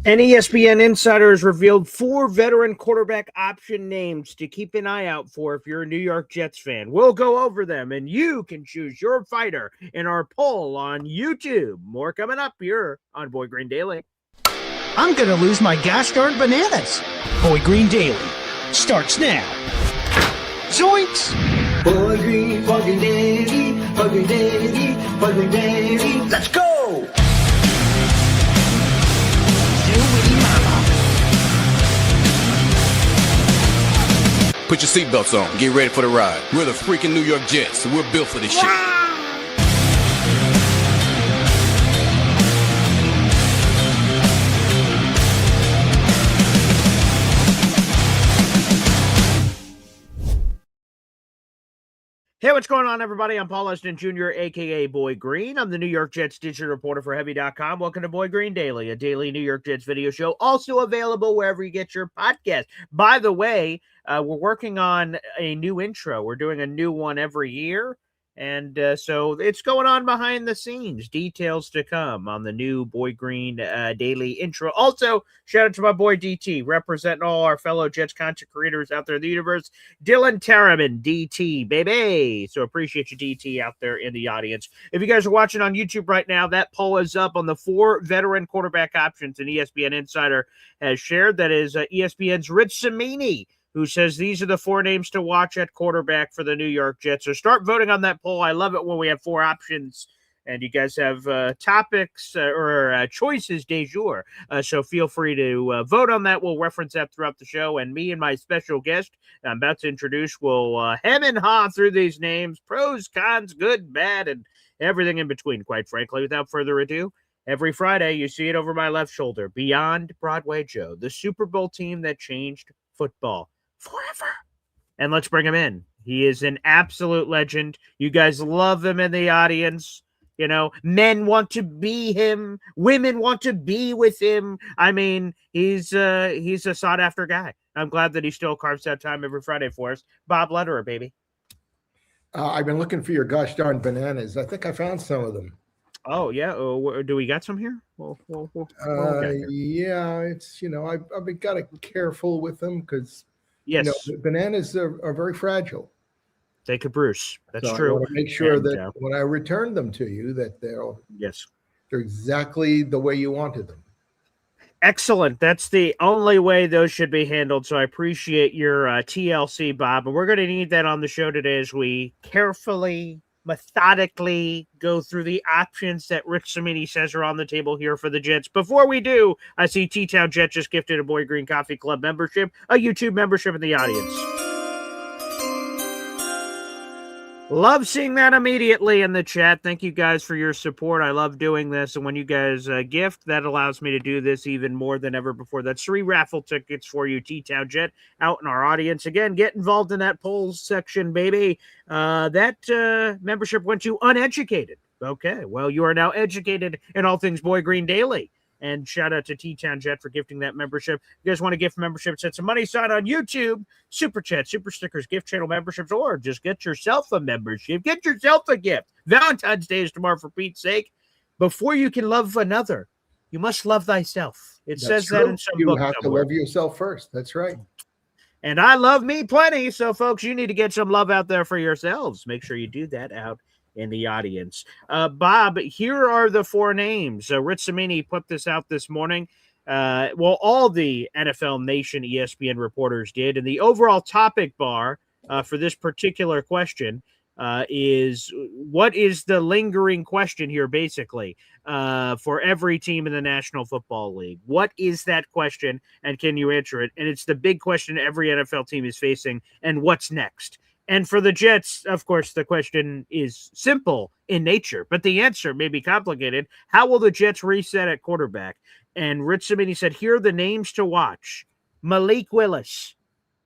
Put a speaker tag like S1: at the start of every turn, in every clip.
S1: An ESPN insider has revealed 4 veteran quarterback option names to keep an eye out for if you're a New York Jets fan. We'll go over them, and you can choose your fighter in our poll on YouTube. More coming up here on Boy Green Daily.
S2: I'm going to lose my gosh darn bananas. Boy Green Daily starts now. Zoinks!
S3: Boy Green Daily, Boy Green Daily, Boy Green Daily. Let's go!
S4: Put your seatbelts on. Get ready for the ride. We're the freaking New York Jets, so we're built for this shit.
S1: Hey, what's going on, everybody? I'm Paul Eston Jr., a.k.a. Boy Green. I'm the New York Jets digital reporter for Heavy.com. Welcome to Boy Green Daily, a daily New York Jets video show, also available wherever you get your podcast. By the way, we're working on a new intro. We're doing a new one every year, and so it's going on behind the scenes. Details to come on the new Boy Green Daily intro. Also, shout out to my boy DT, representing all our fellow Jets content creators out there in the universe. Dylan Terraman, DT, baby. So appreciate you, DT, out there in the audience. If you guys are watching on YouTube right now, that poll is up on the 4 veteran quarterback options an ESPN insider has shared. That is ESPN's Rich Cimini, who says these are the 4 names to watch at quarterback for the New York Jets. So start voting on that poll. I love it when we have 4 options and you guys have topics or choices de jour. So feel free to vote on that. We'll reference that throughout the show. And me and my special guest I'm about to introduce will hem and haw through these names, pros, cons, good, bad, and everything in between, quite frankly. Without further ado, every Friday you see it over my left shoulder, Beyond Broadway Joe, the Super Bowl team that changed football forever. And let's bring him in. He is an absolute legend. You guys love him in the audience. You know, men want to be him. Women want to be with him. I mean, he's a sought-after guy. I'm glad that he still carves out time every Friday for us. Bob Lederer, baby.
S5: I've been looking for your gosh darn bananas. I think I found some of them.
S1: Oh, yeah. Do we got some here?
S5: Yeah, it's, I've been kind of careful with them because,
S1: yes,
S5: bananas are very fragile.
S1: Take a Bruce. That's
S5: so
S1: true.
S5: I want to make sure that when I return them to you, that they're exactly the way you wanted them.
S1: Excellent. That's the only way those should be handled. So I appreciate your TLC, Bob. And we're going to need that on the show today as we carefully, methodically go through the options that Rich Cimini says are on the table here for the Jets. Before we do, I see T-Town Jet just gifted a Boy Green Coffee Club membership, a YouTube membership in the audience. Love seeing that immediately in the chat. Thank you guys for your support. I love doing this. And when you guys gift, that allows me to do this even more than ever before. That's 3 raffle tickets for you, T-Town Jet, out in our audience. Again, get involved in that polls section, baby. That membership went to uneducated. Okay, well, you are now educated in all things Boy Green Daily. And shout out to T-Town Jet for gifting that membership. If you guys want to gift membership, set some money aside on YouTube, Super Chat, Super Stickers, gift channel memberships, or just get yourself a membership. Get yourself a gift. Valentine's Day is tomorrow, for Pete's sake. Before you can love another, you must love thyself. It says that in some book.
S5: You have to love yourself first. That's right.
S1: And I love me plenty. So, folks, you need to get some love out there for yourselves. Make sure you do that out in the audience. Bob, here are the 4 names. Rich Cimini put this out this morning. All the NFL Nation ESPN reporters did. And the overall topic bar for this particular question is, what is the lingering question here, basically, for every team in the National Football League? What is that question, and can you answer it? And it's the big question every NFL team is facing, and what's next? And for the Jets, of course, the question is simple in nature, but the answer may be complicated. How will the Jets reset at quarterback? And Rich Cimini said, here are the names to watch: Malik Willis,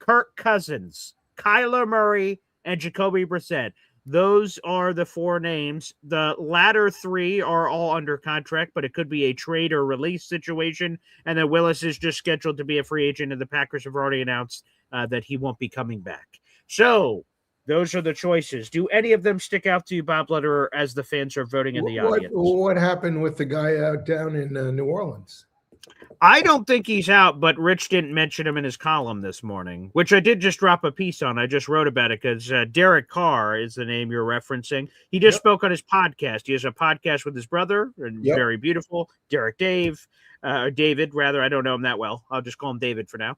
S1: Kirk Cousins, Kyler Murray, and Jacoby Brissett. Those are the 4 names. The latter 3 are all under contract, but it could be a trade or release situation. And then Willis is just scheduled to be a free agent, and the Packers have already announced that he won't be coming back. So those are the choices. Do any of them stick out to you, Bob Lederer, as the fans are voting in the audience?
S5: What happened with the guy out down in New Orleans?
S1: I don't think he's out, but Rich didn't mention him in his column this morning, which I did just drop a piece on. I just wrote about it because Derek Carr is the name you're referencing. He just spoke on his podcast. He has a podcast with his brother, and very beautiful, David, rather. I don't know him that well. I'll just call him David for now.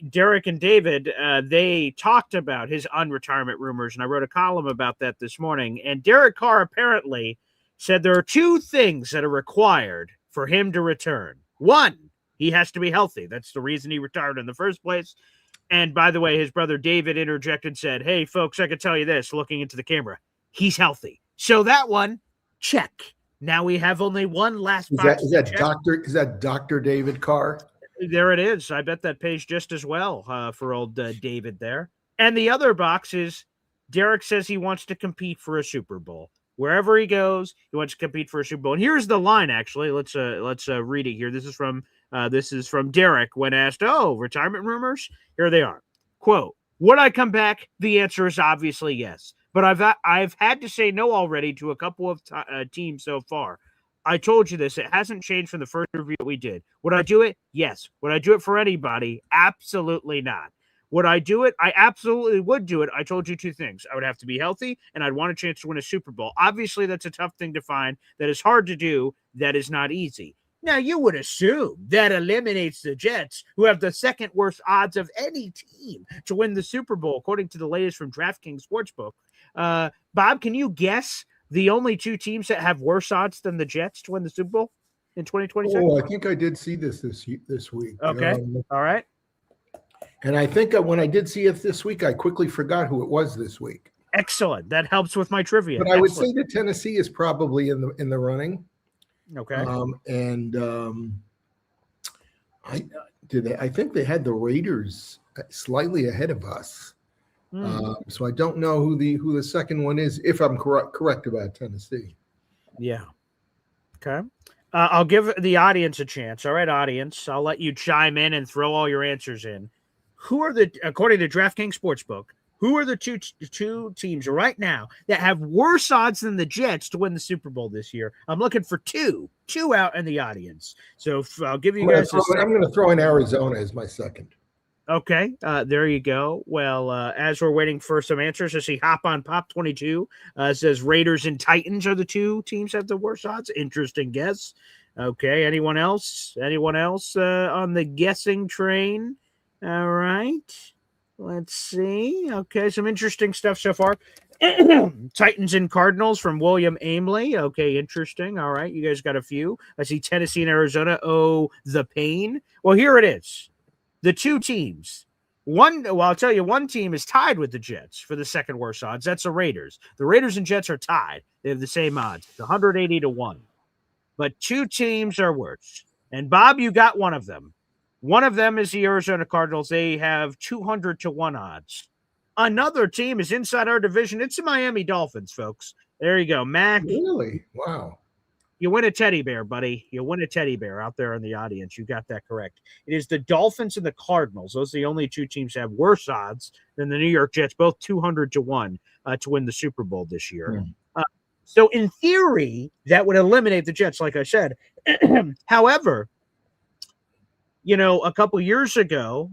S1: Derek and David, they talked about his unretirement rumors, and I wrote a column about that this morning. And Derek Carr apparently said there are two things that are required for him to return. One, he has to be healthy. That's the reason he retired in the first place. And by the way, his brother David interjected and said, hey, folks, I can tell you this, looking into the camera, he's healthy. So that one, check. Now we have only one last box.
S5: Is that Dr. David Carr?
S1: There it is. I bet that pays just as well for old David there. And the other box is Derek says he wants to compete for a Super Bowl. Wherever he goes, he wants to compete for a Super Bowl. And here's the line, actually. Let's read it here. This is from Derek when asked, retirement rumors? Here they are. Quote, would I come back? The answer is obviously yes. But I've had to say no already to a couple of teams so far. I told you this. It hasn't changed from the first review we did. Would I do it? Yes. Would I do it for anybody? Absolutely not. Would I do it? I absolutely would do it. I told you two things. I would have to be healthy, and I'd want a chance to win a Super Bowl. Obviously, that's a tough thing to find. That is hard to do. That is not easy. Now, you would assume that eliminates the Jets, who have the second worst odds of any team to win the Super Bowl, according to the latest from DraftKings Sportsbook. Bob, can you guess the only two teams that have worse odds than the Jets to win the Super Bowl in 2026?
S5: Oh, I think I did see this week.
S1: Okay. All right.
S5: And I think when I did see it this week, I quickly forgot who it was this week.
S1: Excellent. That helps with my trivia.
S5: But I would say that Tennessee is probably in the running.
S1: Okay.
S5: I think they had the Raiders slightly ahead of us. So I don't know who the second one is, if I'm correct about Tennessee.
S1: Yeah. Okay. I'll give the audience a chance. All right, audience. I'll let you chime in and throw all your answers in. According to DraftKings Sportsbook, who are the two teams right now that have worse odds than the Jets to win the Super Bowl this year? I'm looking for two out in the audience. So I'll give you guys.
S5: I'm going to throw in Arizona as my second.
S1: Okay, there you go. Well, as we're waiting for some answers, I see Hop on Pop 22 says Raiders and Titans are the two teams that have the worst odds. Interesting guess. Okay, anyone else? On the guessing train? All right, let's see. Okay, some interesting stuff so far. Titans and Cardinals from William Aimley. Okay, interesting. All right, you guys got a few. I see Tennessee and Arizona. Oh, the pain. Well, here it is. The two teams. I'll tell you, one team is tied with the Jets for the second worst odds. That's the Raiders. The Raiders and Jets are tied. They have the same odds, 180 to 1. But two teams are worse. And Bob, you got one of them. One of them is the Arizona Cardinals. They have 200 to 1 odds. Another team is inside our division. It's the Miami Dolphins, folks. There you go, Mac.
S5: Really? Wow.
S1: You win a teddy bear, buddy. You win a teddy bear out there in the audience. You got that correct. It is the Dolphins and the Cardinals. Those are the only two teams that have worse odds than the New York Jets, both 200 to 1 to win the Super Bowl this year. So in theory, that would eliminate the Jets, like I said. However, a couple years ago,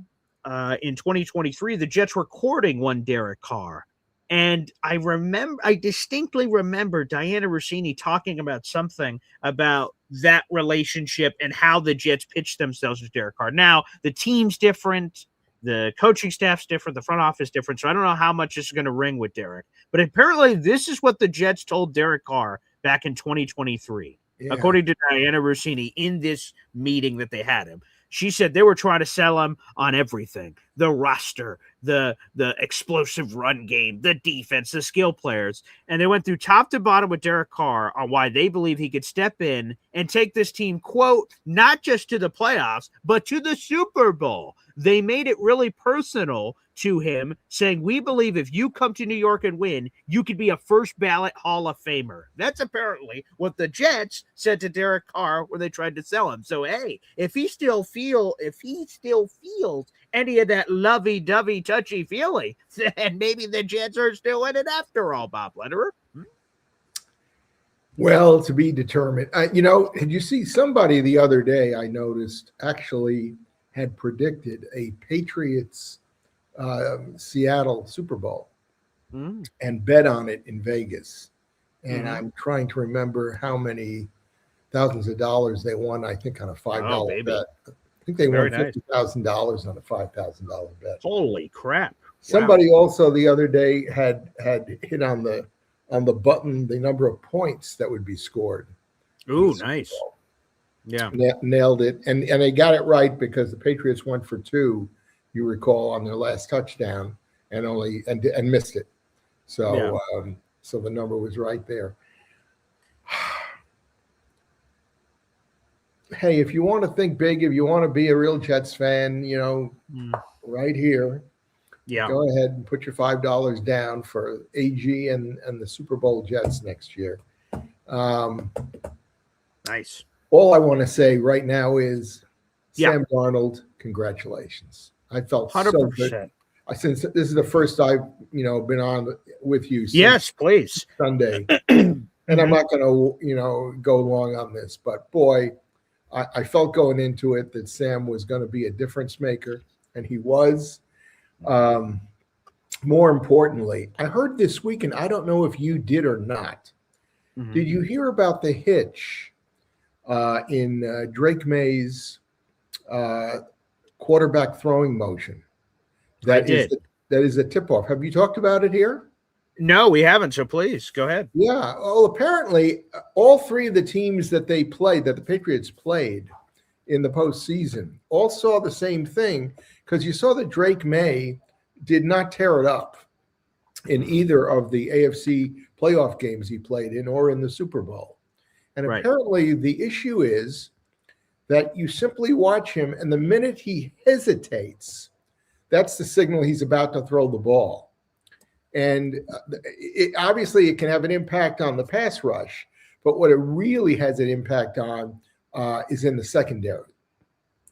S1: in 2023, the Jets were courting one Derek Carr. And I distinctly remember Diana Rossini talking about something about that relationship and how the Jets pitched themselves with Derek Carr. Now, the team's different, the coaching staff's different, the front office different. So I don't know how much this is going to ring with Derek. But apparently this is what the Jets told Derek Carr back in 2023, according to Diana Rossini in this meeting that they had him. She said they were trying to sell him on everything: the roster, the explosive run game, the defense, the skill players. And they went through top to bottom with Derek Carr on why they believe he could step in and take this team, quote, not just to the playoffs, but to the Super Bowl. They made it really personal to him, saying, we believe if you come to New York and win, you could be a first ballot Hall of Famer. That's apparently what the Jets said to Derek Carr when they tried to sell him. So, hey, if he still feels any of that lovey-dovey, touchy-feely, then maybe the Jets are still in it after all, Bob Lederer.
S5: Well, to be determined. Did you see somebody the other day I noticed actually had predicted a Patriots Seattle Super Bowl
S1: Mm.
S5: and bet on it in Vegas. And
S1: Mhm.
S5: I'm trying to remember how many thousands of dollars they won, I think, on a $5
S1: baby.
S5: bet. I think they
S1: Very
S5: won
S1: nice.
S5: $50,000 on a $5,000 bet.
S1: Holy crap.
S5: Somebody also the other day had hit on the button the number of points that would be scored.
S1: Ooh, nice. Yeah.
S5: Nailed it. And they got it right because the Patriots went for 2, you recall, on their last touchdown and missed it. So so the number was right there. Hey, if you want to think big, if you want to be a real Jets fan, right here, go ahead and put your $5 down for AG and the Super Bowl Jets next year.
S1: Nice.
S5: All I want to say right now is Sam Darnold, congratulations. I felt 100%. So good. Since this is the first I've been on with you.
S1: Yes, please.
S5: Sunday, and I'm not going to go long on this, but boy, I felt going into it that Sam was going to be a difference maker, and he was. More importantly, I heard this week, and I don't know if you did or not. Mm-hmm. Did you hear about the hitch in Drake May's quarterback throwing motion? That is a tip-off. Have you talked about it here?
S1: No, we haven't. So please go ahead.
S5: Yeah. Well, apparently, all 3 of the teams that they played, that the Patriots played in the postseason, all saw the same thing, because you saw that Drake May did not tear it up in either of the AFC playoff games he played in or in the Super Bowl. And apparently the issue is that you simply watch him, and the minute he hesitates, that's the signal he's about to throw the ball. And obviously it can have an impact on the pass rush, but what it really has an impact on is in the secondary.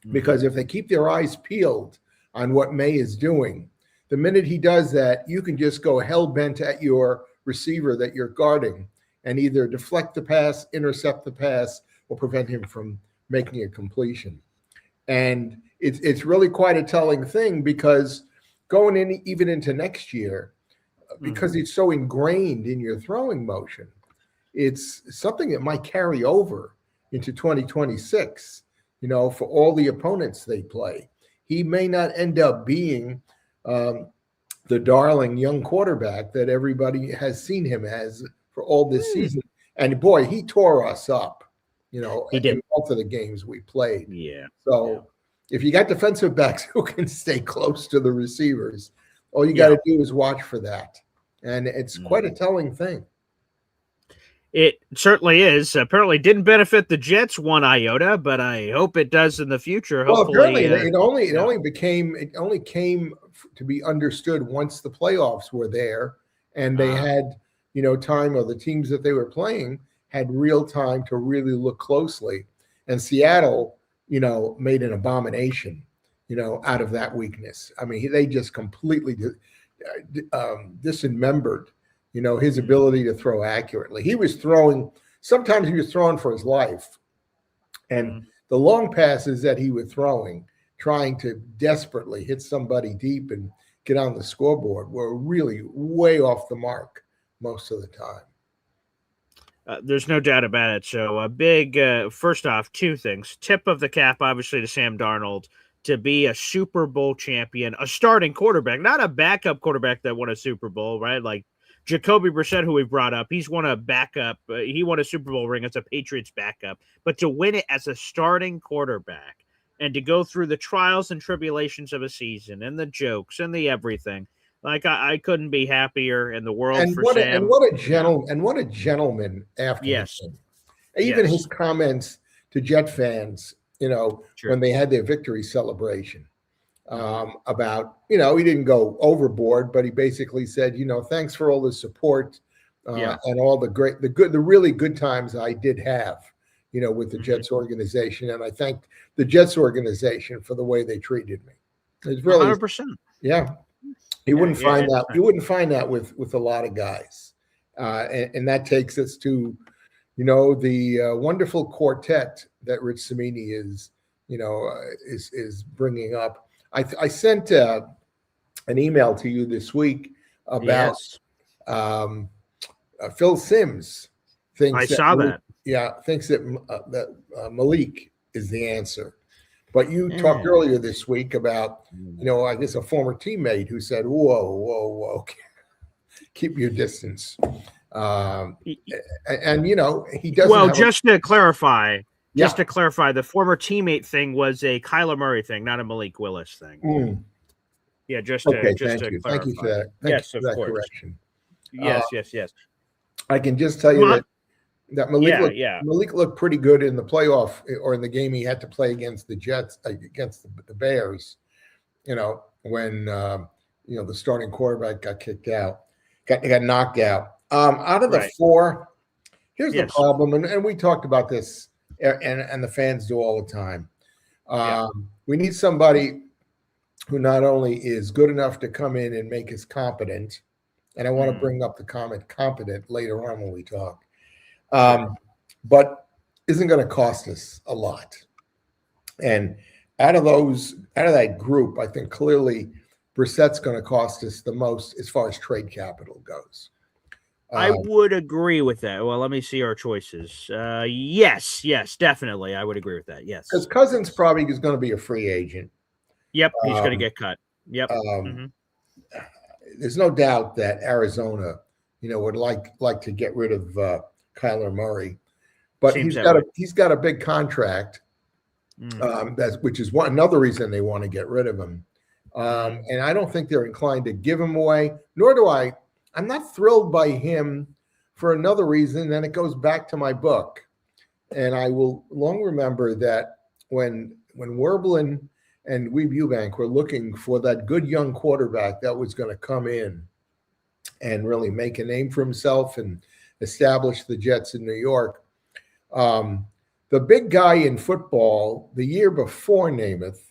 S5: Mm-hmm. Because if they keep their eyes peeled on what May is doing, the minute he does that, you can just go hell-bent at your receiver that you're guarding and either deflect the pass, intercept the pass, or prevent him from making a completion. And it's really quite a telling thing, because going in even into next year, because it's so ingrained in your throwing motion, it's something that might carry over into 2026, for all the opponents they play. He may not end up being the darling young quarterback that everybody has seen him as for all this season. And boy, he tore us up, he did. In both of the games we played.
S1: Yeah.
S5: So if you got defensive backs who can stay close to the receivers, all you got to do is watch for that. And it's quite a telling thing.
S1: It certainly is. Apparently didn't benefit the Jets one iota, but I hope it does in the future. Hopefully,
S5: apparently it only came to be understood once the playoffs were there, and they had, time, or the teams that they were playing had real time to really look closely. And Seattle, made an abomination, out of that weakness. I mean, they just completely dismembered, his ability to throw accurately. Sometimes he was throwing for his life. And the long passes that he was throwing, trying to desperately hit somebody deep and get on the scoreboard, were really way off the mark most of the time.
S1: There's no doubt about it. So a big, first off, 2 things. Tip of the cap, obviously, to Sam Darnold, to be a Super Bowl champion, a starting quarterback, not a backup quarterback that won a Super Bowl, right? Like Jacoby Brissett, who we brought up, he's won a backup. He won a Super Bowl ring as a Patriots backup. But to win it as a starting quarterback and to go through the trials and tribulations of a season and the jokes and the everything, like I couldn't be happier in the world for Sam.
S5: And what a gentleman after
S1: yes.
S5: Even his comments to Jet fans, when they had their victory celebration, about, he didn't go overboard, but he basically said, thanks for all the support and all the really good times I did have, with the Jets organization. And I thank the Jets organization for the way they treated me. It's really
S1: 100%.
S5: Yeah. You wouldn't find that with a lot of guys. And that takes us to the wonderful quartet that Rich Cimini is bringing up. I sent an email to you this week about
S1: Yes.
S5: Phil Simms thinks
S1: I saw that.
S5: Thinks that Malik is the answer. But you talked earlier this week about, I guess a former teammate who said, whoa, keep your distance. And he doesn't.
S1: Well, just to clarify, the former teammate thing was a Kyler Murray thing, not a Malik Willis thing. Yeah, just to clarify.
S5: Thank you for that.
S1: Yes, of course.
S5: Correction.
S1: Yes.
S5: I can just tell you that Malik looked pretty good in the playoff or in the game he had to play against the Jets, against the Bears, when the starting quarterback got kicked out, got knocked out. Out of the four, here's the problem, and we talked about this, and the fans do all the time. We need somebody who not only is good enough to come in and make us competent, and I want to bring up the comment competent later on when we talk, but isn't going to cost us a lot. And out of that group, I think clearly Brissett's going to cost us the most as far as trade capital goes.
S1: I would agree with that. Well, let me see our choices. Yes, definitely. I would agree with that. Yes.
S5: Because Cousins probably is going to be a free agent.
S1: Yep, he's going to get cut. Yep.
S5: There's no doubt that Arizona, would like to get rid of Kyler Murray, but he's got a big contract, which is another reason they want to get rid of him. And I don't think they're inclined to give him away, nor do I. I'm not thrilled by him for another reason, and it goes back to my book. And I will long remember that when Werblin and Weeb Eubank were looking for that good young quarterback that was going to come in and really make a name for himself and establish the Jets in New York. The big guy in football the year before Namath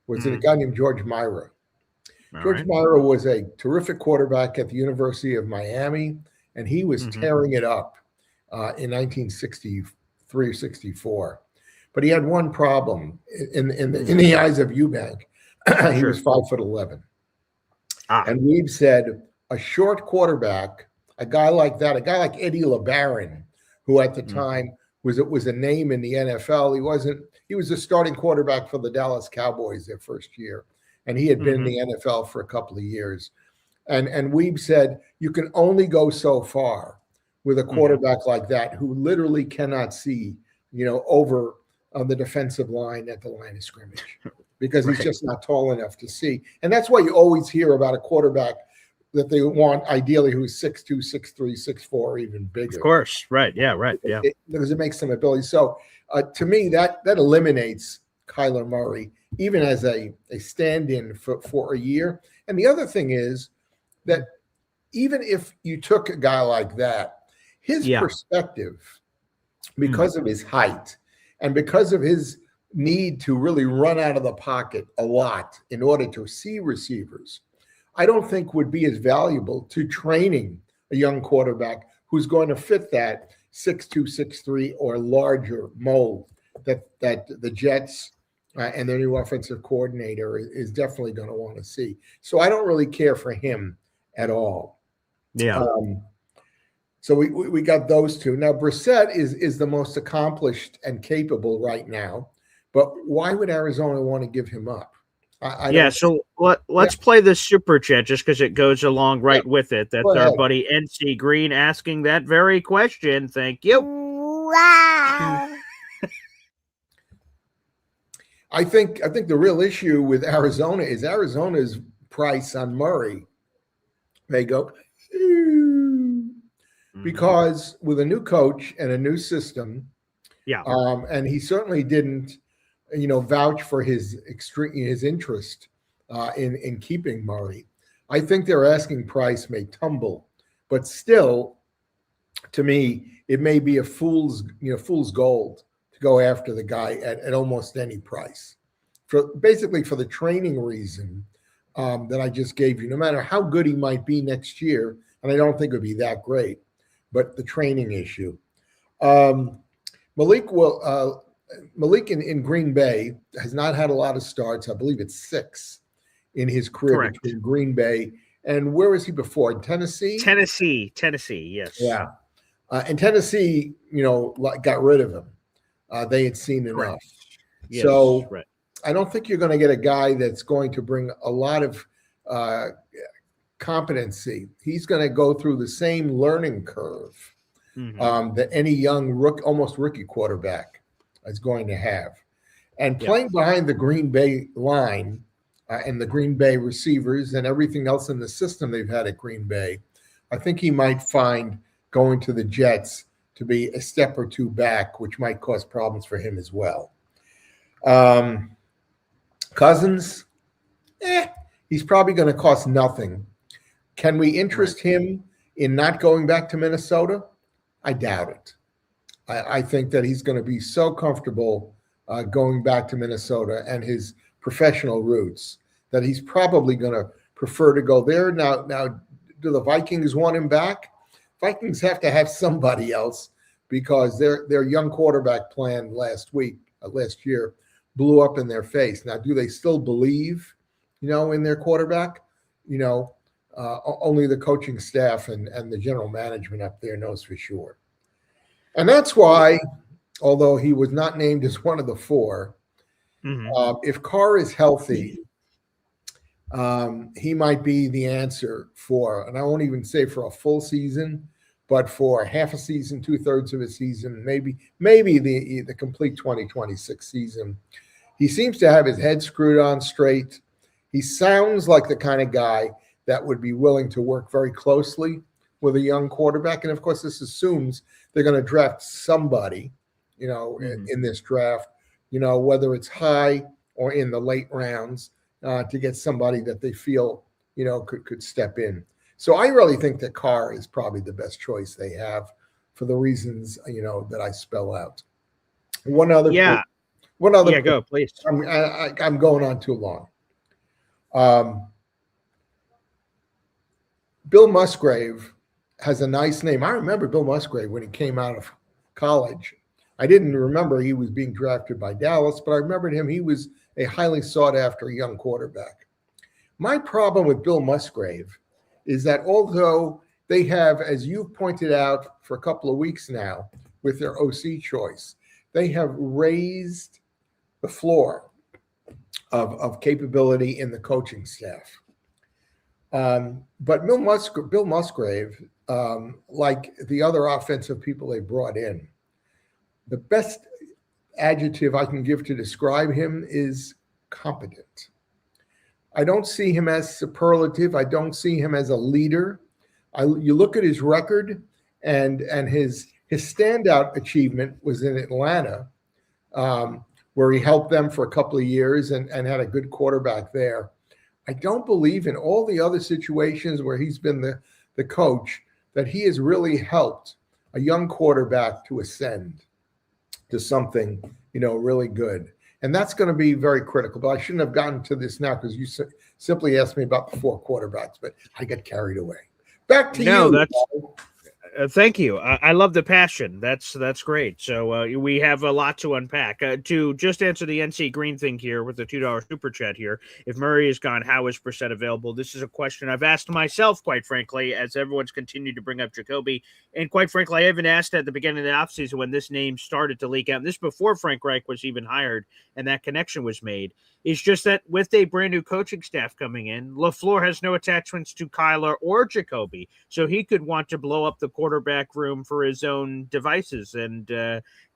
S5: was a guy named George Myra. George Myra was a terrific quarterback at the University of Miami, and he was tearing it up in 1963 or 64. But he had one problem in the eyes of Eubank. He was 5'11". And Weeb said a short quarterback, a guy like Eddie LeBaron, who at the time was a name in the NFL. He was a starting quarterback for the Dallas Cowboys their first year. And he had been in the NFL for a couple of years. And Weeb said, you can only go so far with a quarterback like that who literally cannot see, over on the defensive line at the line of scrimmage because he's just not tall enough to see. And that's why you always hear about a quarterback that they want ideally who's 6'2", 6'3", 6'4", or even bigger.
S1: Of course. Right. Yeah. Right. Yeah.
S5: Because it makes some ability. So to me, that eliminates Kyler Murray, even as a stand-in for a year. And the other thing is that even if you took a guy like that, his perspective, because of his height and because of his need to really run out of the pocket a lot in order to see receivers, I don't think would be as valuable to training a young quarterback who's going to fit that 6'2", 6'3", or larger mold that the Jets and their new offensive coordinator is definitely going to want to see. So I don't really care for him at all.
S1: Yeah.
S5: So we got those two. Now, Brissett is the most accomplished and capable right now, but why would Arizona want to give him up?
S1: So let's play the super chat just because it goes along with it. That's our buddy NC Green asking that very question. Thank you. Wow.
S5: I think the real issue with Arizona is Arizona's price on Murray. They go because with a new coach and a new system, and he certainly didn't, vouch for his interest in keeping Murray. I think their asking price may tumble, but still, to me, it may be a fool's gold to go after the guy at almost any price. Basically for the training reason that I just gave you, no matter how good he might be next year, and I don't think it would be that great, but the training issue. Malik in Green Bay has not had a lot of starts. I believe it's 6 in his career
S1: Correct.
S5: between Green Bay and where was he before? In Tennessee?
S1: Tennessee, yes.
S5: Yeah. And Tennessee, got rid of him. They had seen enough.
S1: Correct. Yes,
S5: so
S1: right.
S5: I don't think you're going to get a guy that's going to bring a lot of competency. He's going to go through the same learning curve that any young almost rookie quarterback is going to have. And playing behind the Green Bay line and the Green Bay receivers and everything else in the system they've had at Green Bay, I think he might find going to the Jets to be a step or two back, which might cause problems for him as well. Cousins, he's probably going to cost nothing. Can we interest him in not going back to Minnesota? I doubt it. I think that he's going to be so comfortable going back to Minnesota and his professional roots that he's probably going to prefer to go there. Now, do the Vikings want him back? Vikings have to have somebody else because their young quarterback plan last year blew up in their face. Now, do they still believe, in their quarterback? Only the coaching staff and the general management up there knows for sure. And that's why, although he was not named as one of the 4, if Carr is healthy, he might be the answer for, and I won't even say for a full season, but for half a season, 2/3 of a season, maybe the complete 2026 season. He seems to have his head screwed on straight. He sounds like the kind of guy that would be willing to work very closely with a young quarterback. And of course, this assumes they're going to draft somebody, in this draft, whether it's high or in the late rounds, to get somebody that they feel, could step in. So I really think that Carr is probably the best choice they have for the reasons, that I spell out. One other.
S1: Yeah, go, please.
S5: I'm going on too long. Bill Musgrave has a nice name. I remember Bill Musgrave when he came out of college. I didn't remember he was being drafted by Dallas, but I remembered him. He was a highly sought after young quarterback. My problem with Bill Musgrave is that although they have, as you've pointed out for a couple of weeks now with their OC choice, they have raised the floor of capability in the coaching staff. But Bill Musgrave, like the other offensive people they brought in, the best adjective I can give to describe him is competent. I don't see him as superlative. I don't see him as a leader. You look at his record, and his standout achievement was in Atlanta, where he helped them for a couple of years and had a good quarterback there. I don't believe in all the other situations where he's been the coach that he has really helped a young quarterback to ascend to something, really good. And that's going to be very critical. But I shouldn't have gotten to this now because you simply asked me about the 4 quarterbacks, but I got carried away. Back to you.
S1: Thank you. I love the passion. That's great. So we have a lot to unpack. To just answer the NC Green thing here with the $2 super chat here. If Murray is gone, how is Brissett available? This is a question I've asked myself, quite frankly, as everyone's continued to bring up Jacoby. And quite frankly, I even asked at the beginning of the offseason when this name started to leak out. And this before Frank Reich was even hired and that connection was made. It's just that with a brand new coaching staff coming in, LaFleur has no attachments to Kyler or Jacoby. So he could want to blow up the quarterback room for his own devices and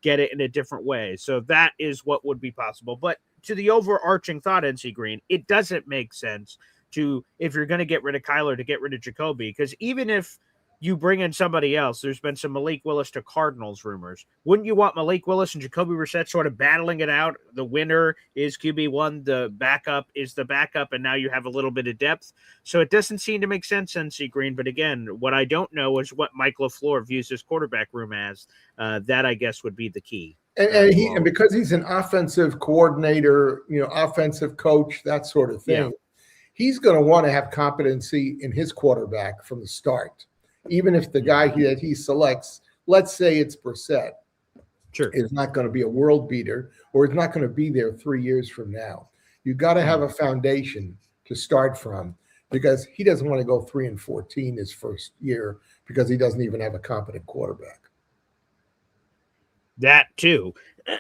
S1: get it in a different way. So that is what would be possible. But to the overarching thought, NC Green, it doesn't make sense to, if you're going to get rid of Kyler, to get rid of Jacoby. Because even if you bring in somebody else, there's been some Malik Willis to Cardinals rumors. Wouldn't you want Malik Willis and Jacoby Brissett sort of battling it out? The winner is QB1, the backup is the backup, and now you have a little bit of depth. So it doesn't seem to make sense, NC Green. But again, what I don't know is what Mike LaFleur views his quarterback room as. That, I guess, would be the key.
S5: And because he's an offensive coordinator, offensive coach, that sort of thing, he's going to want to have competency in his quarterback from the start. Even if the guy that he selects let's say it's Brissett,
S1: Sure.
S5: is not going to be a world beater or is not going to be there 3 years from now. You got to have a foundation to start from, because he doesn't want to go 3-14 his first year because he doesn't even have a competent quarterback.
S1: That too.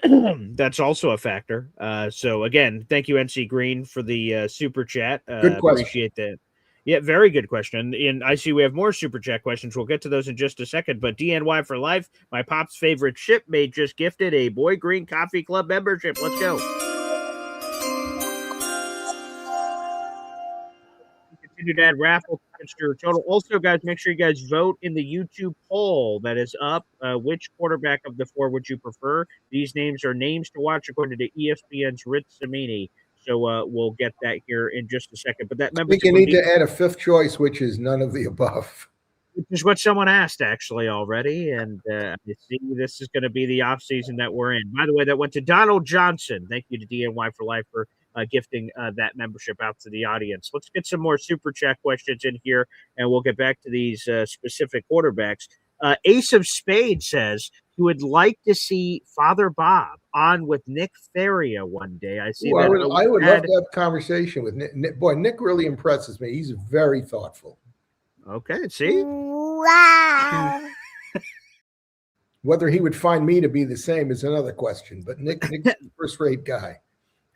S1: That's also a factor. So again, thank you, NC Green, for the super chat.
S5: Good question.
S1: Appreciate that. Yeah, very good question. And I see we have more super chat questions. We'll get to those in just a second. But DNY for life, my pop's favorite shipmate, just gifted a Boy Green Coffee Club membership. Let's go. Continue to add raffle tickets to your total. Also, guys, make sure you guys vote in the YouTube poll that is up. Which quarterback of the four would you prefer? These names are names to watch according to ESPN's Rich Samini. So we'll get that here in just a second. But that
S5: I
S1: membership
S5: think you need to add a fifth choice, which is none of the above.
S1: which is what someone asked actually already. And you see, this is going to be the off season that we're in. By the way, that went to Donald Johnson. Thank you to DNY for life for gifting that membership out to the audience. Let's get some more super chat questions in here, and we'll get back to these specific quarterbacks. Ace of Spades says he would like to see Father Bob on with Nick Faria one day. I see
S5: Ooh,
S1: that.
S5: I would love to have a conversation with Nick. Boy, Nick really impresses me. He's very thoughtful.
S1: Okay, see?
S6: Wow.
S5: Whether he would find me to be the same is another question, but Nick's a first-rate guy.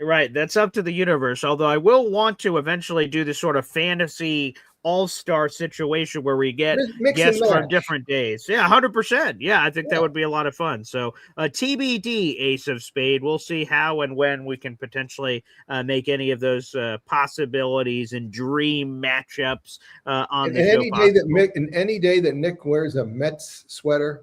S1: Right, that's up to the universe. Although I will want to eventually do this sort of fantasy all-star situation where we get
S5: Mix and
S1: guests from
S5: match.
S1: different days. Yeah, 100%. Yeah, I think
S5: Yeah.
S1: that would be a lot of fun. So TBD, Ace of Spade. We'll see how and when we can potentially make any of those possibilities and dream matchups on
S5: And
S1: the show.
S5: any day that Nick wears a Mets sweater,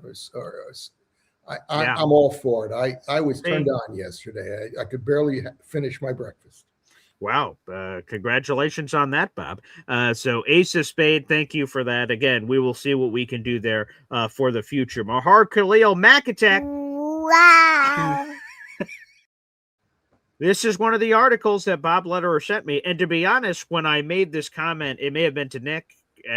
S5: I'm all for it. I was turned on yesterday. I could barely finish my breakfast.
S1: Wow. Congratulations on that, Bob. So Ace of Spade, thank you for that. Again, we will see what we can do there for the future. Mahar Khalil Mac Attack.
S6: Wow.
S1: This is one of the articles that Bob Lederer sent me. And to be honest, when I made this comment, it may have been to Nick,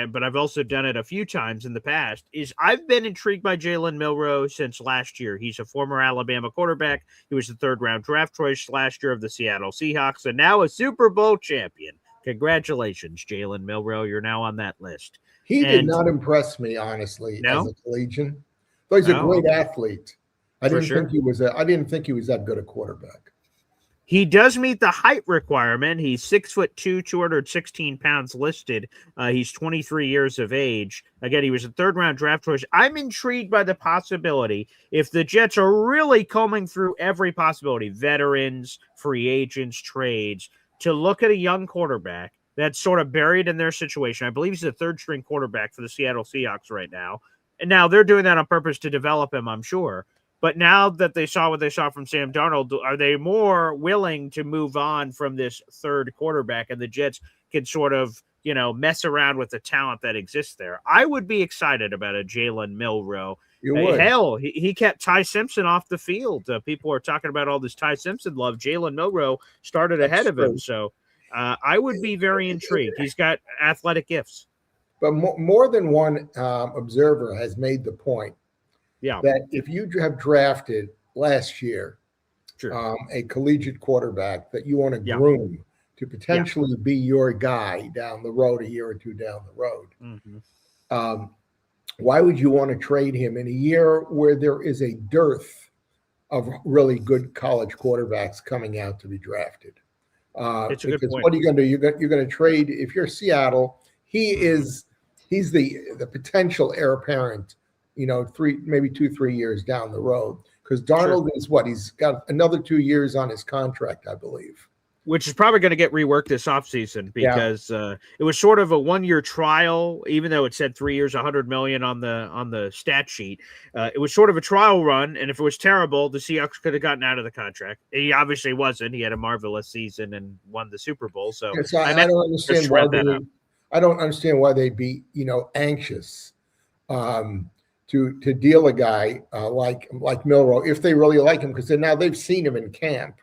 S1: but I've also done it a few times in the past, is I've been intrigued by Jalen Milroe since last year. He's a former Alabama quarterback. He was the third-round draft choice last year of the Seattle Seahawks, and now a Super Bowl champion. Congratulations, Jalen Milroe. You're now on that list.
S5: He did not impress me, honestly, as a collegian. Though he's a great athlete. I didn't think he was that good a quarterback.
S1: He does meet the height requirement. He's 6'2", 216 pounds listed. He's 23 years of age. Again, he was a third-round draft choice. I'm intrigued by the possibility, if the Jets are really combing through every possibility, veterans, free agents, trades, to look at a young quarterback that's sort of buried in their situation. I believe he's a third-string quarterback for the Seattle Seahawks right now. And now they're doing that on purpose to develop him, I'm sure. But now that they saw what they saw from Sam Darnold, are they more willing to move on from this third quarterback, and the Jets can sort of, mess around with the talent that exists there? I would be excited about a Jalen Milroe. Hell, he kept Ty Simpson off the field. People are talking about all this Ty Simpson love. Jalen Milroe started ahead of him. So I would be very intrigued. He's got athletic gifts.
S5: But more than one observer has made the point that if you have drafted last year a collegiate quarterback that you want to groom to potentially be your guy down the road, a year or two down the road, why would you want to trade him in a year where there is a dearth of really good college quarterbacks coming out to be drafted?
S1: It's a good point.
S5: What are you going to do? You're going to trade. If you're Seattle, he's the potential heir apparent, maybe 2-3 years down the road, because Darnold is he's got another 2 years on his contract, I believe.
S1: Which is probably going to get reworked this offseason because it was sort of a 1-year trial, even though it said 3 years, $100 million on the stat sheet. It was sort of a trial run, and if it was terrible, the Seahawks could have gotten out of the contract. He obviously wasn't. He had a marvelous season and won the Super Bowl. So
S5: I don't understand why I don't understand why they'd be anxious to deal a guy like Milroe if they really like him, because now they've seen him in camp.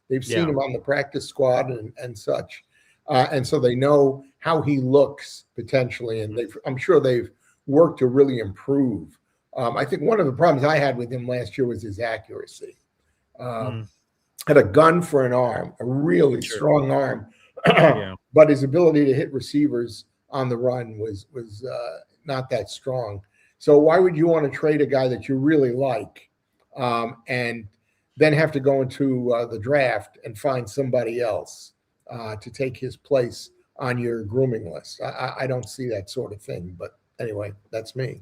S5: They've seen him on the practice squad and such. And so they know how he looks potentially. And I'm sure they've worked to really improve I think one of the problems I had with him last year was his accuracy. Had a gun for an arm, a really strong arm, but his ability to hit receivers on the run was not that strong. So why would you want to trade a guy that you really like and then have to go into the draft and find somebody else to take his place on your grooming list? I don't see that sort of thing. But anyway, that's me.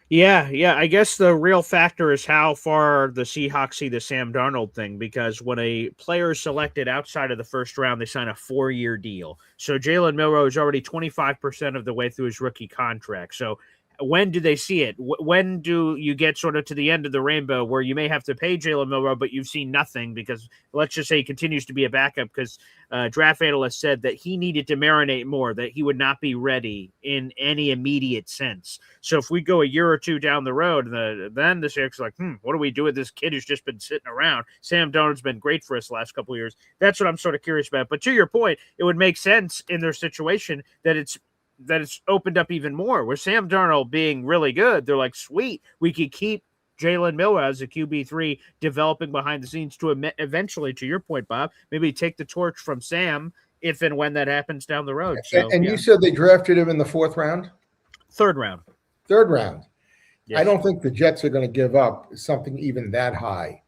S1: Yeah. I guess the real factor is how far the Seahawks see the Sam Darnold thing, because when a player is selected outside of the first round, they sign a 4-year deal. So Jalen Milroe is already 25% of the way through his rookie contract. So when do they see it? When do you get sort of to the end of the rainbow where you may have to pay Jalen Milroe, but you've seen nothing because let's just say he continues to be a backup because draft analysts said that he needed to marinate more, that he would not be ready in any immediate sense. So if we go a year or two down the road, then the Seahawks are like, what do we do with this kid who's just been sitting around? Sam Darnold's been great for us the last couple of years. That's what I'm sort of curious about. But to your point, it would make sense in their situation that it's opened up even more. With Sam Darnold being really good, they're like, sweet, we could keep Jalen Milroe as a QB3 developing behind the scenes to eventually, to your point, Bob, maybe take the torch from Sam if and when that happens down the road. So,
S5: and you said they drafted him in the 4th round?
S1: Third round.
S5: Yes. I don't think the Jets are going to give up something even that high,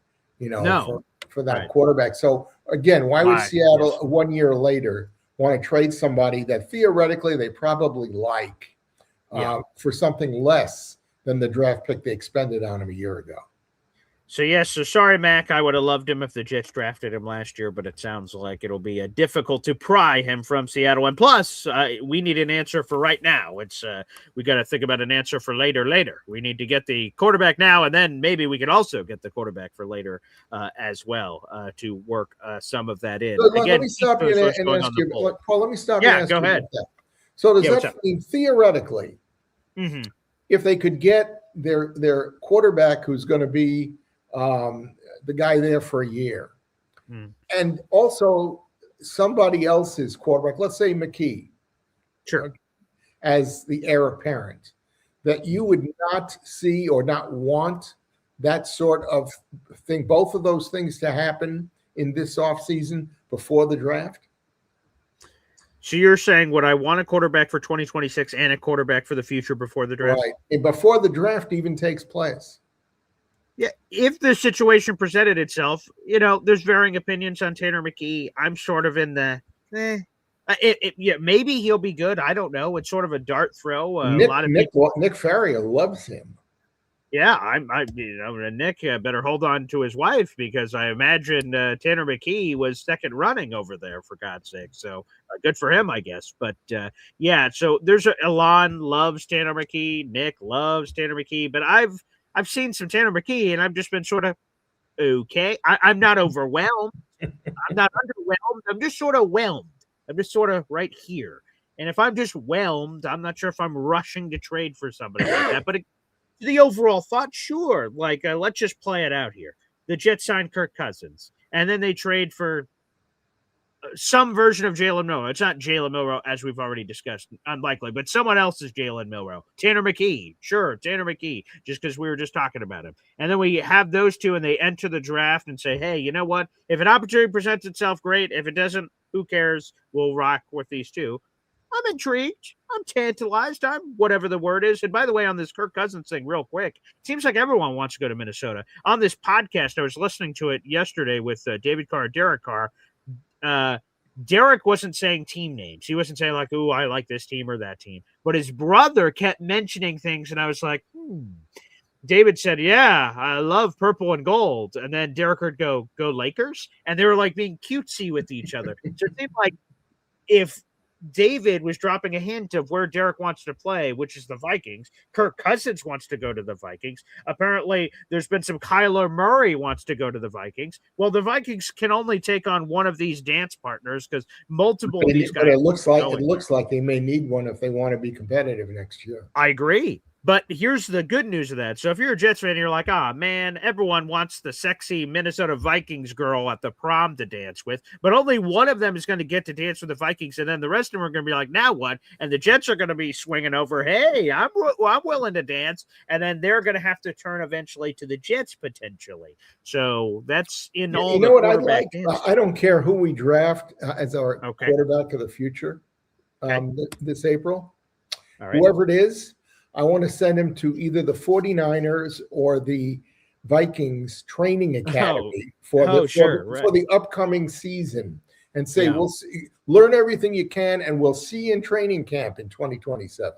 S5: for that quarterback. So again, why would Seattle 1 year later want to trade somebody that theoretically they probably like for something less than the draft pick they expended on him a year ago?
S1: So sorry, Mac. I would have loved him if the Jets drafted him last year, but it sounds like it'll be difficult to pry him from Seattle. And plus, we need an answer for right now. It's we got to think about an answer for later. We need to get the quarterback now, and then maybe we could also get the quarterback for later as well to work some of that in.
S5: Again, let me stop you and ask you, Paul. Let me stop you and ask
S1: go
S5: you
S1: ahead.
S5: about that. So does that mean theoretically, if they could get their quarterback who's going to be the guy there for a year, and also somebody else's quarterback, let's say McKee, as the heir apparent, that you would not see or not want that sort of thing, both of those things to happen in this offseason before the draft?
S1: So you're saying, would I want a quarterback for 2026 and a quarterback for the future before the draft?
S5: Right. And before the draft even takes place.
S1: Yeah, if the situation presented itself, there's varying opinions on Tanner McKee. I'm sort of in the, maybe he'll be good. I don't know. It's sort of a dart throw.
S5: Nick Ferrier loves him.
S1: Yeah, Nick better hold on to his wife because I imagine Tanner McKee was second running over there, for God's sake. So good for him, I guess. But so there's Elon loves Tanner McKee. Nick loves Tanner McKee. But I've seen some Tanner McKee, and I've just been sort of, okay. I'm not overwhelmed. I'm not underwhelmed. I'm just sort of whelmed. I'm just sort of right here. And if I'm just whelmed, I'm not sure if I'm rushing to trade for somebody like that. But the overall thought, sure. Let's just play it out here. The Jets signed Kirk Cousins, and then they trade for some version of Jalen Milroe. It's not Jalen Milroe, as we've already discussed, unlikely, but someone else's Jalen Milroe. Tanner McKee. Sure, Tanner McKee, just because we were just talking about him. And then we have those two, and they enter the draft and say, hey, you know what? If an opportunity presents itself, great. If it doesn't, who cares? We'll rock with these two. I'm intrigued. I'm tantalized. I'm whatever the word is. And by the way, on this Kirk Cousins thing, real quick, it seems like everyone wants to go to Minnesota. On this podcast, I was listening to it yesterday with David Carr, Derek Carr. Derek wasn't saying team names. He wasn't saying like, "Ooh, I like this team or that team." But his brother kept mentioning things, and I was like, David said, "Yeah, I love purple and gold," and then Derek would go Lakers, and they were like being cutesy with each other. So it seemed like if David was dropping a hint of where Derek wants to play, which is the Vikings. Kirk Cousins wants to go to the Vikings. Apparently, there's been some Kyler Murray wants to go to the Vikings. Well, the Vikings can only take on one of these dance partners because multiple of these guys.
S5: But it looks like they may need one if they want to be competitive next year.
S1: I agree. But here's the good news of that. So if you're a Jets fan, you're like, man, everyone wants the sexy Minnesota Vikings girl at the prom to dance with, but only one of them is going to get to dance with the Vikings, and then the rest of them are going to be like, now what? And the Jets are going to be swinging over, hey, I'm willing to dance, and then they're going to have to turn eventually to the Jets potentially. So that's in all.
S5: You
S1: the
S5: know what I'd
S1: quarterback
S5: like?
S1: dance.
S5: I don't care who we draft as our
S1: Okay.
S5: quarterback of the future this April.
S1: All right.
S5: Whoever it is, I want to send him to either the 49ers or the Vikings training academy for the upcoming season, and say, we'll see, learn everything you can, and we'll see you in training camp in 2027.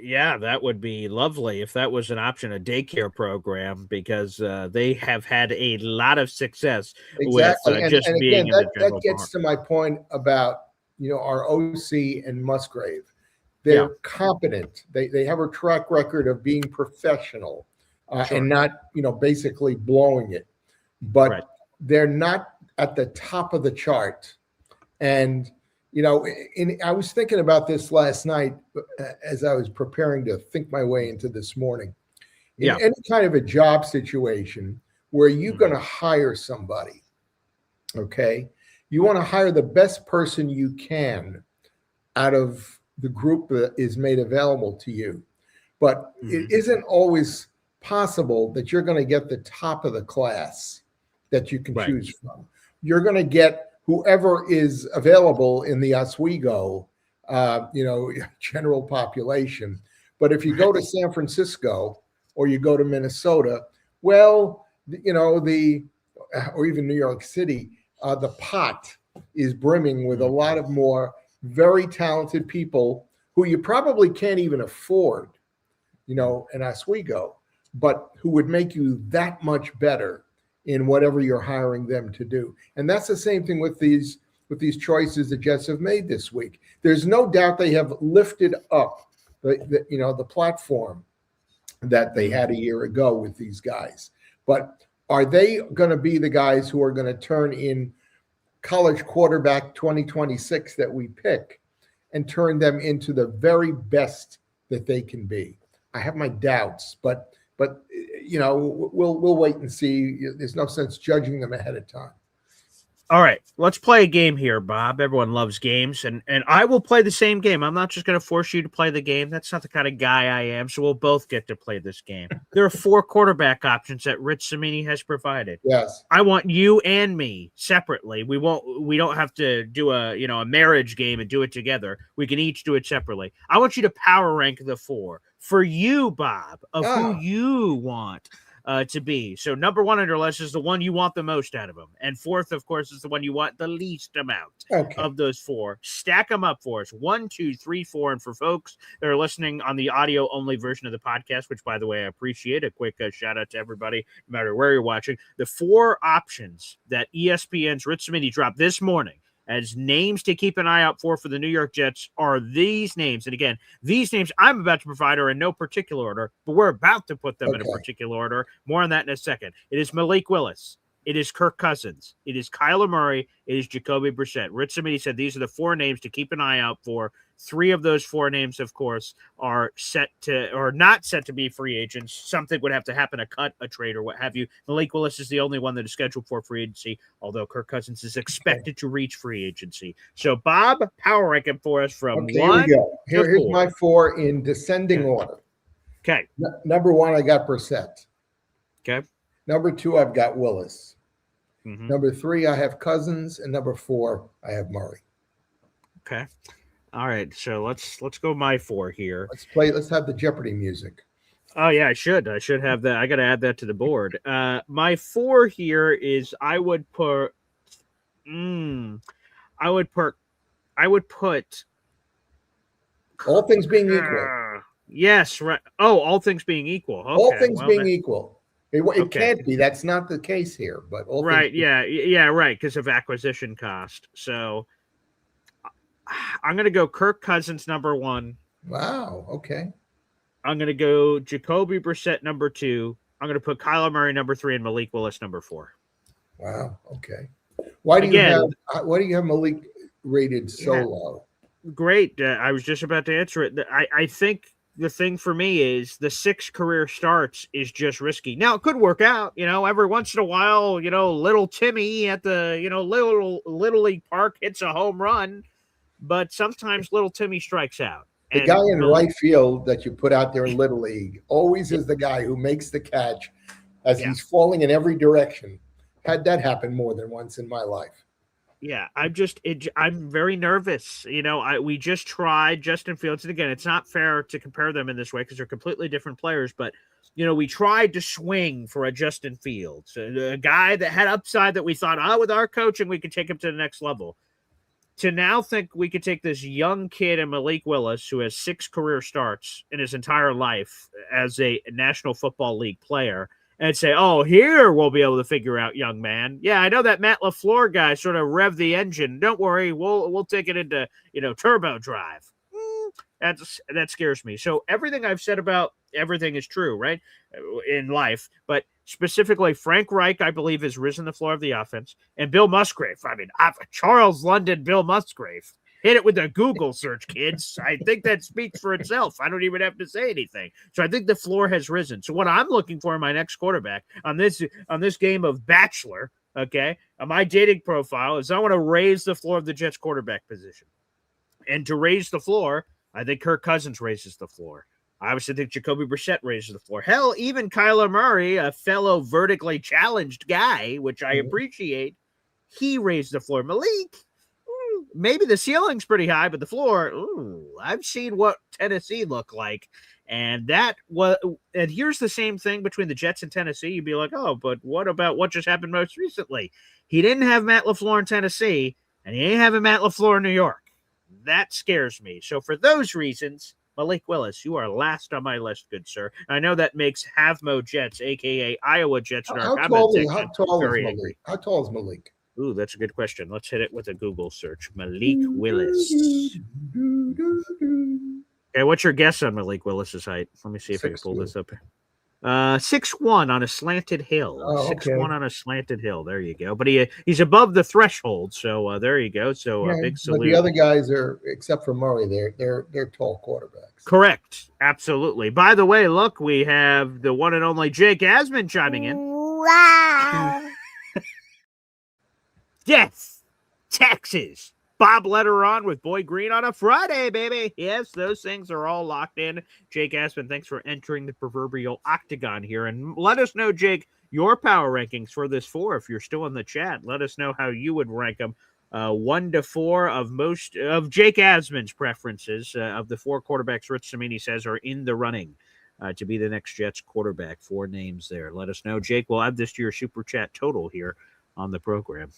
S1: Yeah, that would be lovely if that was an option, a daycare program, because they have had a lot of success
S5: Exactly.
S1: with just
S5: and
S1: being
S5: again,
S1: in the general
S5: that gets to my point about, our OC and Musgrave.
S1: Yeah.
S5: They're competent. They have a track record of being professional and not, basically blowing it. But they're not at the top of the chart. And, I was thinking about this last night as I was preparing to think my way into this morning. In any kind of a job situation where you're going to hire somebody, okay, you want to hire the best person you can out of the group that is made available to you. But it isn't always possible that you're going to get the top of the class that you can choose from. You're going to get whoever is available in the Oswego, general population. But if you go to San Francisco or you go to Minnesota, well, or even New York City, the pot is brimming with a lot of more very talented people who you probably can't even afford, in Oswego, but who would make you that much better in whatever you're hiring them to do. And that's the same thing with these choices the Jets have made this week. There's no doubt they have lifted up the platform that they had a year ago with these guys. But are they going to be the guys who are going to turn in college quarterback 2026 that we pick and turn them into the very best that they can be? I have my doubts, but we'll wait and see. There's no sense judging them ahead of time.
S1: All right, let's play a game here, Bob. Everyone loves games, and I will play the same game. I'm not just going to force you to play the game. That's not the kind of guy I am, so we'll both get to play this game. There are 4 quarterback options that Rich Cimini has provided.
S5: Yes.
S1: I want you and me separately. We don't have to do a marriage game and do it together. We can each do it separately. I want you to power rank the 4 for you, Bob, of who you want to be. So number 1 on your list is the one you want the most out of them. And 4th, of course, is the one you want the least amount of those 4. Stack them up for us. 1, 2, 3, 4. And for folks that are listening on the audio only version of the podcast, which by the way, I appreciate, a quick shout out to everybody, no matter where you're watching, the 4 options that ESPN's Rich Cimini dropped this morning as names to keep an eye out for the New York Jets are these names. And again, these names I'm about to provide are in no particular order, but we're about to put them in a particular order. More on that in a second. It is Malik Willis. It is Kirk Cousins. It is Kyler Murray. It is Jacoby Brissett. Rich Cimini said these are the 4 names to keep an eye out for. 3 of those 4 names, of course, are not set to be free agents. Something would have to happen, a cut, a trade, or what have you. Malik Willis is the only one that is scheduled for free agency, although Kirk Cousins is expected to reach free agency. So, Bob, power rank him for us from 1
S5: here we go. Here's
S1: 4.
S5: my 4 in descending order.
S1: Okay.
S5: Number 1, I got Brissett.
S1: Okay.
S5: Number 2, I've got Willis.
S1: Mm-hmm.
S5: Number 3, I have Cousins, and number 4, I have Murray.
S1: Okay. All right. So let's go my 4 here.
S5: Let's have the Jeopardy music.
S1: Oh yeah, I should have that. I got to add that to the board. My 4 here is I would put
S5: all things being equal.
S1: Yes, right. Oh, all things being equal. Okay,
S5: all things being equal. It can't be. That's not the case here. But all
S1: right, yeah, right, because of acquisition cost. So I'm going to go Kirk Cousins number 1.
S5: Wow. Okay.
S1: I'm going to go Jacoby Brissett number 2. I'm going to put Kyler Murray number 3 and Malik Willis number 4.
S5: Wow. Okay. Why do you have Malik rated so low?
S1: Great. I was just about to answer it. I think the thing for me is the 6 career starts is just risky. Now, it could work out, every once in a while, little Timmy at the, little league park hits a home run, but sometimes little Timmy strikes out.
S5: The
S1: And
S5: guy in right field that you put out there in Little League always is the guy who makes the catch as he's falling in every direction. Had that happen more than once in my life.
S1: Yeah, I'm very nervous. We just tried Justin Fields. And again, it's not fair to compare them in this way because they're completely different players. But, we tried to swing for a Justin Fields, a guy that had upside that we thought, with our coaching, we could take him to the next level. To now think we could take this young kid in Malik Willis, who has 6 career starts in his entire life as a National Football League player, and say, here we'll be able to figure out, young man. Yeah, I know that Matt LaFleur guy sort of revved the engine. Don't worry, we'll take it into turbo drive. That scares me. So everything I've said about everything is true, right, in life. But specifically, Frank Reich, I believe, has risen the floor of the offense, and Bill Musgrave. I mean, Charles London, Bill Musgrave. Hit it with a Google search, kids. I think that speaks for itself. I don't even have to say anything. So I think the floor has risen. So what I'm looking for in my next quarterback on this game of Bachelor, okay, on my dating profile is I want to raise the floor of the Jets quarterback position. And to raise the floor, I think Kirk Cousins raises the floor. I obviously think Jacoby Brissett raises the floor. Hell, even Kyler Murray, a fellow vertically challenged guy, which I appreciate, he raised the floor. Malik, maybe the ceiling's pretty high, but the floor, I've seen what Tennessee look like. And here's the same thing between the Jets and Tennessee. You'd be like, but what about what just happened most recently? He didn't have Matt LaFleur in Tennessee, and he ain't having Matt LaFleur in New York. That scares me. So for those reasons, Malik Willis, you are last on my list, good sir. I know that makes Havmo Jets, a.k.a. Iowa Jets, in our comment section very angry.
S5: How tall is Malik?
S1: Ooh, that's a good question. Let's hit it with a Google search. Malik Willis. Okay, what's your guess on Malik Willis's height? Let me see if I can pull this up here. 6'1" on a slanted hill. 6'1" on a slanted hill. There you go. But he's above the threshold, so there you go. So big salute.
S5: But the other guys are, except for Murray, they're tall quarterbacks.
S1: Correct. Absolutely. By the way, look, we have the one and only Jake Asman chiming in.
S6: Wow.
S1: Yes, Texas. Bob Lederer on with Boy Green on a Friday, baby. Yes, those things are all locked in. Jake Aspen, thanks for entering the proverbial octagon here. And let us know, Jake, your power rankings for this 4. If you're still in the chat, let us know how you would rank them. 1 to 4 of most of Jake Asman's preferences of the 4 quarterbacks Rich Cimini says are in the running to be the next Jets quarterback. 4 names there. Let us know, Jake. We'll add this to your super chat total here on the program.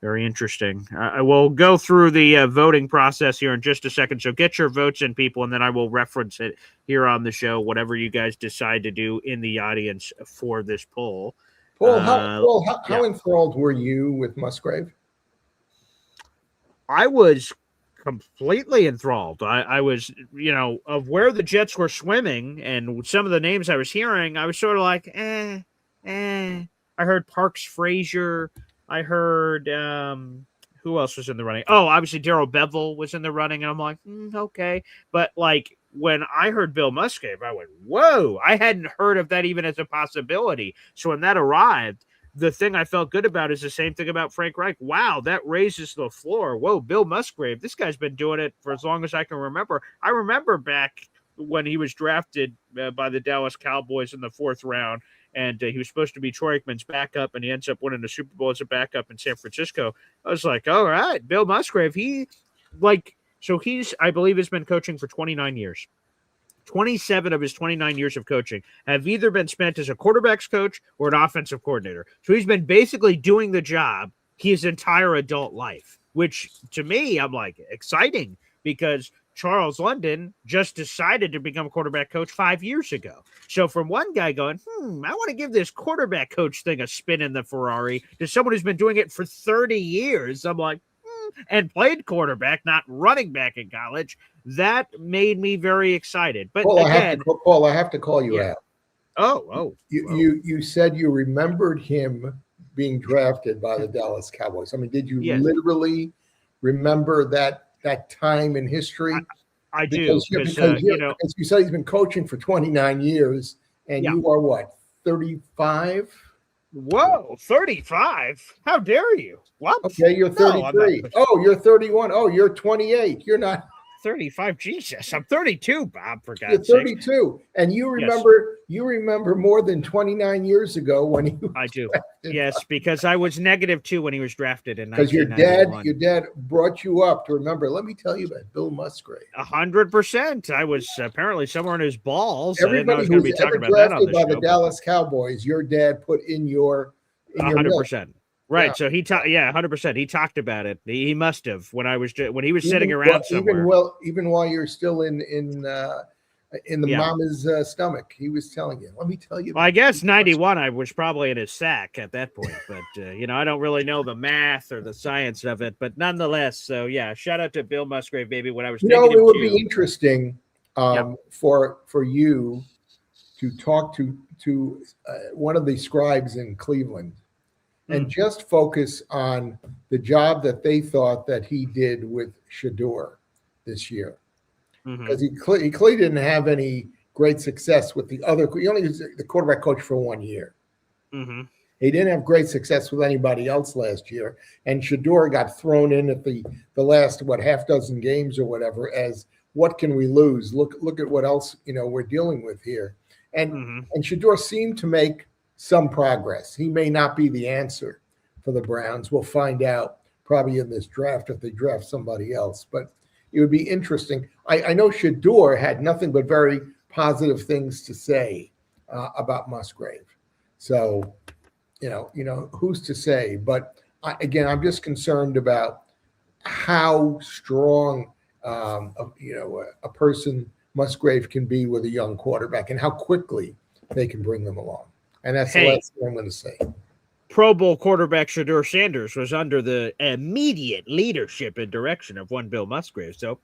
S1: Very interesting. I will go through the voting process here in just a second. So get your votes in, people, and then I will reference it here on the show, whatever you guys decide to do in the audience for this poll.
S5: Paul, how enthralled were you with Musgrave?
S1: I was completely enthralled. I was, of where the Jets were swimming and some of the names I was hearing, I was sort of like, I heard Parks Frazier. I heard who else was in the running? Oh, obviously Darrell Bevell was in the running, and I'm like, okay. But like when I heard Bill Musgrave, I went, whoa! I hadn't heard of that even as a possibility. So when that arrived, the thing I felt good about is the same thing about Frank Reich. Wow, that raises the floor. Whoa, Bill Musgrave, this guy's been doing it for as long as I can remember. I remember back when he was drafted by the Dallas Cowboys in the 4th round. And he was supposed to be Troy Aikman's backup, and he ends up winning the Super Bowl as a backup in San Francisco. I was like, all right, Bill Musgrave, I believe has been coaching for 29 years. 27 of his 29 years of coaching have either been spent as a quarterback's coach or an offensive coordinator. So he's been basically doing the job his entire adult life, which to me, I'm like, exciting, because Charles London just decided to become a quarterback coach 5 years ago. So from one guy going, I want to give this quarterback coach thing a spin in the Ferrari, to someone who's been doing it for 30 years, I'm like, and played quarterback, not running back in college. That made me very excited. But
S5: Paul,
S1: again,
S5: I have to call you out.
S1: You
S5: said you remembered him being drafted by the Dallas Cowboys. I mean, did you literally remember that time in history?
S1: I do because
S5: because you said he's been coaching for 29 years, and
S1: Yeah.
S5: you are what, 35?
S1: Whoa, 35? How dare you? What?
S5: Okay, you're
S1: No, I'm not
S5: 33. Oh, you're 31. Oh, you're 28. You're not.
S1: 35. Jesus, I'm 32, Bob, for
S5: You're
S1: God's sake.
S5: 32, and you
S1: Yes.
S5: remember more than 29 years ago when he was
S1: I do.
S5: drafted.
S1: Yes, because I was -2 when he was drafted in
S5: Because your
S1: 1991.
S5: dad brought you up to remember. Let me tell you about Bill Musgrave.
S1: 100%. I was apparently somewhere in his balls. I didn't know I
S5: Everybody
S1: was going to
S5: who's
S1: be talking
S5: ever
S1: about that on
S5: drafted
S1: the
S5: by
S1: show.
S5: the Dallas Cowboys, your dad put in your milk.
S1: 100%. Right.
S5: Yeah.
S1: So he talked. Yeah, 100%. He talked about it. He must have when he was sitting around somewhere.
S5: Even while you're still in the mama's stomach, he was telling you. Let me tell you.
S1: Well, I guess 91, I was probably in his sack at that point, but I don't really know the math or the science of it, but nonetheless. So yeah, shout out to Bill Musgrave, baby. When I was
S5: it would
S1: -2.
S5: be interesting for you to talk to one of the scribes in Cleveland and just focus on the job that they thought that he did with Shador this year. Because he clearly didn't have any great success with he only was the quarterback coach for 1 year. He didn't have great success with anybody else last year. And Shador got thrown in at the last, half dozen games or whatever as what can we lose? Look at what else, we're dealing with here. And Shador seemed to make some progress. He may not be the answer for the Browns. We'll find out probably in this draft if they draft somebody else. But it would be interesting. I know Shador had nothing but very positive things to say about Musgrave. So, who's to say? But I'm just concerned about how strong, a person Musgrave can be with a young quarterback and how quickly they can bring them along. And that's the last thing I'm going to say.
S1: Pro Bowl quarterback Shador Sanders was under the immediate leadership and direction of one Bill Musgrave. So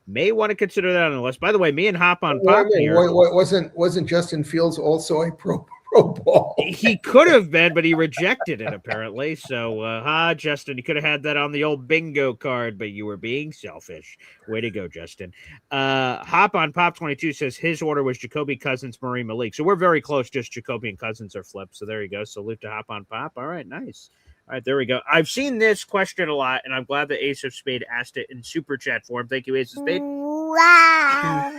S1: may want to consider that on the list. By the way, me and Hop on Pop here.
S5: Wasn't Justin Fields also a Pro Bowl?
S1: He could have been, but he rejected it apparently. So, Justin, you could have had that on the old bingo card, but you were being selfish. Way to go, Justin. Hop on Pop 22 says his order was Jacoby Cousins, Murray Malik. So we're very close. Just Jacoby and Cousins are flipped. So there you go. Salute to Hop on Pop. All right, nice. All right, there we go. I've seen this question a lot, and I'm glad that Ace of Spade asked it in super chat form. Thank you, Ace of Spade.
S6: Wow.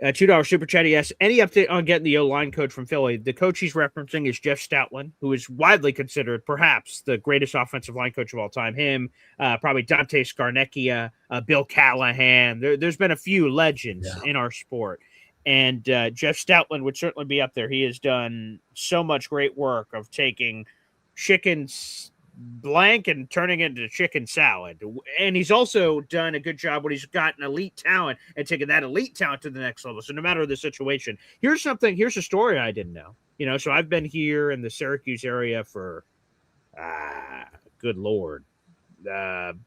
S1: $2 super chat. Yes. Any update on getting the O-line coach from Philly? The coach he's referencing is Jeff Stoutland, who is widely considered perhaps the greatest offensive line coach of all time. Him, probably Dante Scarnecchia, Bill Callahan. There's been a few legends in our sport. And Jeff Stoutland would certainly be up there. He has done so much great work of taking chickens blank and turning it into chicken salad. And he's also done a good job when he's got an elite talent and taking that elite talent to the next level. So no matter the situation, here's a story I didn't know. So I've been here in the Syracuse area for, good Lord,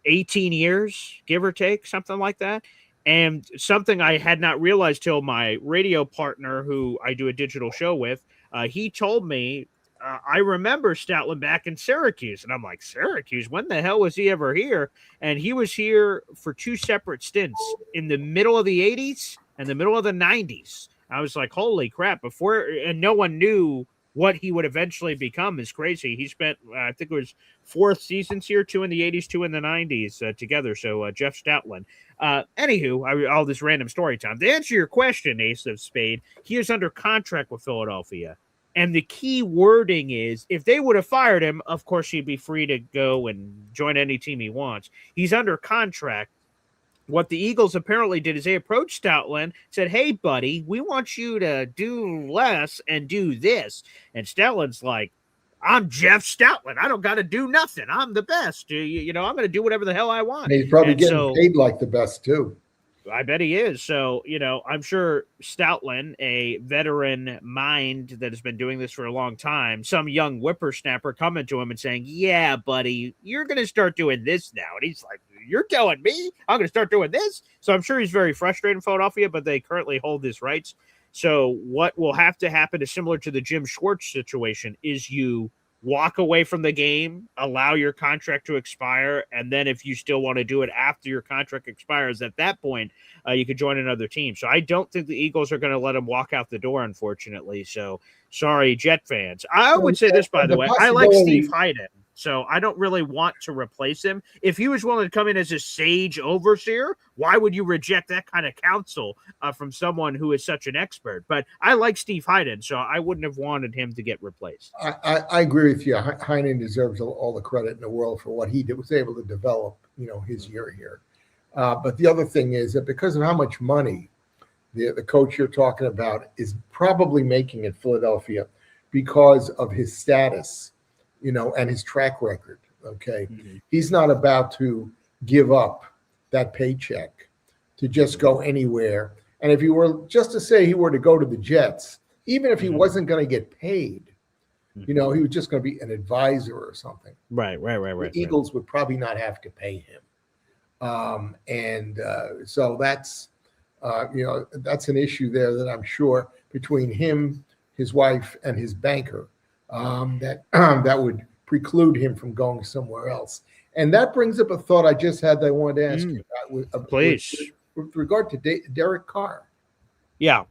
S1: 18 years, give or take, something like that. And something I had not realized till my radio partner, who I do a digital show with, he told me, I remember Stoutland back in Syracuse. And I'm like, Syracuse? When the hell was he ever here? And he was here for two separate stints in the middle of the 80s and the middle of the 90s. I was like, holy crap. And no one knew what he would eventually become is crazy. He spent, I think it was 4 seasons here, 2 in the 80s, 2 in the 90s together. So Jeff Stoutland. Anywho, all this random story time. To answer your question, Ace of Spade, he is under contract with Philadelphia. And the key wording is, if they would have fired him, of course, he'd be free to go and join any team he wants. He's under contract. What the Eagles apparently did is they approached Stoutland, said, hey, buddy, we want you to do less and do this. And Stoutland's like, I'm Jeff Stoutland. I don't got to do nothing. I'm the best. I'm going to do whatever the hell I want.
S5: And he's probably getting paid like the best, too.
S1: I bet he is. So, I'm sure Stoutland, a veteran mind that has been doing this for a long time, some young whippersnapper coming to him and saying, yeah, buddy, you're going to start doing this now. And he's like, you're telling me I'm going to start doing this? So I'm sure he's very frustrated in Philadelphia, but they currently hold his rights. So what will have to happen is similar to the Jim Schwartz situation is you walk away from the game, allow your contract to expire, and then if you still want to do it after your contract expires, at that point, you could join another team. So I don't think the Eagles are going to let him walk out the door, unfortunately. So sorry, Jet fans. I would say this, by the way. I like Steve Hyden, so I don't really want to replace him. If he was willing to come in as a sage overseer, why would you reject that kind of counsel from someone who is such an expert? But I like Steve Hyden, so I wouldn't have wanted him to get replaced.
S5: I agree with you. Heinen deserves all the credit in the world for what he was able to develop, his year here. But the other thing is that because of how much money the coach you're talking about is probably making at Philadelphia because of his status, and his track record. Okay. Mm-hmm. He's not about to give up that paycheck to just go anywhere. And if he were just to say he were to go to the Jets, even if he wasn't going to get paid, he was just going to be an advisor or something.
S1: Right.
S5: The Eagles would probably not have to pay him. So that's, that's an issue there that I'm sure between him, his wife, and his banker, that would preclude him from going somewhere else. And that brings up a thought I just had that I wanted to ask you about.
S1: Please.
S5: With regard to Derek Carr.
S1: Yeah.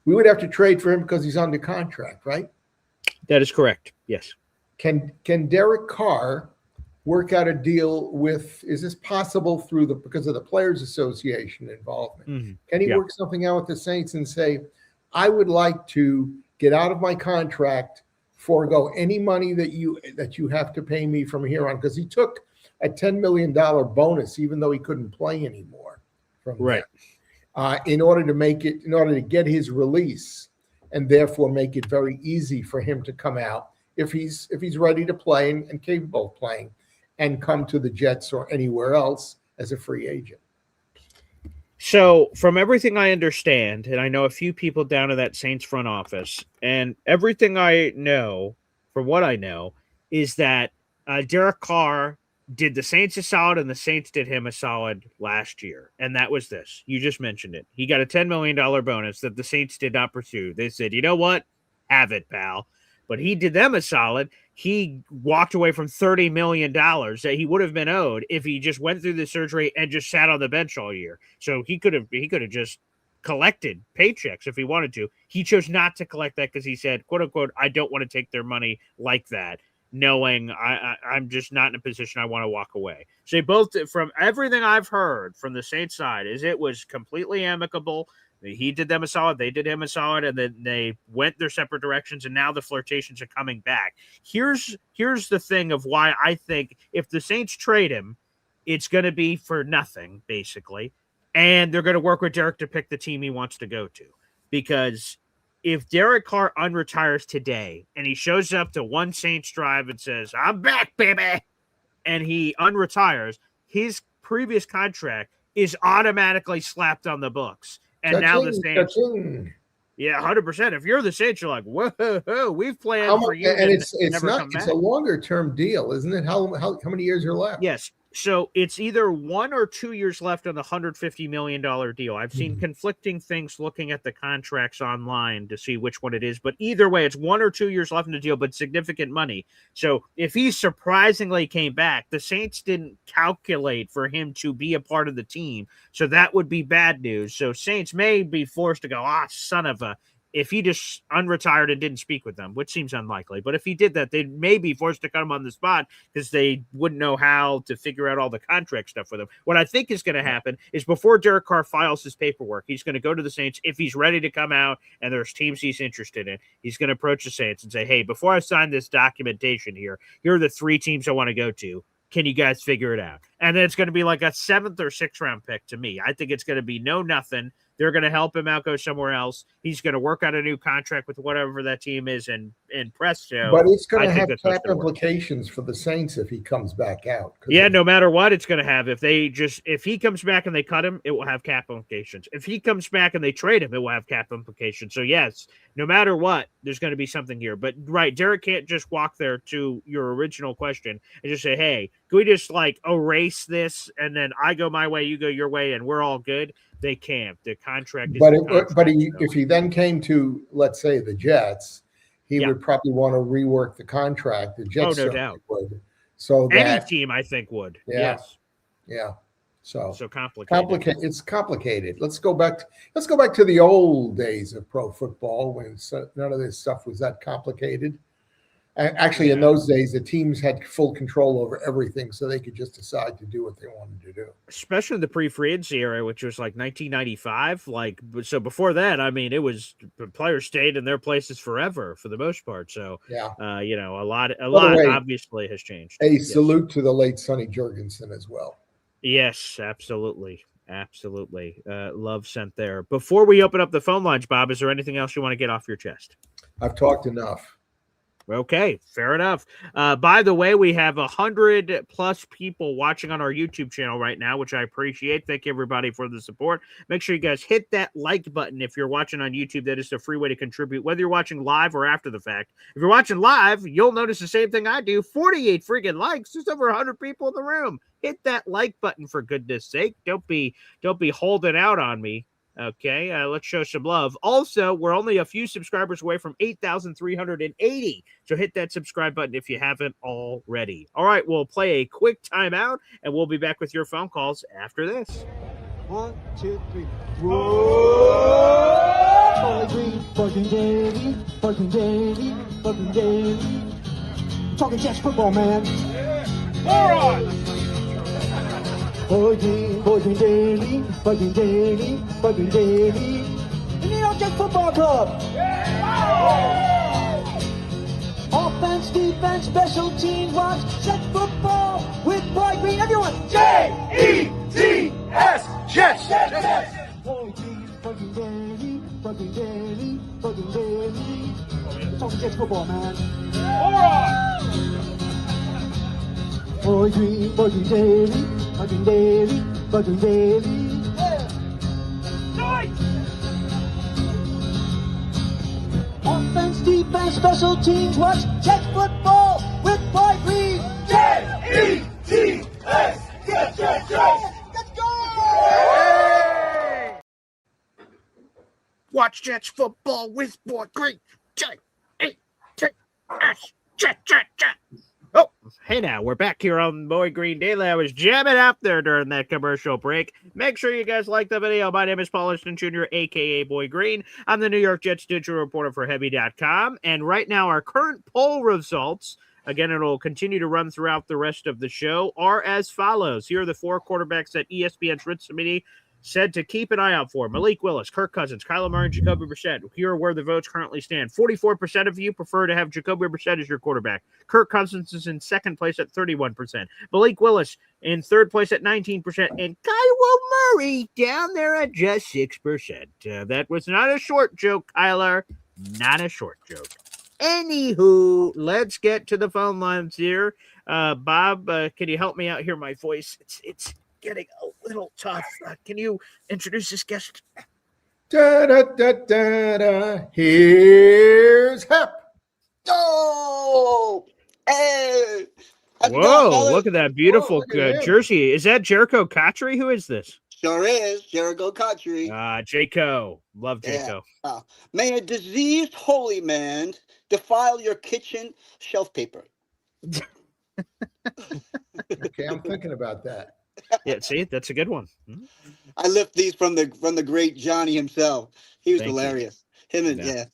S5: We would have to trade for him because he's under contract, right?
S1: That is correct. Yes.
S5: Can Derek Carr work out a deal is this possible because of the Players Association involvement? Mm-hmm. Can he work something out with the Saints and say, I would like to get out of my contract, forego any money that you have to pay me from here on? Because he took a $10 million bonus, even though he couldn't play anymore from in order to get his release, and therefore make it very easy for him to come out if he's ready to play and capable of playing, and come to the Jets or anywhere else as a free agent.
S1: So from everything I understand, and I know a few people down in that Saints front office, and everything I know, from what I know, is that Derek Carr did the Saints a solid and the Saints did him a solid last year. And that was this. You just mentioned it. He got a $10 million bonus that the Saints did not pursue. They said, you know what? Have it, pal. But he did them a solid. He walked away from $30 million that he would have been owed if he just went through the surgery and just sat on the bench all year. So he could have just collected paychecks if he wanted to. He chose not to collect that because he said, quote unquote, I don't want to take their money like that, knowing I'm just not in a position I want to walk away. So both, from everything I've heard from the Saints side, is it was completely amicable. He did them a solid, they did him a solid, and then they went their separate directions, and now the flirtations are coming back. Here's the thing of why I think if the Saints trade him, it's going to be for nothing, basically, and they're going to work with Derek to pick the team he wants to go to. Because if Derek Carr unretires today, and he shows up to one Saints drive and says, I'm back, baby, and he unretires, his previous contract is automatically slapped on the books. And now the Saints, 100%. If you're the Saints, you're like, whoa, we've planned for you.
S5: And it's a longer term deal, isn't it? How many years are left?
S1: Yes. So it's either 1 or 2 years left on the $150 million deal. I've seen conflicting things looking at the contracts online to see which one it is. But either way, it's 1 or 2 years left in the deal, but significant money. So if he surprisingly came back, the Saints didn't calculate for him to be a part of the team. So that would be bad news. So Saints may be forced to go, son of a... If he just unretired and didn't speak with them, which seems unlikely, but if he did that, they'd maybe forced to cut him on the spot because they wouldn't know how to figure out all the contract stuff with him. What I think is going to happen is before Derek Carr files his paperwork, he's going to go to the Saints. If he's ready to come out and there's teams he's interested in, he's going to approach the Saints and say, hey, before I sign this documentation here are the 3 teams I want to go to. Can you guys figure it out? And then it's going to be like a 7th or 6th round pick to me. I think it's going to be nothing. They're going to help him out, go somewhere else. He's going to work out a new contract with whatever that team is, and presto.
S5: But it's going to have cap implications for the Saints if he comes back out.
S1: Yeah, no matter what, it's going to have. If he comes back and they cut him, it will have cap implications. If he comes back and they trade him, it will have cap implications. So yes, no matter what, there's going to be something here. But right, Derek can't just walk there to your original question and just say, hey, can we just erase this and then I go my way, you go your way, and we're all good? They can't. The contract is
S5: but if he then came to, let's say, the Jets, he
S1: Yeah.
S5: would probably want to rework the contract. The Jets
S1: no
S5: certainly
S1: doubt.
S5: would. So
S1: Any
S5: that,
S1: team, I think, would.
S5: Yeah.
S1: Yes.
S5: yeah. So
S1: So complicated.
S5: It's complicated. Let's go back to the old days of pro football when none of this stuff was that complicated. Actually, in those days, the teams had full control over everything, so they could just decide to do what they wanted to do.
S1: Especially the pre-free agency era, which was like 1995. Like, so before that, I mean, it was players stayed in their places forever for the most part. So,
S5: Yeah.
S1: a lot
S5: way,
S1: obviously has changed.
S5: A salute to the late Sonny Jurgensen as well.
S1: Yes, absolutely. Absolutely. Love sent there. Before we open up the phone lines, Bob, is there anything else you want to get off your chest?
S5: I've talked enough.
S1: Okay, fair enough. By the way, we have 100+ people watching on our YouTube channel right now, which I appreciate. Thank you, everybody, for the support. Make sure you guys hit that like button if you're watching on YouTube. That is a free way to contribute, whether you're watching live or after the fact. If you're watching live, you'll notice the same thing I do. 48 freaking likes. There's over 100 people in the room. Hit that like button, for goodness sake. Don't be holding out on me. Okay, let's show some love. Also, we're only a few subscribers away from 8,380. So hit that subscribe button if you haven't already. All right, we'll play a quick timeout, and we'll be back with your phone calls after this.
S3: 1, 2, 3. Whoa! Green, bugging daily, bugging daily, bugging daily. Talking Jets football, man. Bugging daily, bugging daily, bugging daily. The New York Jets Football Club. Offense, defense, special teams, watch Jets football with Boy Green. Everyone,
S2: J-E-T-S, Jets.
S3: Boy Green, bugging daily, bugging daily, bugging daily. Talking Jets football, man. Boy Green, bugging daily, bugging daily, bugging daily. Offense, defense, special teams, watch Jets football with Boy Green.
S2: J-E-T-S, Jets.
S3: Let's go!
S1: Watch Jets football with Boy Green. J-E-T-S, Jet. Oh, hey now, we're back here on Boy Green Daily. I was jamming out there during that commercial break. Make sure you guys like the video. My name is Paul Ashton Jr., a.k.a. Boy Green. I'm the New York Jets digital reporter for Heavy.com. And right now, our current poll results, again, it'll continue to run throughout the rest of the show, are as follows. Here are the 4 quarterbacks that ESPN's Rich Committee said to keep an eye out for: Malik Willis, Kirk Cousins, Kyler Murray, and Jacoby Brissett. Here are where the votes currently stand. 44% of you prefer to have Jacoby Brissett as your quarterback. Kirk Cousins is in second place at 31%. Malik Willis in third place at 19%. And Kyler Murray down there at just 6%. That was not a short joke, Kyler. Not a short joke. Anywho, let's get to the phone lines here. Bob, can you help me out here? My voice, it's getting a little tough. Can you introduce this guest?
S5: Here's Hep.
S7: Oh, hey. How's it going,
S1: Whoa,
S7: fellas?
S1: look at that beautiful
S5: look at him.
S1: jersey. Is that Jericho Cotchery? Who is this?
S7: Sure is. Jericho Country.
S1: Jaco. Love Jaco.
S7: May a diseased holy man defile your kitchen shelf paper.
S5: Okay, I'm thinking about that.
S1: Yeah, see, that's a good one.
S7: I lift these from the great Johnny himself. He was
S1: Thank you.
S7: hilarious. Him and
S1: Yeah.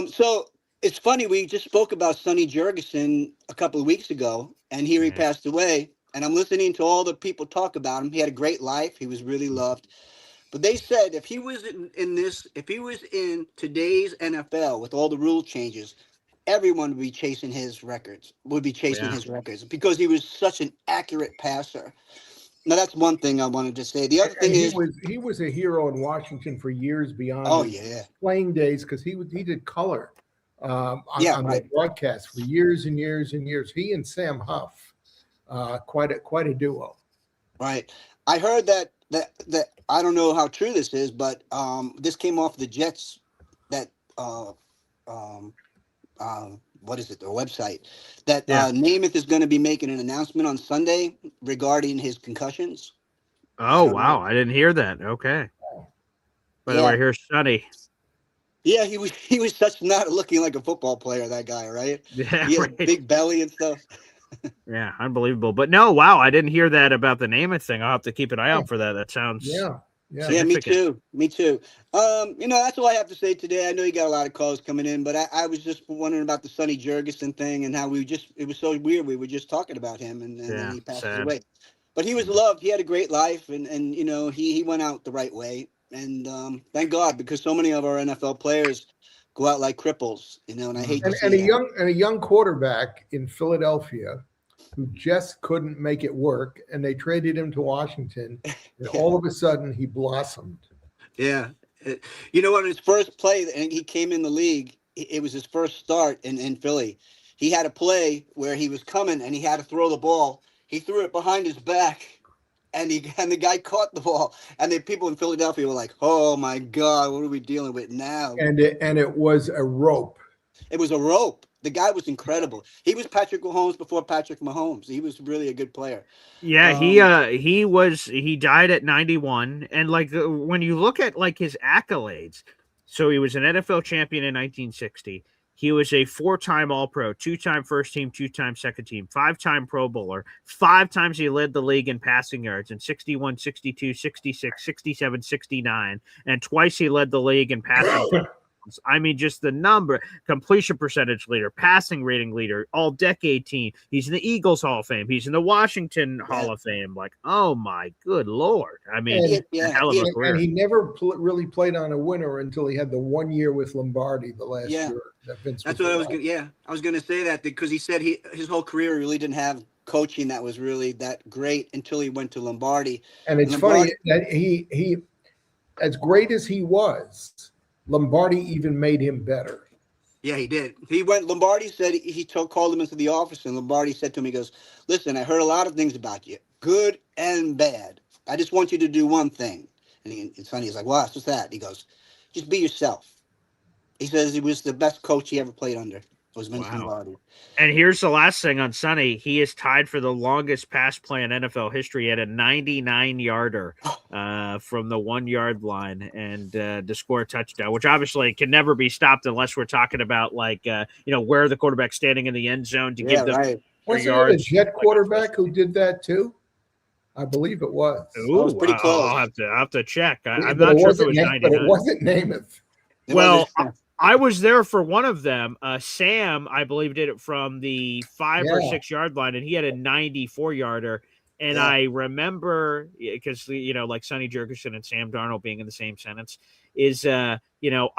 S7: So it's funny, we just spoke about Sonny Jurgensen a couple of weeks ago, and here he passed away. And I'm listening to all the people talk about him. He had a great life. He was really loved. But they said if he was in today's NFL with all the rule changes, everyone would be chasing his records. His records because he was such an accurate passer. Now that's one thing I wanted to say. The other thing is
S5: he was a hero in Washington for years beyond his playing days because he did color on the broadcast for years and years and years. He and Sam Huff, quite a duo.
S7: Right. I heard that I don't know how true this is, but this came off the Jets what is it? Their website that Namath is going to be making an announcement on Sunday regarding his concussions.
S1: Oh, wow. I didn't hear that. Okay. By the way, here's Sonny.
S7: Yeah, he was such not looking like a football player, that guy, right?
S1: Yeah,
S7: He had
S1: right.
S7: a big belly and stuff.
S1: Yeah, unbelievable. But no, wow, I didn't hear that about the Namath thing. I'll have to keep an eye out for that. That sounds
S5: Yeah.
S7: Yeah, me
S1: significant.
S7: too. Me too. That's all I have to say today. I know you got a lot of calls coming in, but I was just wondering about the Sonny Jurgensen thing and how it was so weird. We were just talking about him and then
S1: Yeah,
S7: he passes
S1: sad.
S7: away. But he was loved. He had a great life and he went out the right way. And thank God, because so many of our NFL players go out like cripples, and I hate to see that.
S5: A young quarterback in Philadelphia who just couldn't make it work, and they traded him to Washington, and all of a sudden he blossomed.
S7: Yeah. You know what? His first play, and he came in the league, it was his first start in Philly. He had a play where he was coming and he had to throw the ball. He threw it behind his back, and the guy caught the ball. And the people in Philadelphia were like, "Oh my God, what are we dealing with now?"
S5: And it was a rope.
S7: It was a rope. The guy was incredible. He was Patrick Mahomes before Patrick Mahomes. He was really a good player.
S1: Yeah, he died at 91, and like when you look at like his accolades, so he was an NFL champion in 1960. He was a 4-time All-Pro, 2-time first team, 2-time second team, 5-time Pro Bowler. 5 times he led the league in passing yards in 61, 62, 66, 67, 69, and twice he led the league in passing touchdowns. I mean, just the number, completion percentage leader, passing rating leader, all-decade team. He's in the Eagles Hall of Fame. He's in the Washington Hall of Fame. Like, oh my good Lord! I mean, a hell of a career.
S5: And he never really played on a winner until he had the 1 year with Lombardi the last year.
S7: That's what I was going. Yeah, I was going to say that because he said his whole career really didn't have coaching that was really that great until he went to Lombardi.
S5: And it's funny that he, as great as he was, Lombardi even made him better.
S7: Yeah, he did. Lombardi said called him into the office, and Lombardi said to him, he goes, "Listen, I heard a lot of things about you, good and bad. I just want you to do one thing." And Sonny's like, "What's that?" He goes, "Just be yourself." He says he was the best coach he ever played under. Was Vince Lombardi.
S1: And here's the last thing on Sonny. He is tied for the longest pass play in NFL history at a 99-yarder from the 1-yard line and to score a touchdown, which obviously can never be stopped unless we're talking about where the quarterback's standing in the end zone to give them 3
S5: Wasn't
S1: yards.
S5: it a Jet quarterback who did that too? I believe it was.
S1: Ooh,
S7: it was pretty close.
S1: I'll have to check. I'm not sure if it was 99.
S5: But it wasn't Namath.
S1: Well, I was there for one of them. Sam, I believe, did it from the 5 or 6 yard line, and he had a 94-yarder. And I remember, because like Sonny Jurgensen and Sam Darnold being in the same sentence, is I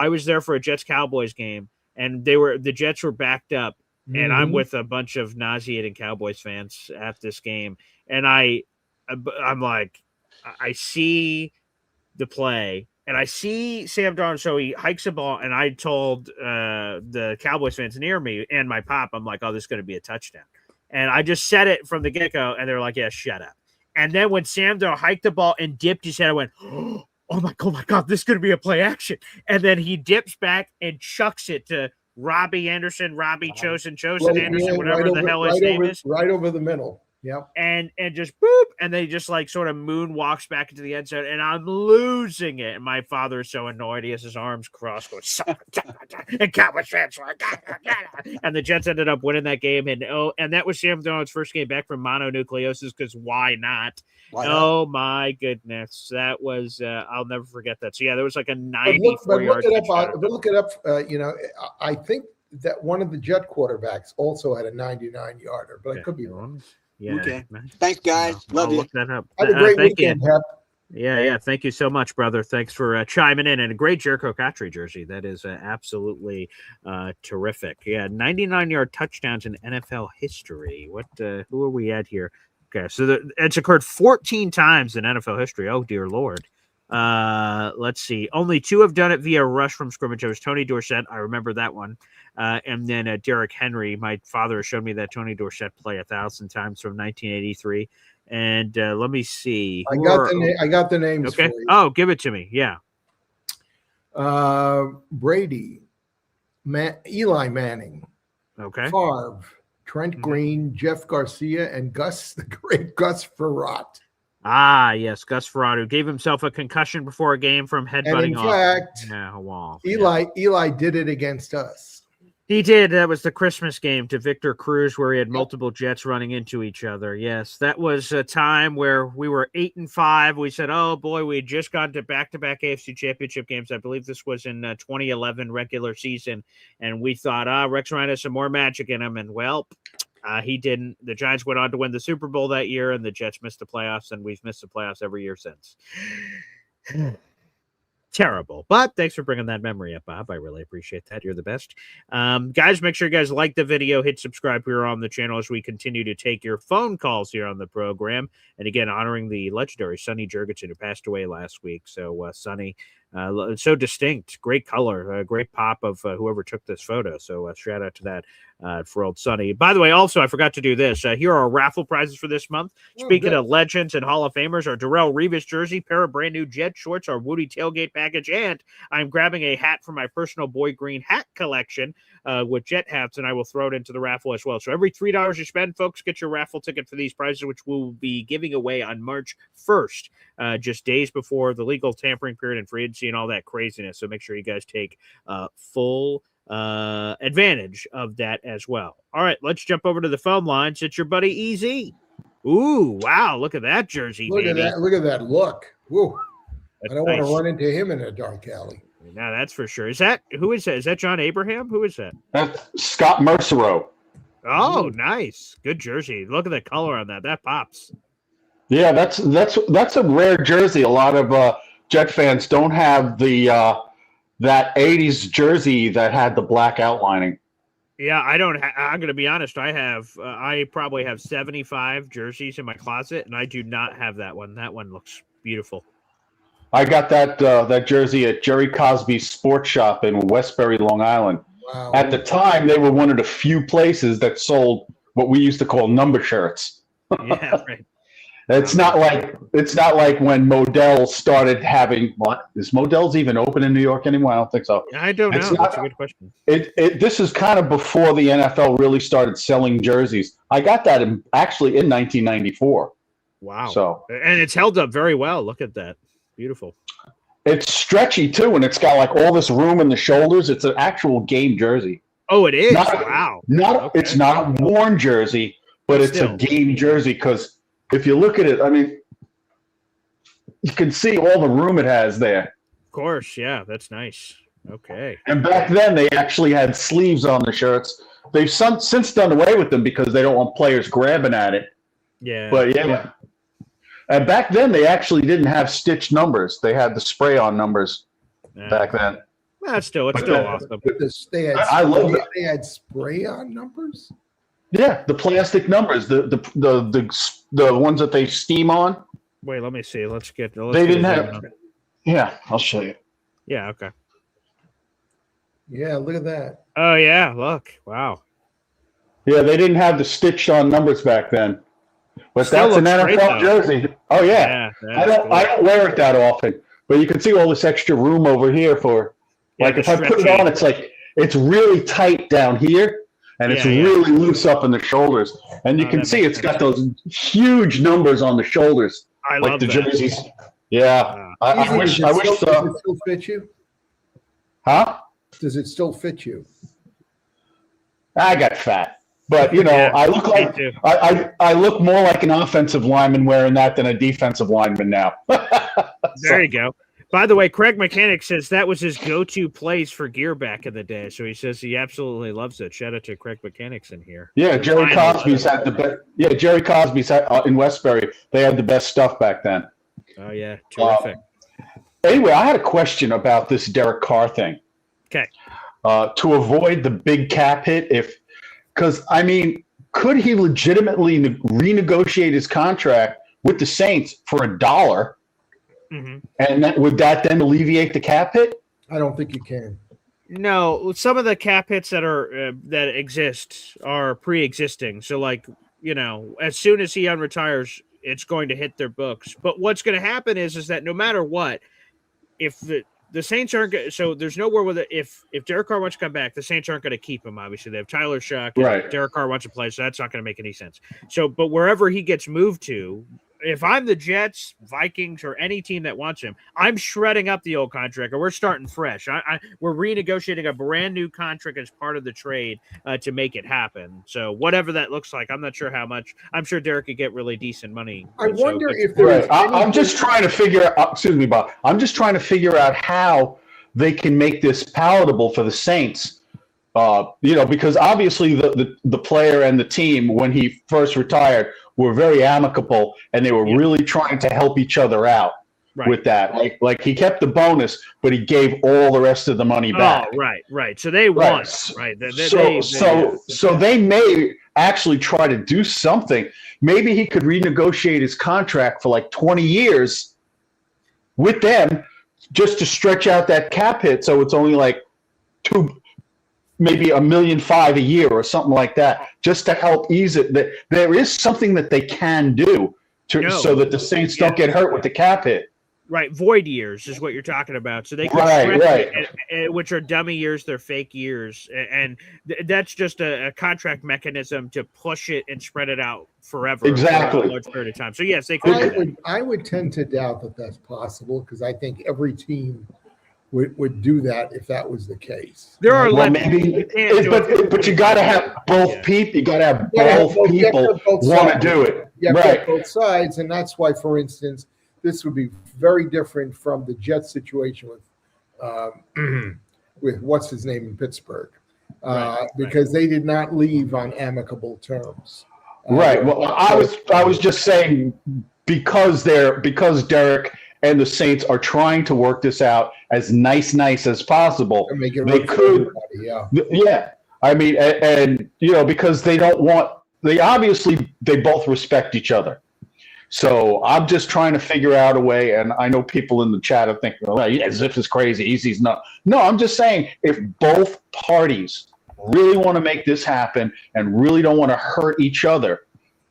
S1: was there for a Jets Cowboys game, and the Jets were backed up, and I'm with a bunch of nauseating Cowboys fans at this game, and I'm like, I see the play. And I see Sam Darnold, so he hikes a ball, and I told the Cowboys fans near me and my pop, I'm like, "Oh, this is going to be a touchdown." And I just said it from the get-go, and they're like, "Yeah, shut up." And then when Sam Darnold hiked the ball and dipped his head, I went, "Oh my God, this is going to be a play action." And then he dips back and chucks it to Robbie Anderson, Chosen Anderson, whatever the hell his name is.
S5: Right over the middle. Yep.
S1: And just boop, and then he just like sort of moonwalks back into the end zone, and I'm losing it. And my father is so annoyed; he has his arms crossed, going, and Cowboys fans like, and the Jets ended up winning that game. And that was Sam Darnold's first game back from mononucleosis, because why not? Oh my goodness, that was I'll never forget that. So yeah, there was like a 94-yard.
S5: Look it up. I think that one of the Jet quarterbacks also had a 99-yarder, but I could be wrong.
S1: Yeah.
S7: Okay. Thanks, guys. Love you.
S1: Look that up.
S5: Have a great weekend, Pep.
S1: Yeah. Thank you so much, brother. Thanks for chiming in. And a great Jericho Cotchery jersey. That is absolutely terrific. Yeah, 99-yard touchdowns in NFL history. Who are we at here? Okay, so it's occurred 14 times in NFL history. Oh, dear Lord. Let's see. Only 2 have done it via rush from scrimmage. It was Tony Dorsett. I remember that one. And then Derrick Henry. My father showed me that Tony Dorsett play 1,000 times from 1983. And let me see.
S5: I got the names.
S1: Okay.
S5: For you.
S1: Oh, give it to me. Yeah.
S5: Brady, Eli Manning.
S1: Okay.
S5: Favre, Trent Green, Jeff Garcia, and the great Gus Frerotte.
S1: Ah, yes, Gus Ferraro gave himself a concussion before a game from
S5: And
S1: headbutting
S5: in
S1: off
S5: fact,
S1: a wall.
S5: Eli did it against us.
S1: He did. That was the Christmas game to Victor Cruz where he had multiple Jets running into each other. Yes, that was a time where we were 8-5. We said, oh, boy, we had just gotten to back-to-back AFC championship games. I believe this was in 2011 regular season. And we thought, Rex Ryan has some more magic in him. And, well, he didn't. The Giants went on to win the Super Bowl that year, and the Jets missed the playoffs, and we've missed the playoffs every year since. Terrible. But thanks for bringing that memory up, Bob. I really appreciate that. You're the best. Guys, make sure you guys like the video, hit subscribe here on the channel as we continue to take your phone calls here on the program. And again, honoring the legendary Sonny Jurgensen who passed away last week. So Sonny, so distinct, great color, great pop of whoever took this photo. So shout out to that for old Sonny. By the way, also, I forgot to do this. Here are our raffle prizes for this month. Speaking of legends and Hall of Famers, our Darrelle Revis jersey, pair of brand new Jet shorts, our Woody tailgate package, and I'm grabbing a hat from my personal Boy Green hat collection with Jet hats, and I will throw it into the raffle as well. So every $3 you spend, folks, get your raffle ticket for these prizes, which we'll be giving away on March 1st, just days before the legal tampering period and free agency and all that craziness. So make sure you guys take full advantage of that as well. All right, let's jump over to the phone lines. It's your buddy EZ. Ooh, wow, look at that jersey,
S5: Look
S1: baby.
S5: at that. Look at that look. Woo.
S1: That's
S5: I don't
S1: nice.
S5: want to run into him in a dark alley.
S1: Now that's for sure. Is that who is that? Is that John Abraham? Who is that?
S8: That's Scott Mercereau.
S1: Oh, nice. Good jersey. Look at the color on that. That pops.
S8: Yeah, that's a rare jersey. A lot of Jet fans don't have the that '80s jersey that had the black outlining.
S1: Yeah, I don't. I'm going to be honest. I probably have 75 jerseys in my closet, and I do not have that one. That one looks beautiful.
S8: I got that jersey at Jerry Cosby's Sports Shop in Westbury, Long Island.
S5: Wow.
S8: At the time, they were one of the few places that sold what we used to call number shirts.
S1: Yeah, right.
S8: It's not like when Modell started having what is Modell's even open in New York anymore? I don't think so.
S1: I don't know. That's a good question.
S8: This is kind of before the NFL really started selling jerseys. I got that actually in 1994.
S1: Wow.
S8: So
S1: and it's held up very well. Look at that. Beautiful.
S8: It's stretchy too, and it's got like all this room in the shoulders. It's an actual game jersey.
S1: Oh, it is. Wow.
S8: Okay. It's not a worn jersey, but it's a game jersey because if you look at it, I mean, you can see all the room it has there.
S1: Of course, yeah, that's nice. Okay.
S8: And back then, they actually had sleeves on the shirts. They've since done away with them because they don't want players grabbing at it.
S1: Yeah.
S8: But yeah. And back then, they actually didn't have stitched numbers. They had the spray-on numbers back then.
S1: It's still awesome.
S8: I love that.
S5: They had spray-on numbers?
S8: Yeah, the plastic numbers, the ones that they steam on.
S1: Wait, let me see. They
S8: didn't have. Yeah, I'll show you.
S1: Yeah, okay.
S5: Yeah, look at that.
S1: Oh yeah, look. Wow.
S8: Yeah, they didn't have the stitched on numbers back then. But
S1: Still
S8: that's an
S1: looks great,
S8: NFL jersey. Oh yeah. I don't wear it that often. But you can see all this extra room over here for if I put it on, it's really tight down here. And it's really loose up in the shoulders. And you can see it's got those huge numbers on the shoulders.
S1: I
S8: like
S1: love
S8: the
S1: that.
S8: jerseys. Yeah. I wish.
S5: Does it still fit you?
S8: Huh?
S5: Does it still fit you?
S8: I got fat. But I look like I look more like an offensive lineman wearing that than a defensive lineman now.
S1: There you go. By the way, Craig Mechanic says that was his go-to place for gear back in the day. So he says he absolutely loves it. Shout out to Craig Mechanics in here.
S8: Yeah, Jerry Cosby's had the best. Yeah, Jerry Cosby's in Westbury. They had the best stuff back then.
S1: Oh yeah, terrific.
S8: Anyway, I had a question about this Derek Carr thing.
S1: Okay.
S8: To avoid the big cap hit, because I mean, could he legitimately renegotiate his contract with the Saints for $1?
S1: Mm-hmm.
S8: And would that then alleviate the cap hit?
S5: I don't think you can.
S1: No, some of the cap hits that exist are pre-existing. So, as soon as he unretires, it's going to hit their books. But what's going to happen is that no matter what, if the Saints aren't – so there's nowhere with it. If Derek Carr wants to come back, the Saints aren't going to keep him, obviously. They have Tyler Shuck.
S8: Right.
S1: Derek Carr wants to play, so that's not going to make any sense. So, but wherever he gets moved to – if I'm the Jets, Vikings, or any team that wants him, I'm shredding up the old contract, or we're starting fresh. We're renegotiating a brand new contract as part of the trade to make it happen. So whatever that looks like, I'm not sure how much. I'm sure Derek could get really decent money.
S5: I wonder if there's
S8: I'm just trying to figure out. Excuse me, Bob. I'm just trying to figure out how they can make this palatable for the Saints. Because obviously the player and the team, when he first retired, were very amicable, and they were really trying to help each other out with that. Like he kept the bonus, but he gave all the rest of the money back.
S1: Oh, right. So they won, right?
S8: So they may actually try to do something. Maybe he could renegotiate his contract for like 20 years with them, just to stretch out that cap hit, so it's only like maybe $1.5 million a year or something like that, just to help ease it. That there is something that they can do so that the Saints don't get hurt with the cap hit.
S1: Right, void years is what you're talking about. So they can which are dummy years, they're fake years, and that's just a contract mechanism to push it and spread it out forever.
S8: Exactly,
S1: for a large period of time. So yes, they could.
S5: I would tend to doubt that that's possible, because I think every team would do that if that was the case.
S1: There are
S8: but you got to have both people. You got to have both people want to do it.
S5: You have to have both sides, and that's why, for instance, this would be very different from the Jets situation with what's his name in Pittsburgh, because they did not leave on amicable terms.
S8: Right. Well, I was just saying because Derek and the Saints are trying to work this out as nice as possible. They could, yeah. I mean, and because they don't want. They both respect each other. So I'm just trying to figure out a way, and I know people in the chat are thinking, "Oh, as if it's crazy." Easy's not. No, I'm just saying, if both parties really want to make this happen and really don't want to hurt each other,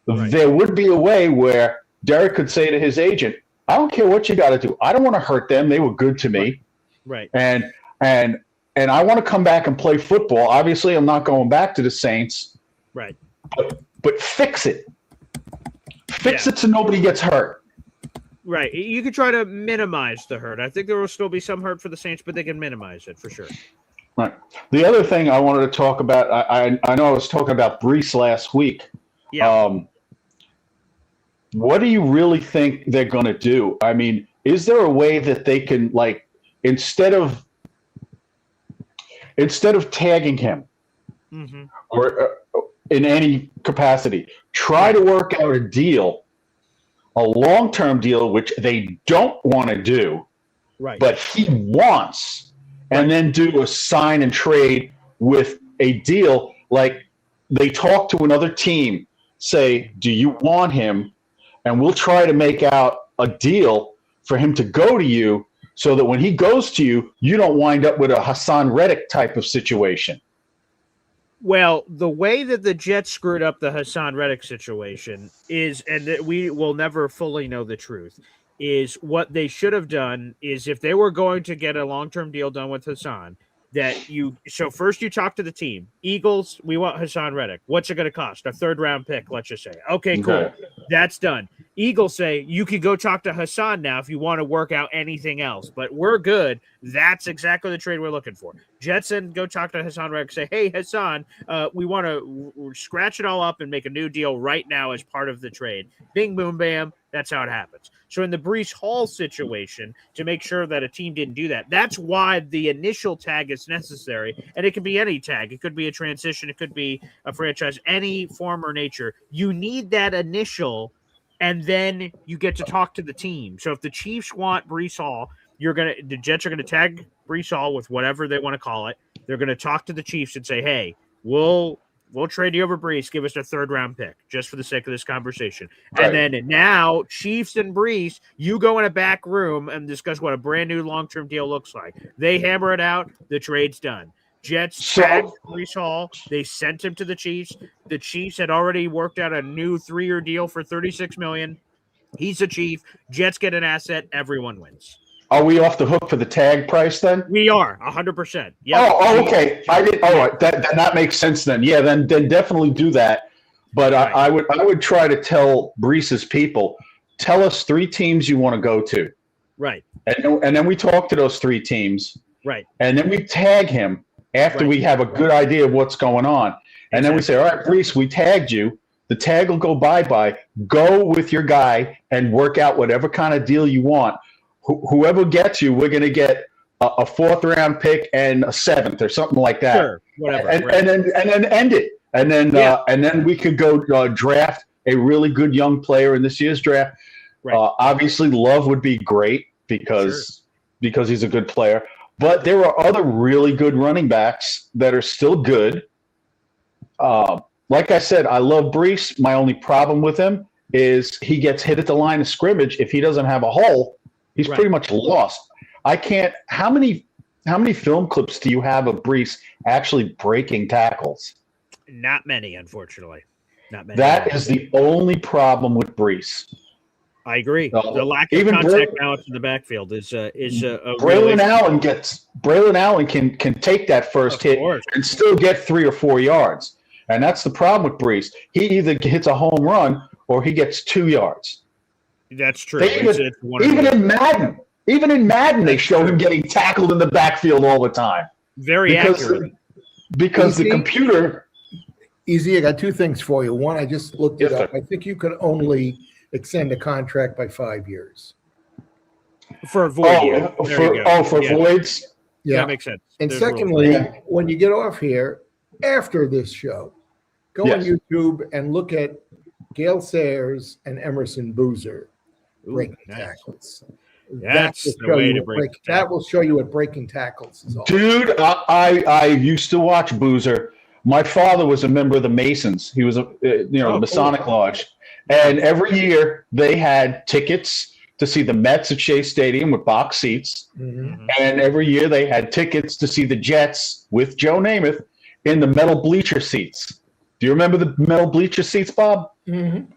S8: there would be a way where Derek could say to his agent, "I don't care what you got to do. I don't want to hurt them. They were good to me,
S1: right?
S8: And I want to come back and play football. Obviously, I'm not going back to the Saints,
S1: right?
S8: But fix it." Fix it so nobody gets hurt.
S1: Right. You could try to minimize the hurt. I think there will still be some hurt for the Saints, but they can minimize it for sure.
S8: Right. The other thing I wanted to talk about, I know I was talking about Brees last week.
S1: Yeah.
S8: What do you really think they're going to do? I mean, is there a way that they can, like, instead of tagging him or in any capacity, try to work out a deal, a long-term deal, which they don't want to do, but he wants, and then do a sign and trade with a deal, like they talk to another team, say, do you want him? And we'll try to make out a deal for him to go to you, so that when he goes to you, you don't wind up with a Hassan Reddick type of situation.
S1: Well, the way that the Jets screwed up the Hassan Reddick situation is, and that we will never fully know the truth, is what they should have done is, if they were going to get a long-term deal done with Hassan, so first you talk to the team. Eagles, we want Hassan Reddick. What's it going to cost? A third-round pick, let's just say. Okay, cool. That's done. Eagles say, you can go talk to Hassan now if you want to work out anything else, but we're good. That's exactly the trade we're looking for. Jets then go talk to Hassan Reddick, say, hey, Hassan, we want to scratch it all up and make a new deal right now as part of the trade. Bing, boom, bam. That's how it happens. So in the Breece Hall situation, to make sure that a team didn't do that, that's why the initial tag is necessary. And it could be any tag. It could be a transition. It could be a franchise, any form or nature. You need that initial, and then you get to talk to the team. So if the Chiefs want Breece Hall, the Jets are going to tag Breece Hall with whatever they want to call it. They're going to talk to the Chiefs and say, hey, we'll trade you over Breece. Give us a third-round pick just for the sake of this conversation. Right. And then now, Chiefs and Breece, you go in a back room and discuss what a brand-new long-term deal looks like. They hammer it out. The trade's done. Jets tagged Breece Hall. They sent him to the Chiefs. The Chiefs had already worked out a new 3-year deal for $36 million. He's a Chief. Jets get an asset. Everyone wins.
S8: Are we off the hook for the tag price then?
S1: We are 100%. Yeah.
S8: Oh, okay. I did. All right. That makes sense then. Yeah. Then definitely do that. But I would try to tell Breece's people, tell us 3 teams you want to go to.
S1: Right.
S8: And then we talk to those 3 teams.
S1: Right.
S8: And then we tag him after we have a good idea of what's going on. And then we say, all right, Brees, we tagged you. The tag will go bye-bye. Go with your guy and work out whatever kind of deal you want. Whoever gets you, we're going to get a 4th-round pick and a 7th or something like that.
S1: Sure, whatever.
S8: And then end it. And then we could go draft a really good young player in this year's draft.
S1: Right.
S8: Obviously, Love would be great because he's a good player. But there are other really good running backs that are still good. Like I said, I love Brees. My only problem with him is he gets hit at the line of scrimmage. If he doesn't have a hole, he's pretty much lost. I can't. How many film clips do you have of Brees actually breaking tackles?
S1: Not many, unfortunately. Not many.
S8: That is the only problem with Brees.
S1: I agree. The lack of contact balance in the backfield is a
S8: Braylon Allen can take that first hit and still get 3 or 4 yards. And that's the problem with Brees. He either hits a home run or he gets 2 yards.
S1: That's true.
S8: Even in Madden, they show him getting tackled in the backfield all the time.
S1: Very accurate.
S8: Because the computer.
S5: Easy, I got 2 things for you. One, I just looked it up. I think you could only extend a contract by 5 years.
S1: For a void.
S8: For voids?
S5: Yeah.
S1: That makes sense.
S5: And secondly, when you get off here, after this show, go on YouTube and look at Gale Sayers and Emerson Boozer breaking tackles.
S1: That's the way to break.
S5: That will show you what breaking tackles is all.
S8: Dude, I used to watch Boozer. My father was a member of the Masons. He was the Masonic Lodge. And every year they had tickets to see the Mets at Shea Stadium with box seats. Mm-hmm. And every year they had tickets to see the Jets with Joe Namath in the metal bleacher seats. Do you remember the metal bleacher seats, Bob?
S5: Mm-hmm.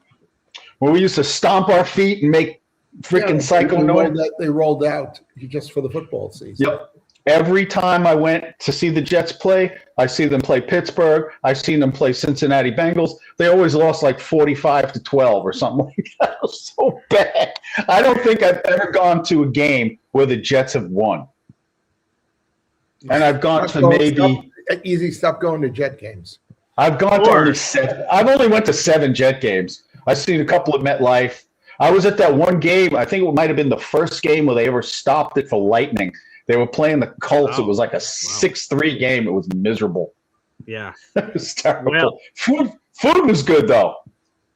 S8: Where we used to stomp our feet and make freaking psycho noise.
S5: They rolled out just for the football season.
S8: Yep. Every time I went to see the Jets play, I see them play Pittsburgh. I've seen them play Cincinnati Bengals. They always lost like 45-12 or something like that. It was so bad. I don't think I've ever gone to a game where the Jets have won. And I've gone to maybe
S5: easy. Stop going to Jet games.
S8: I've gone to only 7. I've only went to 7 Jet games. I've seen a couple of MetLife. I was at that one game. I think it might have been the first game where they ever stopped it for lightning. They were playing the Colts. It was like a 6-3 game. It was miserable.
S1: Yeah.
S8: It was terrible. Well, food was good, though.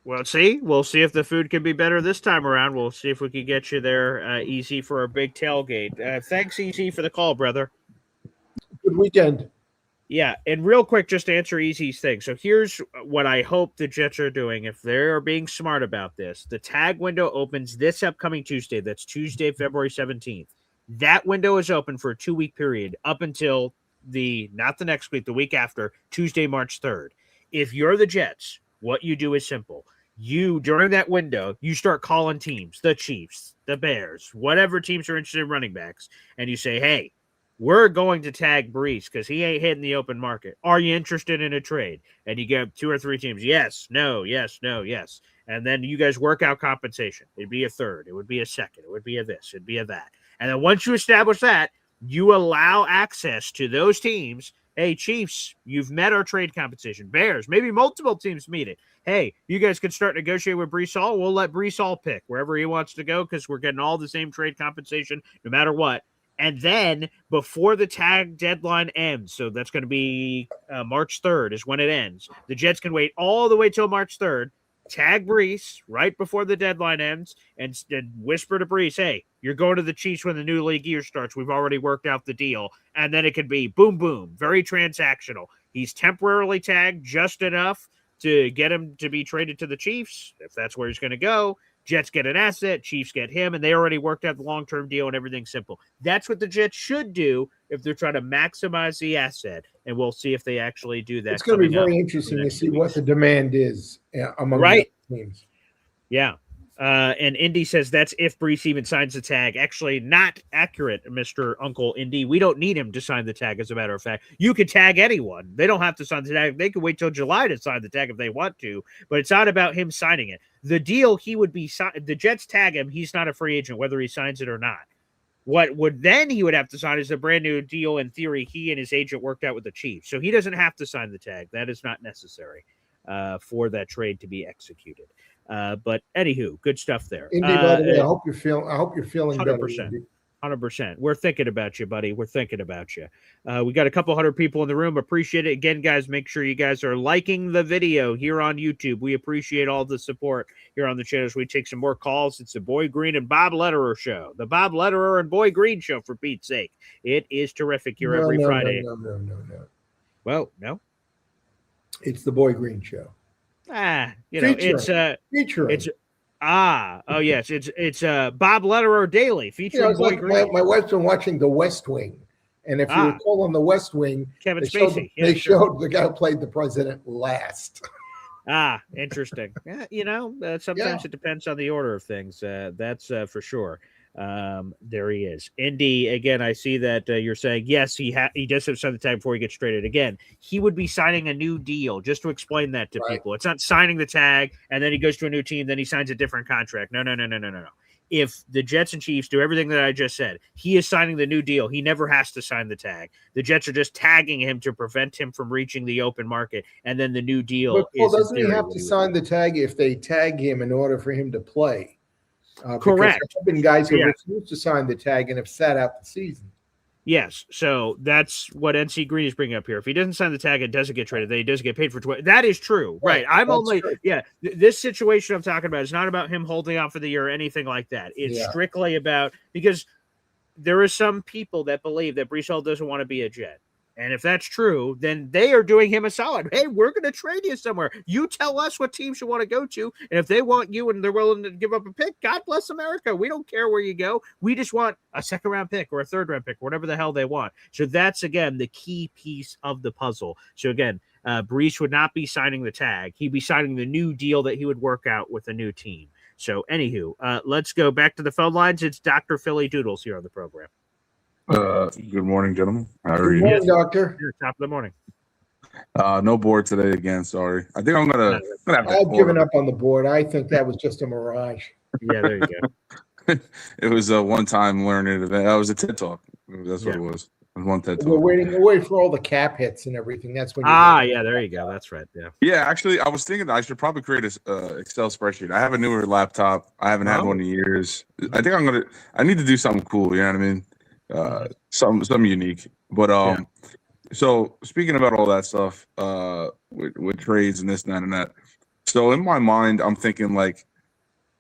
S1: Well, we'll see if the food can be better this time around. We'll see if we can get you there, Easy, for a big tailgate. Thanks, Easy, for the call, brother.
S5: Good weekend.
S1: Yeah, and real quick, just to answer Easy's thing. So here's what I hope the Jets are doing. If they're being smart about this, the tag window opens this upcoming Tuesday. That's Tuesday, February 17th. That window is open for a 2-week period up until not the next week, the week after, Tuesday, March 3rd. If you're the Jets, what you do is simple. During that window, you start calling teams, the Chiefs, the Bears, whatever teams are interested in running backs, and you say, hey, we're going to tag Brees because he ain't hitting the open market. Are you interested in a trade? And you get 2 or 3 teams. Yes, no, yes, no, yes. And then you guys work out compensation. It'd be a third. It would be a second. It would be a this. It'd be a that. And then once you establish that, you allow access to those teams. Hey, Chiefs, you've met our trade compensation. Bears, maybe multiple teams meet it. Hey, you guys can start negotiating with Brees Hall. We'll let Brees Hall pick wherever he wants to go because we're getting all the same trade compensation no matter what. And then before the tag deadline ends, so that's going to be March 3rd is when it ends. The Jets can wait all the way till March 3rd, tag Brees right before the deadline ends, and whisper to Brees, hey, you're going to the Chiefs when the new league year starts. We've already worked out the deal. And then it could be boom, boom, very transactional. He's temporarily tagged just enough to get him to be traded to the Chiefs, if that's where he's going to go. Jets get an asset, Chiefs get him, and they already worked out the long-term deal and everything's simple. That's what the Jets should do if they're trying to maximize the asset, and we'll see if they actually do that.
S5: It's going to be very interesting to see what the demand is among the teams.
S1: Yeah. And Indy says that's if Brees even signs the tag. Actually, not accurate, Mr. Uncle Indy. We don't need him to sign the tag, as a matter of fact. You could tag anyone. They don't have to sign the tag. They could wait till July to sign the tag if they want to, but it's not about him signing it. The deal, he would be the Jets tag him. He's not a free agent, whether he signs it or not. What would then he would have to sign is a brand new deal. In theory, he and his agent worked out with the Chiefs. So he doesn't have to sign the tag. That is not necessary for that trade to be executed. But anywho, good stuff there.
S5: Indy, by the way, I hope you're feeling
S1: 100%,
S5: better.
S1: 100%. We're thinking about you, buddy. We're thinking about you. We got a couple hundred people in the room. Appreciate it. Again, guys, make sure you guys are liking the video here on YouTube. We appreciate all the support here on the channels. We take some more calls. It's the Boy Green and Bob Lederer show. The Bob Lederer and Boy Green show, for Pete's sake. It is terrific here every Friday.
S5: No.
S1: Well, no.
S5: It's the Boy Green show.
S1: It's Bob Lederer Daily featuring Boy Green.
S5: My wife's been watching The West Wing, and if you recall on The West Wing,
S1: Kevin
S5: Spacey, they showed the guy who played the president last.
S1: Interesting. Sometimes it depends on the order of things. That's for sure. There he is. Indy, again, I see that you're saying, yes, he does have to sign the tag before he gets traded. Again, he would be signing a new deal, just to explain that to people. It's not signing the tag, and then he goes to a new team, then he signs a different contract. No. If the Jets and Chiefs do everything that I just said, he is signing the new deal. He never has to sign the tag. The Jets are just tagging him to prevent him from reaching the open market, and then the new deal
S5: doesn't he have to sign the tag if they tag him in order for him to play?
S1: Correct.
S5: There have been guys who refused to sign the tag and have sat out the season.
S1: Yes, so that's what NC Green is bringing up here. If he doesn't sign the tag and doesn't get traded, then he doesn't get paid for 20. That is true, right? This situation I'm talking about is not about him holding out for the year or anything like that. It's strictly about, because there are some people that believe that Brees Hall doesn't want to be a Jet. And if that's true, then they are doing him a solid. Hey, we're going to trade you somewhere. You tell us what teams you want to go to. And if they want you and they're willing to give up a pick, God bless America. We don't care where you go. We just want a second-round pick or a third-round pick, whatever the hell they want. So that's, again, the key piece of the puzzle. So, again, Brees would not be signing the tag. He'd be signing the new deal that he would work out with a new team. So, anywho, let's go back to the phone lines. It's Dr. Philly Doodles here on the program.
S9: Good morning, gentlemen. How are you?
S5: Good morning, doctor.
S1: Here, top of the morning.
S9: No board today again. Sorry. I think I'm gonna.
S5: I've given up on the board. I think that was just a mirage.
S1: Yeah, there you go.
S9: It was a one-time learning event. That was a TED Talk. That's what it was. It was one TED Talk.
S5: We're waiting for all the cap hits and everything. That's when.
S1: There you go. That's right. Yeah.
S9: Yeah, actually, I was thinking that I should probably create a Excel spreadsheet. I have a newer laptop. I haven't had one in years. I think I need to do something cool. You know what I mean? Something unique. But so speaking about all that stuff, with trades and this and that and that. So in my mind, I'm thinking like,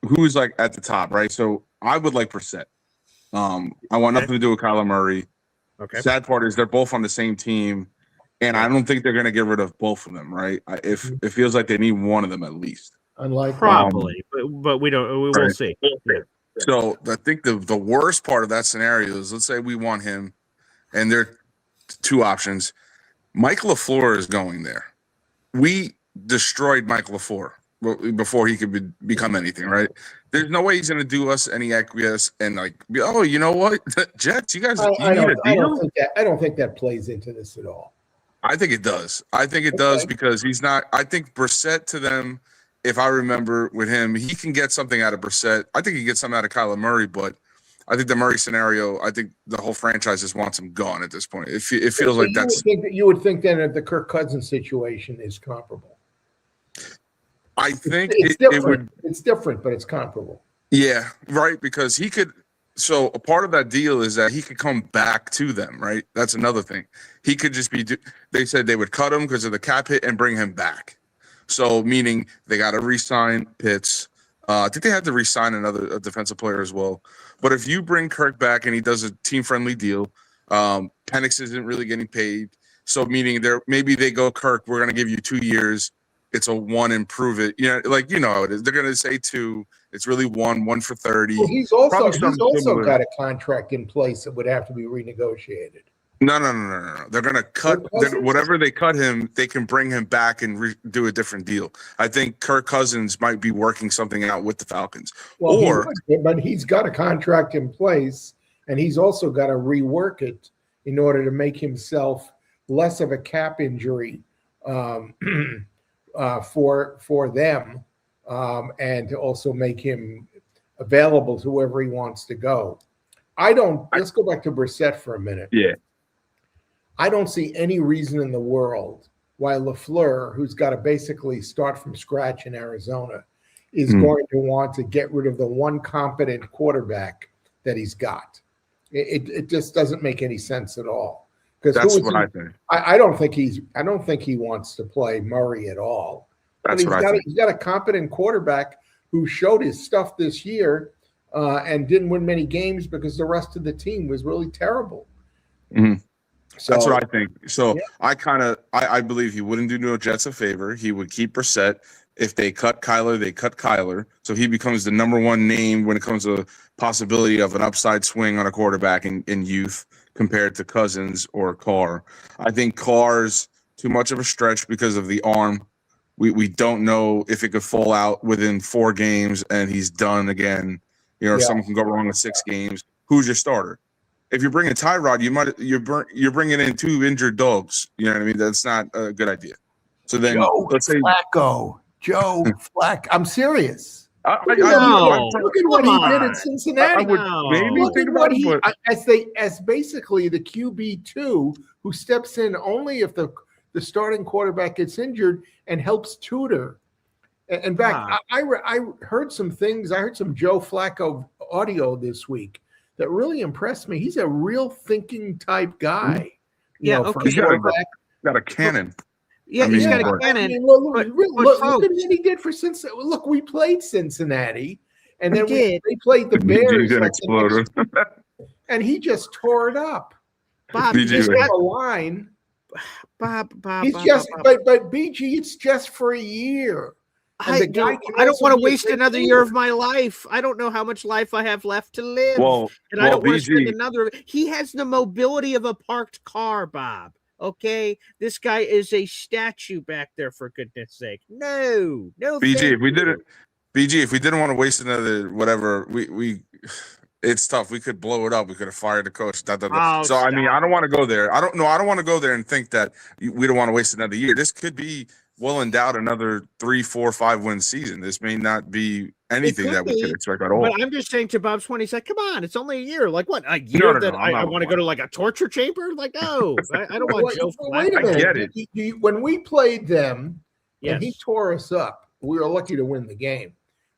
S9: who's like at the top, right? So I would like Brissett. I want nothing to do with Kyler Murray.
S1: Okay.
S9: Sad part is they're both on the same team, and I don't think they're going to get rid of both of them, right? If it feels like they need one of them at least.
S5: Unlikely.
S1: Probably, but we don't. We will see. Yeah.
S9: So I think the worst part of that scenario is, let's say we want him, and there are two options. Mike LaFleur is going there. We destroyed Mike LaFleur before he could become anything, right? There's no way he's going to do us any acquiesce and like, oh, you know what, Jets, you guys, I
S5: don't think that plays into this at all.
S9: I think it does. I think it does because he's not. I think Brissett to them. If I remember with him, he can get something out of Brissett. I think he gets something out of Kyler Murray, but I think the Murray scenario, I think the whole franchise just wants him gone at this point. It feels like that's.
S5: You would think then that the Kirk Cousins situation is comparable.
S9: I think
S5: it's different. It's different, but it's comparable.
S9: Yeah, right. Because he could. So a part of that deal is that he could come back to them, right? That's another thing. He could just be. They said they would cut him because of the cap hit and bring him back. So meaning they got to re-sign Pitts. I think they had to re-sign a defensive player as well. But if you bring Kirk back and he does a team-friendly deal, Penix isn't really getting paid. So meaning maybe they go, Kirk, we're going to give you 2 years. It's a one and prove it. You know how it is. They're going to say 2. It's really one for 30.
S5: Well, he's also got a contract in place that would have to be renegotiated.
S9: No. They're going to cut whatever they cut him. They can bring him back and do a different deal. I think Kirk Cousins might be working something out with the Falcons.
S5: Well, but he's got a contract in place, and he's also got to rework it in order to make himself less of a cap injury for them, and to also make him available to wherever he wants to go. Let's go back to Brissett for a minute.
S9: Yeah.
S5: I don't see any reason in the world why LaFleur, who's got to basically start from scratch in Arizona, is going to want to get rid of the one competent quarterback that he's got. It just doesn't make any sense at all. Because
S9: that's what I think.
S5: I don't think he wants to play Murray at all.
S9: That's what I think.
S5: He's got a competent quarterback who showed his stuff this year and didn't win many games because the rest of the team was really terrible.
S9: Mm-hmm. So, that's what I think. So yeah. I believe he wouldn't do no Jets a favor. He would keep Brissett. If they cut Kyler, they cut Kyler. So he becomes the number one name when it comes to possibility of an upside swing on a quarterback in youth compared to Cousins or Carr. I think Carr's too much of a stretch because of the arm. We don't know if it could fall out within 4 games and he's done again. Something can go wrong in 6 games. Who's your starter? If you're bringing Tyrod, you're bringing in 2 injured dogs. You know what I mean? That's not a good idea. So then let's say
S5: Joe Flacco. I'm serious.
S9: Look
S5: at what he did in Cincinnati.
S9: I would maybe think about it,
S5: as basically the QB2 who steps in only if the starting quarterback gets injured and helps tutor. In fact, I heard some things. I heard some Joe Flacco audio this week that really impressed me. He's a real thinking type guy.
S9: Okay. He's got a cannon.
S1: Yeah, he's got a cannon.
S5: Look at what he did for Cincinnati. Look, we played Cincinnati, and then they played the Bears. And he just tore it up.
S1: Bob,
S5: he's got a line.
S1: Bob.
S5: But BG, it's just for a year.
S1: I don't want to waste another year of my life. I don't know how much life I have left to live. I don't want to spend another. He has the mobility of a parked car, Bob. Okay, this guy is a statue back there, for goodness sake. No.
S9: BG, if we didn't want to waste another whatever, it's tough. We could blow it up. We could have fired the coach. So I mean, I don't want to go there. I don't want to go there and think that we don't want to waste another year. This could be well endowed another 3, 4, 5 win season. This may not be anything that we could expect at all.
S1: But I'm just saying to Bob's point, he's like, come on, it's only a year. Like what? A year that I want to go to like a torture chamber? Like, no, I don't want Joe Flacco.
S5: Wait a minute.
S9: I get it.
S5: When we played them and he tore us up, we were lucky to win the game.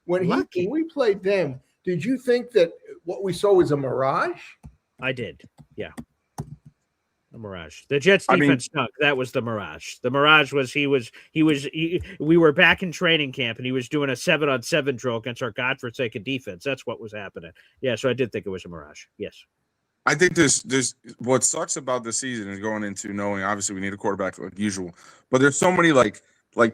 S5: When we played them, did you think that what we saw was a mirage?
S1: I did. Yeah. A mirage. The Jets defense stunk. That was the mirage. The mirage was we were back in training camp and he was doing a 7-on-7 drill against our godforsaken defense. That's what was happening. Yeah, so I did think it was a mirage. Yes.
S9: I think there's what sucks about the season is going into knowing obviously we need a quarterback like usual, but there's so many like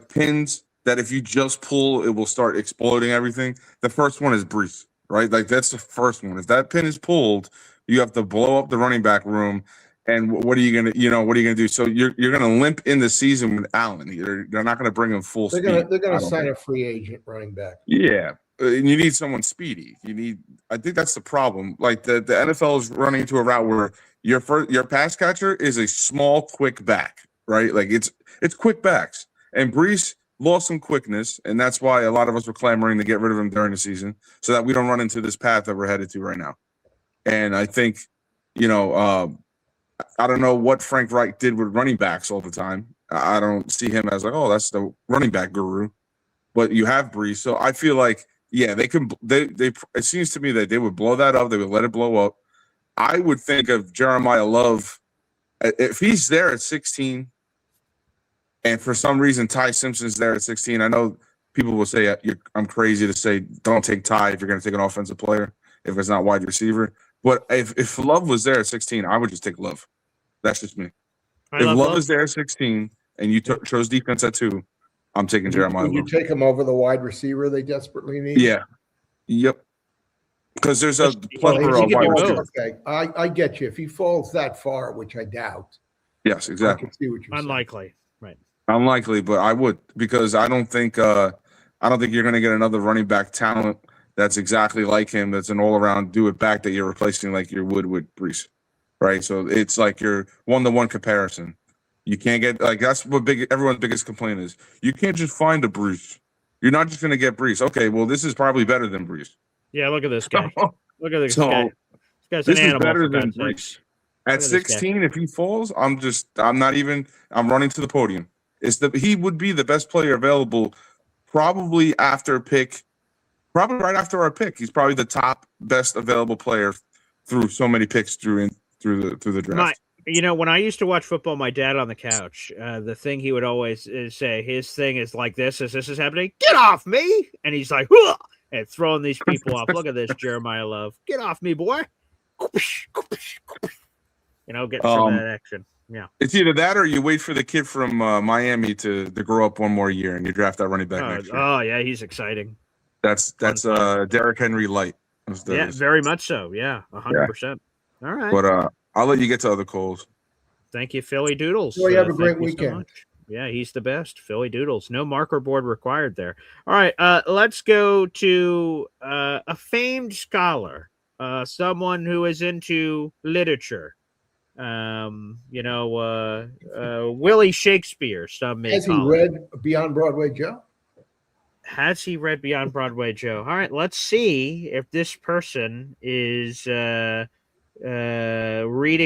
S9: pins that if you just pull, it will start exploding everything. The first one is Brees, right? Like that's the first one. If that pin is pulled, you have to blow up the running back room. And what are you gonna do? So you're gonna limp in the season with Allen. They're not gonna bring him full speed.
S5: They're gonna sign a free agent running back.
S9: Yeah, and you need someone speedy. I think that's the problem. Like the NFL is running into a route where your pass catcher is a small, quick back, right? Like it's quick backs. And Brees lost some quickness, and that's why a lot of us were clamoring to get rid of him during the season, so that we don't run into this path that we're headed to right now. And I think, I don't know what Frank Reich did with running backs all the time. I don't see him as like, oh, that's the running back guru. But you have Brees, so I feel like, yeah, they can. They. It seems to me that they would blow that up. They would let it blow up. I would think of Jeremiah Love if he's there at 16, and for some reason Ty Simpson's there at 16. I know people will say I'm crazy to say don't take Ty if you're going to take an offensive player if it's not wide receiver. But if Love was there at 16, I would just take Love. That's just me. If Love is there at 16 and you chose defense at 2, I'm taking Jeremiah Love.
S5: You take him over the wide receiver they desperately need?
S9: Yeah. Yep. because there's a
S5: Well,
S9: plethora
S1: he
S9: of
S1: could
S9: wide
S1: do
S9: receivers.
S1: both.
S5: Okay, I get you. If he falls that far, which I doubt,
S9: Yes,
S5: I
S9: exactly.
S5: can see what you're saying.
S1: Unlikely. Right.
S9: Unlikely, but I would, because I don't think you're going to get another running back talent that's exactly like him. That's an all around do it back that you're replacing like you would with Brees, right? So it's like your 1-to-1 comparison. You can't get like that's what everyone's biggest complaint is. You can't just find a Brees. You're not just going to get Brees. Okay, well this is probably better than Brees.
S1: Yeah, look at this guy. Look at this
S9: So,
S1: guy. This guy's
S9: This
S1: an
S9: is
S1: animal.
S9: better
S1: For
S9: than
S1: God's
S9: Brees.
S1: sakes.
S9: At
S1: Look at this guy.
S9: 16, if he falls, I'm running to the podium. He would be the best player available, probably right after our pick. He's probably the top best available player through so many picks through the draft.
S1: When I used to watch football, my dad on the couch, the thing he would always say, his thing is like this, as this is happening, get off me! And he's like, "Huh!" and throwing these people off. Look at this, Jeremiah Love. Get off me, boy. Get some of that action. Yeah.
S9: It's either that or you wait for the kid from Miami to grow up one more year and you draft that running back next year.
S1: Oh, yeah, he's exciting.
S9: That's Derrick Henry light.
S1: Yeah, very much so. Yeah, 100%. All right.
S9: But I'll let you get to other calls.
S1: Thank you, Philly Doodles.
S5: Well, you have a great
S1: thank you so
S5: weekend.
S1: much. Yeah, he's the best. Philly Doodles. No marker board required there. All right, let's go to a famed scholar, someone who is into literature. Willie Shakespeare, some may
S5: Has he
S1: call him.
S5: read Beyond Broadway Joe?
S1: Has he read Beyond Broadway Joe? All right, let's see if this person is reading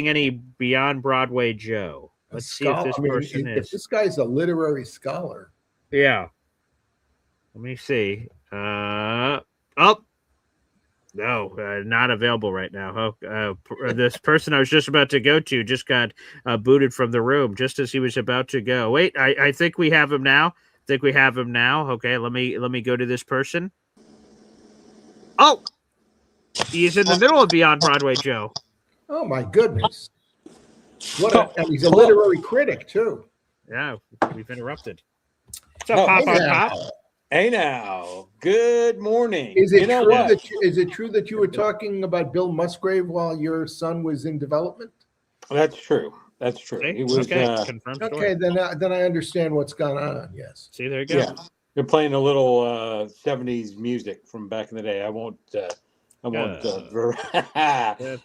S1: any Beyond Broadway Joe. Let's see if this person
S5: if
S1: is.
S5: this guy's a literary scholar.
S1: Yeah. Let me see. No, not available right now. This person I was just about to go to just got booted from the room just as he was about to go. Wait, I think we have him now. Okay, let me go to this person. Oh, he's in the middle of Beyond Broadway Joe.
S5: Oh my goodness! And he's a literary critic too.
S1: Yeah, we've interrupted. What's up, Pop on Pop?
S10: Hey now, good morning.
S5: Is it true that you were talking about Bill Musgrave while your son was in development?
S10: That's true. He was
S5: okay. Then I understand what's gone on. Yes.
S1: See, there you go.
S10: Yeah, they're playing a little '70s music from back in the day. I won't.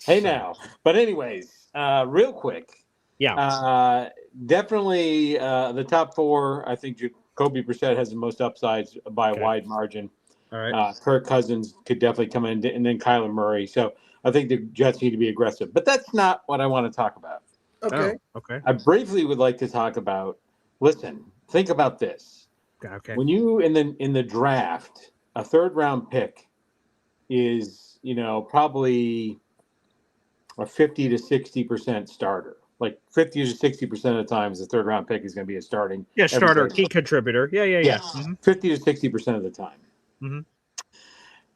S10: Hey now, but anyways, real quick.
S1: Yeah.
S10: Definitely the top four. I think Jacoby Brissett has the most upsides by a wide margin.
S1: All right.
S10: Kirk Cousins could definitely come in, and then Kyler Murray. So I think the Jets need to be aggressive. But that's not what I want to talk about.
S5: Okay.
S1: Okay.
S10: I briefly would like to talk about. Listen, think about this.
S1: Okay.
S10: When you in the draft, a third round pick is probably a 50 to 60% starter. Like 50 to 60% of the times, the third round pick is going to be a starting.
S1: Yeah, starter, key contributor. Yeah.
S10: Mm-hmm. 50 to 60% of the time.
S1: Mm-hmm.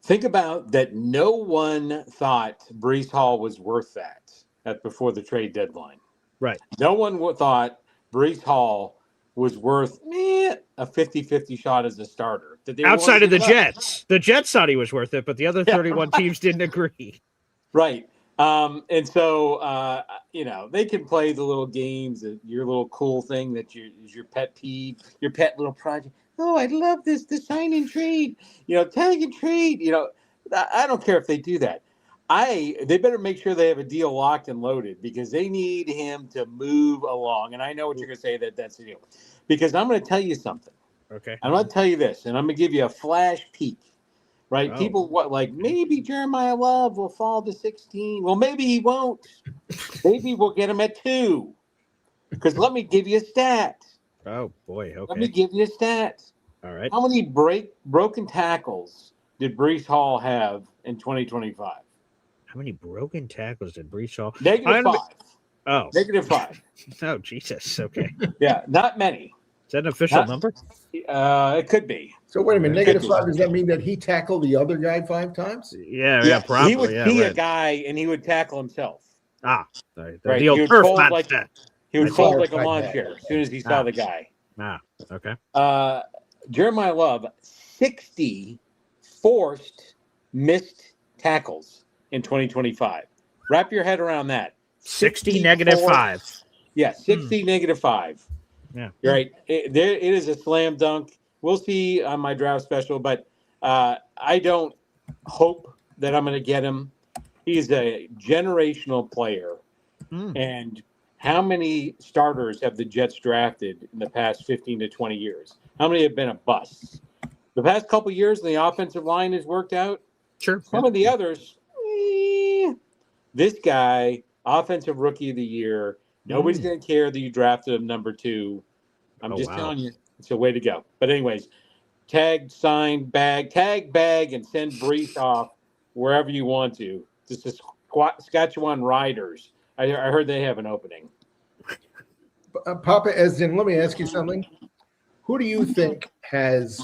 S10: Think about that. No one thought Breece Hall was worth that before the trade deadline.
S1: Right.
S10: No one thought Breece Hall was worth a 50-50 shot as a starter.
S1: Outside of the Jets. The Jets thought he was worth it, but the other 31 teams didn't agree.
S10: Right. And so, they can play the little games, your little cool thing that is your pet peeve, your pet little project. Oh, I love the sign and trade, tag and trade. I don't care if they do that. They better make sure they have a deal locked and loaded because they need him to move along. And I know what you're going to say that's the deal. Because I'm going to tell you something.
S1: Okay.
S10: I'm going to tell you this, and I'm going to give you a flash peek. Right?
S1: Oh.
S10: People maybe Jeremiah Love will fall to 16. Well, maybe he won't. Maybe we'll get him at 2. Because let me give you a stat.
S1: Oh boy. Okay.
S10: Let me give you a stat.
S1: All right.
S10: How many broken tackles did Breece Hall have in 2025?
S1: How many broken tackles did Breece Hall?
S10: -5.
S1: Oh.
S10: -5.
S1: Oh, Jesus. Okay.
S10: Yeah, not many.
S1: Is that an official number?
S10: It could be.
S5: So wait a minute, -5, does that mean that he tackled the other guy 5 times?
S1: Yeah, probably.
S10: He would see a guy and he would tackle himself.
S1: Ah, right.
S10: The
S1: old turf match.
S10: He would fold like a lawn chair as soon as he saw the guy.
S1: Ah, okay.
S10: Jeremiah Love, 60 forced missed tackles in 2025. Wrap your head around that.
S1: 60 negative 5.
S10: Yeah, 60 negative 5.
S1: Yeah.
S10: Right. It is a slam dunk. We'll see on my draft special, but I don't hope that I'm going to get him. He's a generational player. And how many starters have the Jets drafted in the past 15 to 20 years? How many have been a bust? The past couple of years, the offensive line has worked out.
S1: Sure.
S10: Some of the others, this guy, offensive rookie of the year, nobody's going to care that you drafted him number 2. I'm just telling you, it's a way to go. But anyways, tag, sign, bag, and send Brees off wherever you want to. This is Saskatchewan Riders. I heard they have an opening.
S5: Papa Esden, let me ask you something. Who do you think has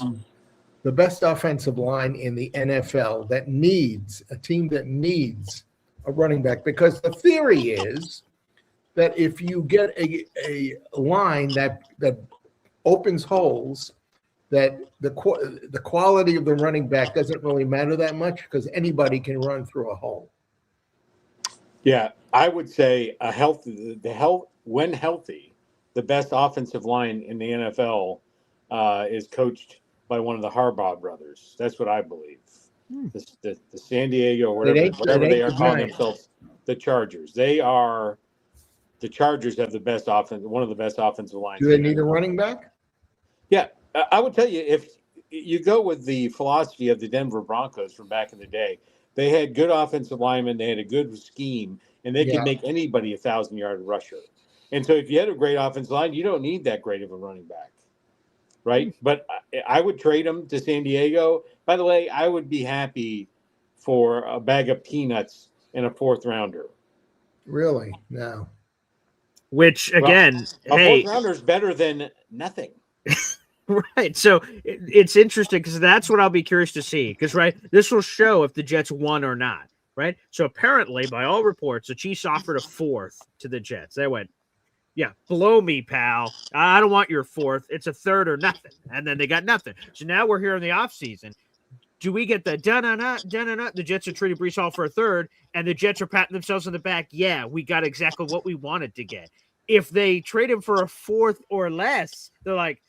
S5: the best offensive line in the NFL that needs a team that needs a running back? Because the theory is that if you get a line that opens holes, that the quality of the running back doesn't really matter that much because anybody can run through a hole.
S10: Yeah, I would say when healthy, the best offensive line in the NFL is coached by one of the Harbaugh brothers. That's what I believe. The San Diego, whatever they are calling themselves, the Chargers. The Chargers have the best one of the best offensive lines.
S5: Do they need a running back?
S10: Yeah, I would tell you, if you go with the philosophy of the Denver Broncos from back in the day, they had good offensive linemen, they had a good scheme, and they could make anybody a 1,000-yard rusher. And so if you had a great offensive line, you don't need that great of a running back, right? But I would trade him to San Diego. By the way, I would be happy for a bag of peanuts and a 4th rounder.
S5: Really? No.
S1: Which, again,
S10: a 4th rounder is better than nothing.
S1: Right. So it's interesting because that's what I'll be curious to see. Because, right, this will show if the Jets won or not. Right. So apparently, by all reports, the Chiefs offered a 4th to the Jets. They went, yeah, blow me, pal. I don't want your 4th. It's a 3rd or nothing. And then they got nothing. So now we're here in the offseason. Do we get the da-na-na? The Jets are treating Brees Hall for a 3rd, and the Jets are patting themselves on the back. Yeah, we got exactly what we wanted to get. If they trade him for a 4th or less, they're like,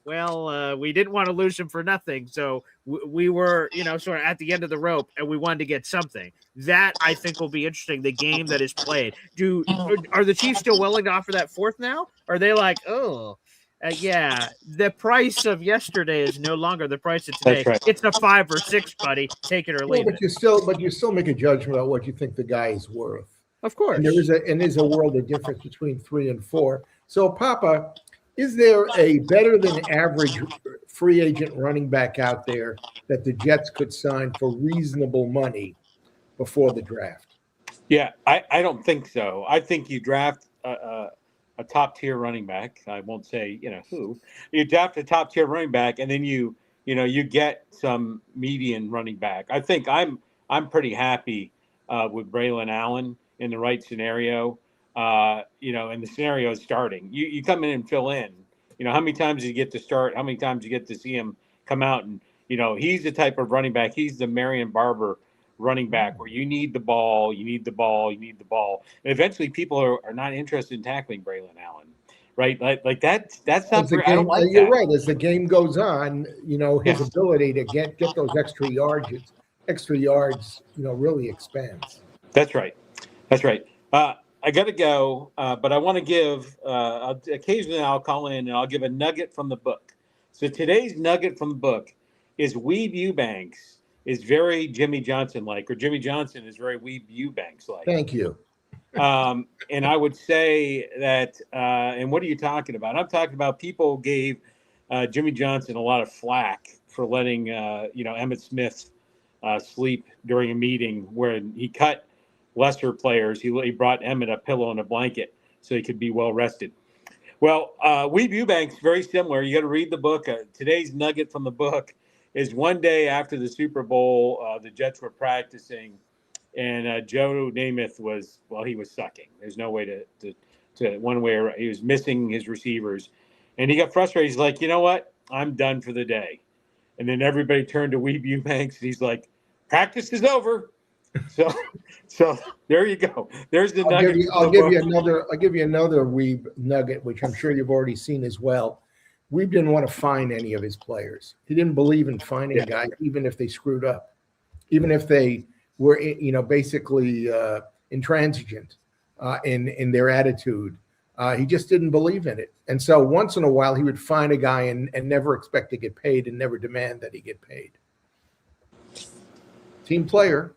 S1: we didn't want to lose him for nothing. So we were, sort of at the end of the rope, and we wanted to get something. That, I think, will be interesting, the game that is played. Are the Chiefs still willing to offer that 4th now? Or are they like, the price of yesterday is no longer the price of today.
S10: Right.
S1: It's a 5 or 6, buddy. Take it or leave it.
S5: But you still make a judgment on what you think the guy is worth.
S1: Of course.
S5: And there's a world of difference between 3 and 4. So, Papa, is there a better than average free agent running back out there that the Jets could sign for reasonable money before the draft?
S10: Yeah, I don't think so. I think you draft a top tier running back. I won't say who. You draft a top tier running back, and then you get some median running back. I think I'm pretty happy with Braylon Allen in the right scenario. And the scenario is starting. You come in and fill in. How many times you get to start? How many times you get to see him come out? And he's the type of running back. He's the Marion Barber running back where you need the ball, and evenally people are not interested in tackling Braylon Allen, right? Like that's not. I don't like
S5: you're
S10: that.
S5: right. As the game goes on, his ability to get those extra yards, really expands.
S10: That's right. I got to go, but I want to give, occasionally I'll call in and I'll give a nugget from the book. So today's nugget from the book is Weeb Eubanks is very Jimmy Johnson-like, or Jimmy Johnson is very Weeb Eubanks-like.
S5: Thank you.
S10: And I would say that, and what are you talking about? I'm talking about people gave Jimmy Johnson a lot of flack for letting, Emmitt Smith sleep during a meeting where he cut lesser players. He brought Emmett a pillow and a blanket so he could be well rested. Well, Weeb Eubanks, very similar. You got to read the book. Today's nugget from the book is one day after the Super Bowl, the Jets were practicing, and Joe Namath was sucking. There's no way to one way or he was missing his receivers, and he got frustrated. He's like, you know what? I'm done for the day. And then everybody turned to Weeb Eubanks, and he's like, practice is over. So there you go. There's the
S5: I'll
S10: nugget.
S5: give you another Weeb nugget, which I'm sure you've already seen as well. Weeb didn't want to fine any of his players. He didn't believe in fining guys, even if they screwed up, even if they were, basically intransigent in their attitude. He just didn't believe in it. And so once in a while, he would fine a guy and never expect to get paid and never demand that he get paid. Team player.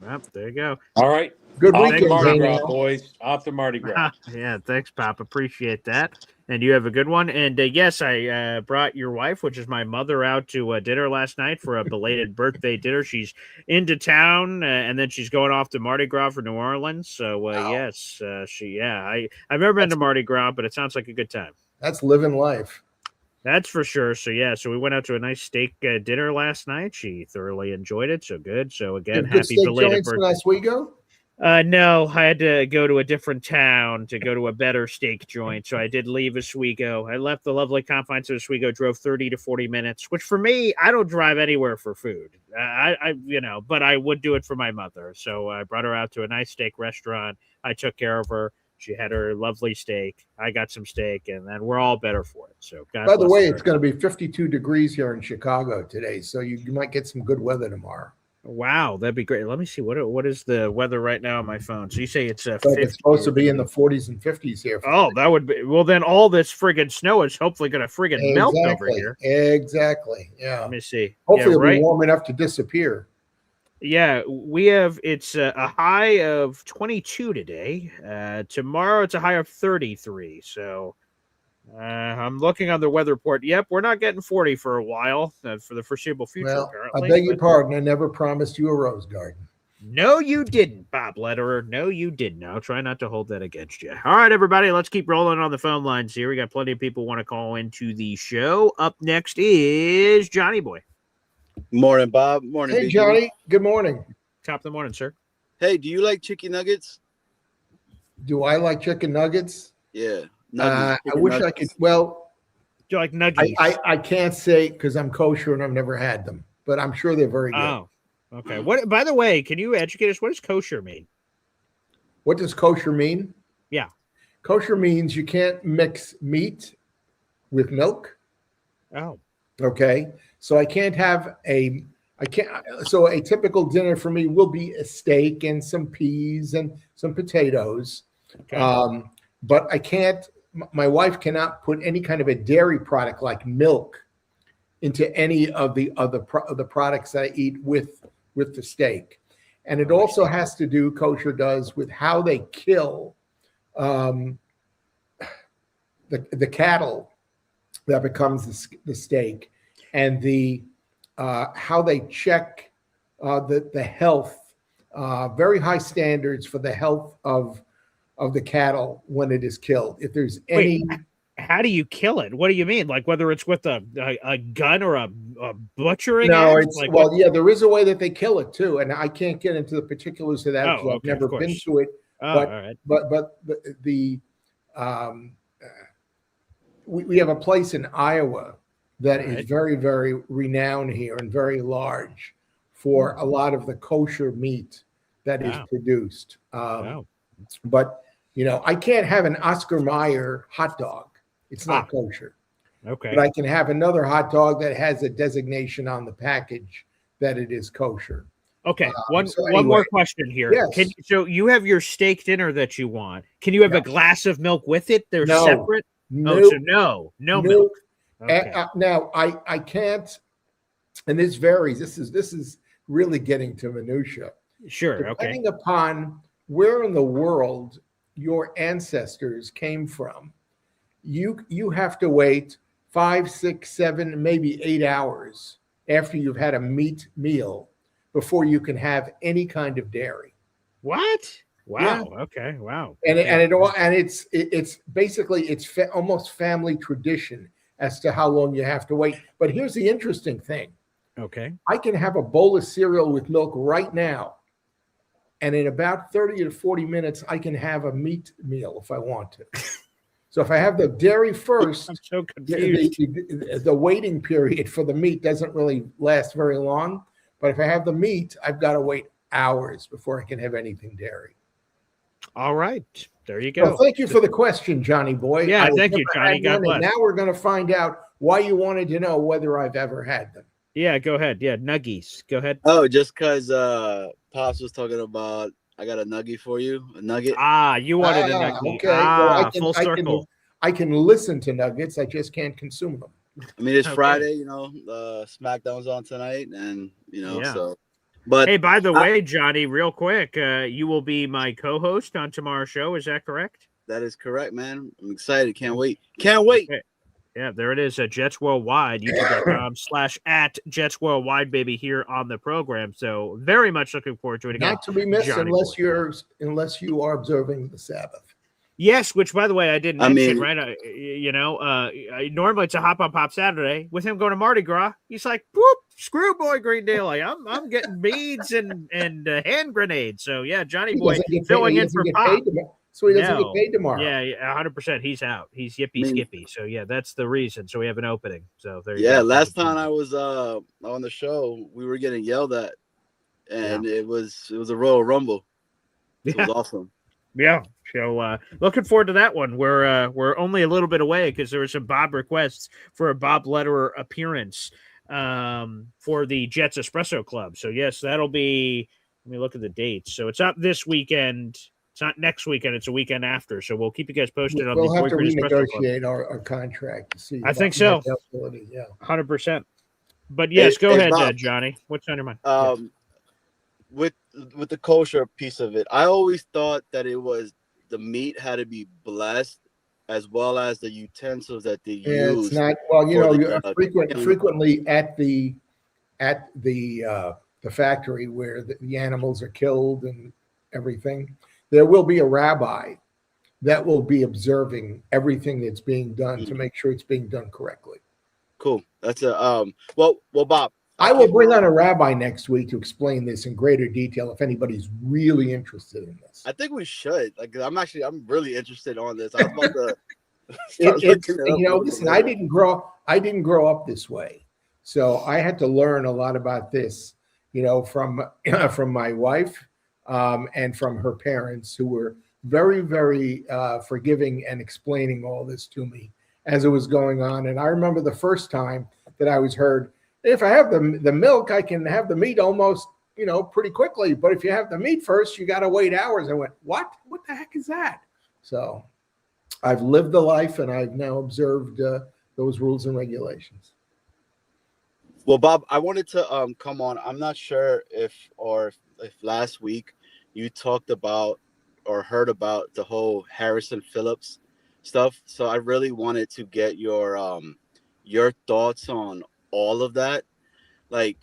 S1: Well, there you go.
S10: All right.
S5: Good
S10: Off
S5: weekend,
S10: to Mardi Gras,
S5: Daniel.
S10: boys. Off to Mardi Gras.
S1: Yeah, thanks, Pop. Appreciate that. And you have a good one. And yes, I brought your wife, which is my mother, out to dinner last night for a belated birthday dinner. She's into town, and then she's going off to Mardi Gras for New Orleans. So yes, I've never been to Mardi Gras, but it sounds like a good time.
S5: That's living life.
S1: That's for sure. So yeah, so we went out to a nice steak dinner last night. She thoroughly enjoyed it. So good. So again, happy belated birthday.
S5: Last Oswego?
S1: No, I had to go to a different town to go to a better steak joint. So I did leave Oswego. I left the lovely confines of Oswego, drove 30 to 40 minutes, which for me, I don't drive anywhere for food. But I would do it for my mother. So I brought her out to a nice steak restaurant. I took care of her. She had her lovely steak. I got some steak, and then we're all better for it. So,
S5: by the way, it's going to be 52 degrees here in Chicago today, so you might get some good weather tomorrow.
S1: Wow, that'd be great. Let me see what is the weather right now on my phone. So you say it's
S5: it's supposed to be in the 40s and 50s here.
S1: Oh, that would be well. Then all this friggin' snow is hopefully going to friggin' melt over here.
S5: Exactly. Yeah.
S1: Let me see.
S5: Hopefully, it'll be warm enough to disappear.
S1: Yeah, we have it's a high of 22 today. Tomorrow it's a high of 33. So I'm looking on the weather report. Yep, we're not getting 40 for a while for the foreseeable future.
S5: Well,
S1: apparently.
S5: I beg your pardon. I never promised you a rose garden.
S1: No, you didn't, Bob Lederer. No, you didn't. I'll try not to hold that against you. All right, everybody, let's keep rolling on the phone lines here. We got plenty of people want to call into the show. Up next is Johnny Boy.
S11: Morning, Bob. Morning,
S5: hey, Johnny. Good morning.
S1: Top of the morning, sir.
S11: Hey, do you like chicken nuggets?
S5: Do I like chicken nuggets?
S11: Yeah.
S5: I wish I could. Well,
S1: do you like nuggets?
S5: I can't say because I'm kosher and I've never had them, but I'm sure they're very good.
S1: Oh, okay. What? By the way, can you educate us? What does kosher mean?
S5: What does kosher mean?
S1: Yeah.
S5: Kosher means you can't mix meat with milk.
S1: Oh.
S5: Okay. So I can't have so a typical dinner for me will be a steak and some peas and some potatoes. Okay. But I can't, my wife cannot put any kind of a dairy product like milk into any of the products that I eat with the steak. And it also has to do, kosher does, with how they kill the cattle that becomes the steak, and the how they check the health, very high standards for the health of the cattle when it is killed. If there's any,
S1: how do you kill it? What do you mean? Like whether it's with a gun or a butchering?
S5: No,
S1: axe?
S5: it's
S1: like,
S5: well, yeah, there is a way that they kill it too, and I can't get into the particulars of that because I've never been to it.
S1: Oh,
S5: but we have a place in Iowa that is very, very renowned here and very large for a lot of the kosher meat that is produced. But, I can't have an Oscar Mayer hot dog. It's not kosher.
S1: Okay.
S5: But I can have another hot dog that has a designation on the package that it is kosher.
S1: Okay. One more question here.
S5: Yes.
S1: So you have your steak dinner that you want. Can you have a glass of milk with it? They're separate?
S5: Nope.
S1: Oh, so no milk. Okay.
S5: Now I can't, and this varies. This is really getting to minutia.
S1: Sure.
S5: Depending upon where in the world your ancestors came from, you have to wait 5, 6, 7, maybe 8 hours after you've had a meat meal before you can have any kind of dairy.
S1: What? Wow.
S5: Yeah.
S1: Okay. Wow.
S5: It's basically almost family tradition as to how long you have to wait. But here's the interesting thing.
S1: Okay.
S5: I can have a bowl of cereal with milk right now, and in about 30 to 40 minutes, I can have a meat meal if I want to. So if I have the dairy first,
S1: I'm so confused.
S5: The waiting period for the meat doesn't really last very long. But if I have the meat, I've got to wait hours before I can have anything dairy.
S1: All right. There you go.
S5: Well, thank you for the question, Johnny boy.
S1: Yeah,
S5: I've
S1: thank you,
S5: never
S1: Johnny.
S5: had
S1: God
S5: one,
S1: bless.
S5: and now we're going to find out why you wanted to know whether I've ever had them.
S1: Yeah, go ahead. Yeah, nuggies. Go ahead.
S11: Oh, just because Pops was talking about, I got a nuggie for you, a nugget.
S1: Ah, you wanted a nuggie.
S5: Okay. Well,
S1: Full circle.
S5: I can listen to nuggets. I just can't consume them.
S11: I mean, it's
S1: Okay.
S11: Friday, SmackDown's on tonight, and
S1: Yeah.
S11: so. But
S1: hey, by the way, Johnny, real quick, you will be my co-host on tomorrow's show. Is that correct?
S11: that is correct, man. I'm excited. Can't wait. Can't wait.
S1: Okay. Yeah, there it is. Jets Worldwide, youtube.com/@JetsWorldwide, baby, here on the program. So very much looking forward to it again.
S5: Not to be missed
S1: Johnny
S5: unless
S1: boy.
S5: you are observing the Sabbath.
S1: Yes, which by the way I didn't mention,
S11: mean-
S1: right? Normally it's a hop on pop Saturday. With him going to Mardi Gras, he's like, "Whoop, screw Boy Green Daily. I'm getting beads and hand grenades." So yeah, Johnny boy filling in for Pop.
S5: So he doesn't get paid tomorrow.
S1: Yeah, 100%. He's out. He's yippee skippy. So yeah, that's the reason. So we have an opening. So there you go.
S11: Last time I was on the show, we were getting yelled at, and it was a Royal Rumble. It was awesome.
S1: Yeah. So looking forward to that one. We're only a little bit away because there were some Bob requests for a Bob Lederer appearance for the Jets Espresso Club. So yes, that'll be. Let me look at the dates. So it's not this weekend. It's not next weekend. It's a weekend after. So we'll keep you guys posted on the
S5: We'll have to
S1: Boy Green Espresso Club.
S5: renegotiate our contract to see.
S1: I think so.
S5: Yeah,
S1: 100%. But yes, go ahead,
S11: Bob.
S1: Johnny. What's on your mind?
S11: With the kosher piece of it, I always thought that it was the meat had to be blessed, as well as the utensils that they use.
S5: It's not. Well, frequently at the factory where the animals are killed and everything, there will be a rabbi that will be observing everything that's being done to make sure it's being done correctly.
S11: Cool. That's a well, Bob.
S5: I will bring on a rabbi next week to explain this in greater detail if anybody's really interested in this.
S11: I think we should. Like, I'm really interested on this. I was about to.
S5: Listen, I didn't grow up this way, so I had to learn a lot about this. From my wife and from her parents, who were very, very forgiving and explaining all this to me as it was going on. And I remember the first time that I was heard, if I have the milk, I can have the meat almost, pretty quickly. But if you have the meat first, you got to wait hours. I went, what? What the heck is that? So I've lived the life, and I've now observed those rules and regulations.
S11: Well, Bob, I wanted to come on. I'm not sure if last week you talked about or heard about the whole Harrison Phillips stuff. So I really wanted to get your thoughts on all of that. Like,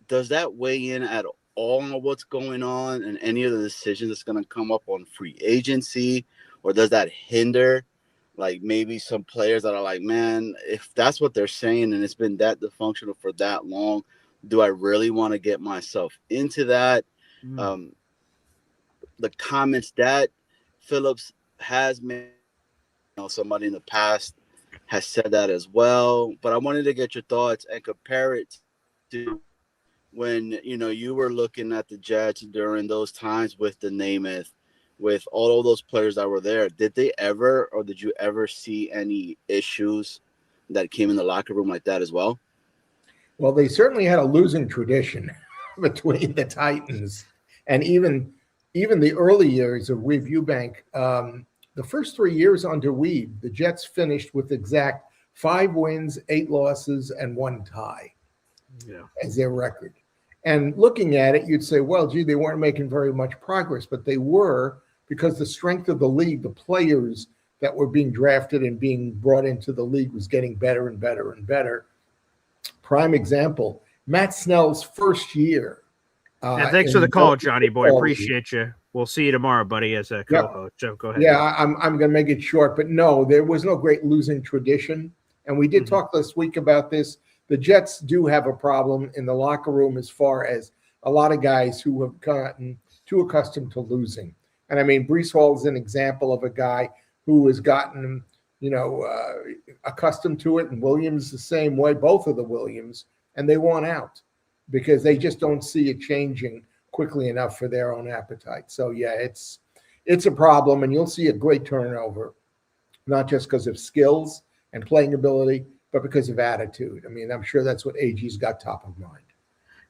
S11: does that weigh in at all on what's going on and any of the decisions that's going to come up on free agency, or does that hinder like maybe some players that are like, man, if that's what they're saying and it's been that dysfunctional for that long, do I really want to get myself into that? The comments that Phillips has made, somebody in the past has said that as well, but I wanted to get your thoughts and compare it to when you were looking at the Jets during those times with the Namath, with all of those players that were there. Did they ever, or did you ever see any issues that came in the locker room like that as well?
S5: Well, they certainly had a losing tradition between the Titans and even the early years of Weave Eubank. The first 3 years under Weave, the Jets finished with exact 5 wins, 8 losses, and 1 tie as their record. And looking at it, you'd say, well, gee, they weren't making very much progress, but they were, because the strength of the league, the players that were being drafted and being brought into the league was getting better and better and better. Prime example, Matt Snell's first year.
S1: Thanks for the call, Johnny boy. Appreciate you. We'll see you tomorrow, buddy, as a co-host. So go ahead.
S5: Yeah, I'm going to make it short, but no, there was no great losing tradition. And we did talk this week about this. The Jets do have a problem in the locker room as far as a lot of guys who have gotten too accustomed to losing. And I mean, Breece Hall is an example of a guy who has gotten, accustomed to it, and Williams the same way, both of the Williams, and they want out. because they just don't see it changing quickly enough for their own appetite. So yeah, it's a problem, and you'll see a great turnover, not just because of skills and playing ability, but because of attitude. I mean, I'm sure that's what AG's got top of mind.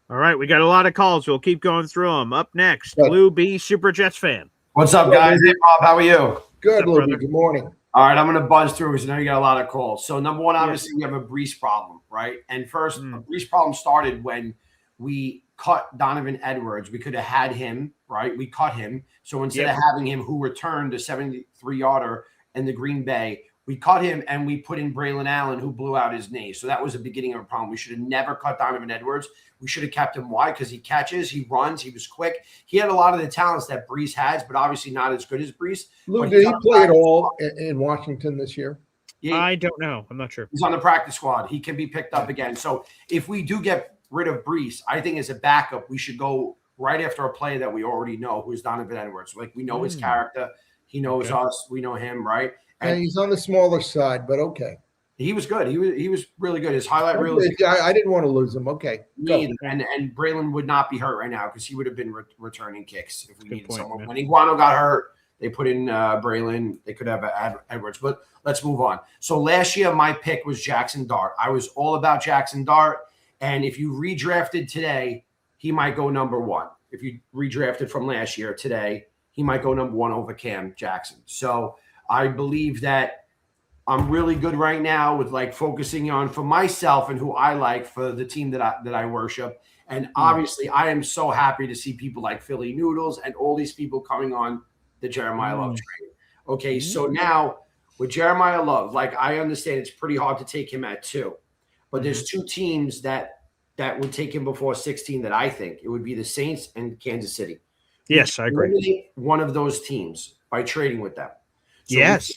S1: All right, we got a lot of calls. We'll keep going through them. Up next, Lou B, Super Jets fan.
S12: What's up, guys? Hey, Bob, how are you?
S5: Good, Lou B. Good morning.
S12: All right, I'm going to buzz through because I know you got a lot of calls. So, number one, obviously, we have a Brees problem, right? And first, a Brees problem started when we cut Donovan Edwards. We could have had him, right? We cut him. So, instead of having him who returned a 73-yarder in the Green Bay, we cut him and we put in Braylon Allen, who blew out his knee. So that was the beginning of a problem. We should have never cut Donovan Edwards. We should have kept him. Why? Because he catches, he runs, he was quick. He had a lot of the talents that Brees has, but obviously not as good as Brees.
S5: Lou, did he play at all in Washington this year?
S1: I don't know. I'm not sure.
S12: He's on the practice squad. He can be picked up again. So if we do get rid of Brees, I think as a backup, we should go right after a player that we already know, who's Donovan Edwards. Like, we know his character. He knows us. We know him, right?
S5: And he's on the smaller side, but okay.
S12: He was good. He was really good. His highlight reel.
S5: I didn't want to lose him. Okay.
S12: And Braylon would not be hurt right now because he would have been returning kicks if we needed someone. Man. When Iguano got hurt, they put in Braylon. They could have Edwards. But let's move on. So last year, my pick was Jackson Dart. I was all about Jackson Dart. And if you redrafted today, he might go number one. If you redrafted from last year today, he might go number one over Cam Jackson. So I believe that I'm really good right now with like focusing on for myself and who I like for the team that I worship. And obviously I am so happy to see people like Philly Noodles and all these people coming on the Jeremiah Love train. Okay. So now with Jeremiah Love, like I understand it's pretty hard to take him at 2, but there's 2 teams that would take him before 16 that I think it would be the Saints and Kansas City.
S1: Yes, I agree.
S12: Eliminate one of those teams by trading with them. So
S1: yes.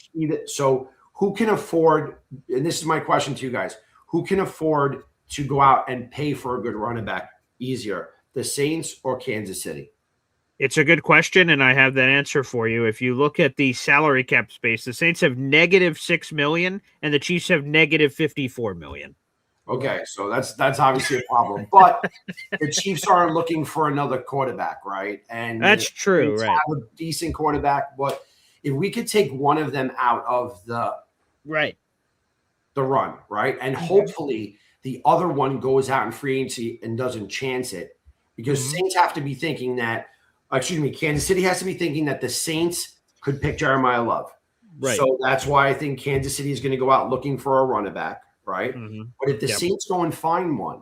S12: So who can afford, and this is my question to you guys, who can afford to go out and pay for a good running back easier, the Saints or Kansas City?
S1: It's a good question, and I have that answer for you. If you look at the salary cap space, the Saints have -$6 million, and the Chiefs have -$54 million.
S12: Okay, so that's obviously a problem. But the Chiefs are looking for another quarterback, right? And
S1: that's true, right?
S12: Have a decent quarterback, but if we could take one of them out of the run, right? And hopefully the other one goes out in free agency and doesn't chance it, because Saints have to be thinking that, Kansas City has to be thinking that the Saints could pick Jeremiah Love. Right. So that's why I think Kansas City is going to go out looking for a running back, right? But if the Saints go and find one,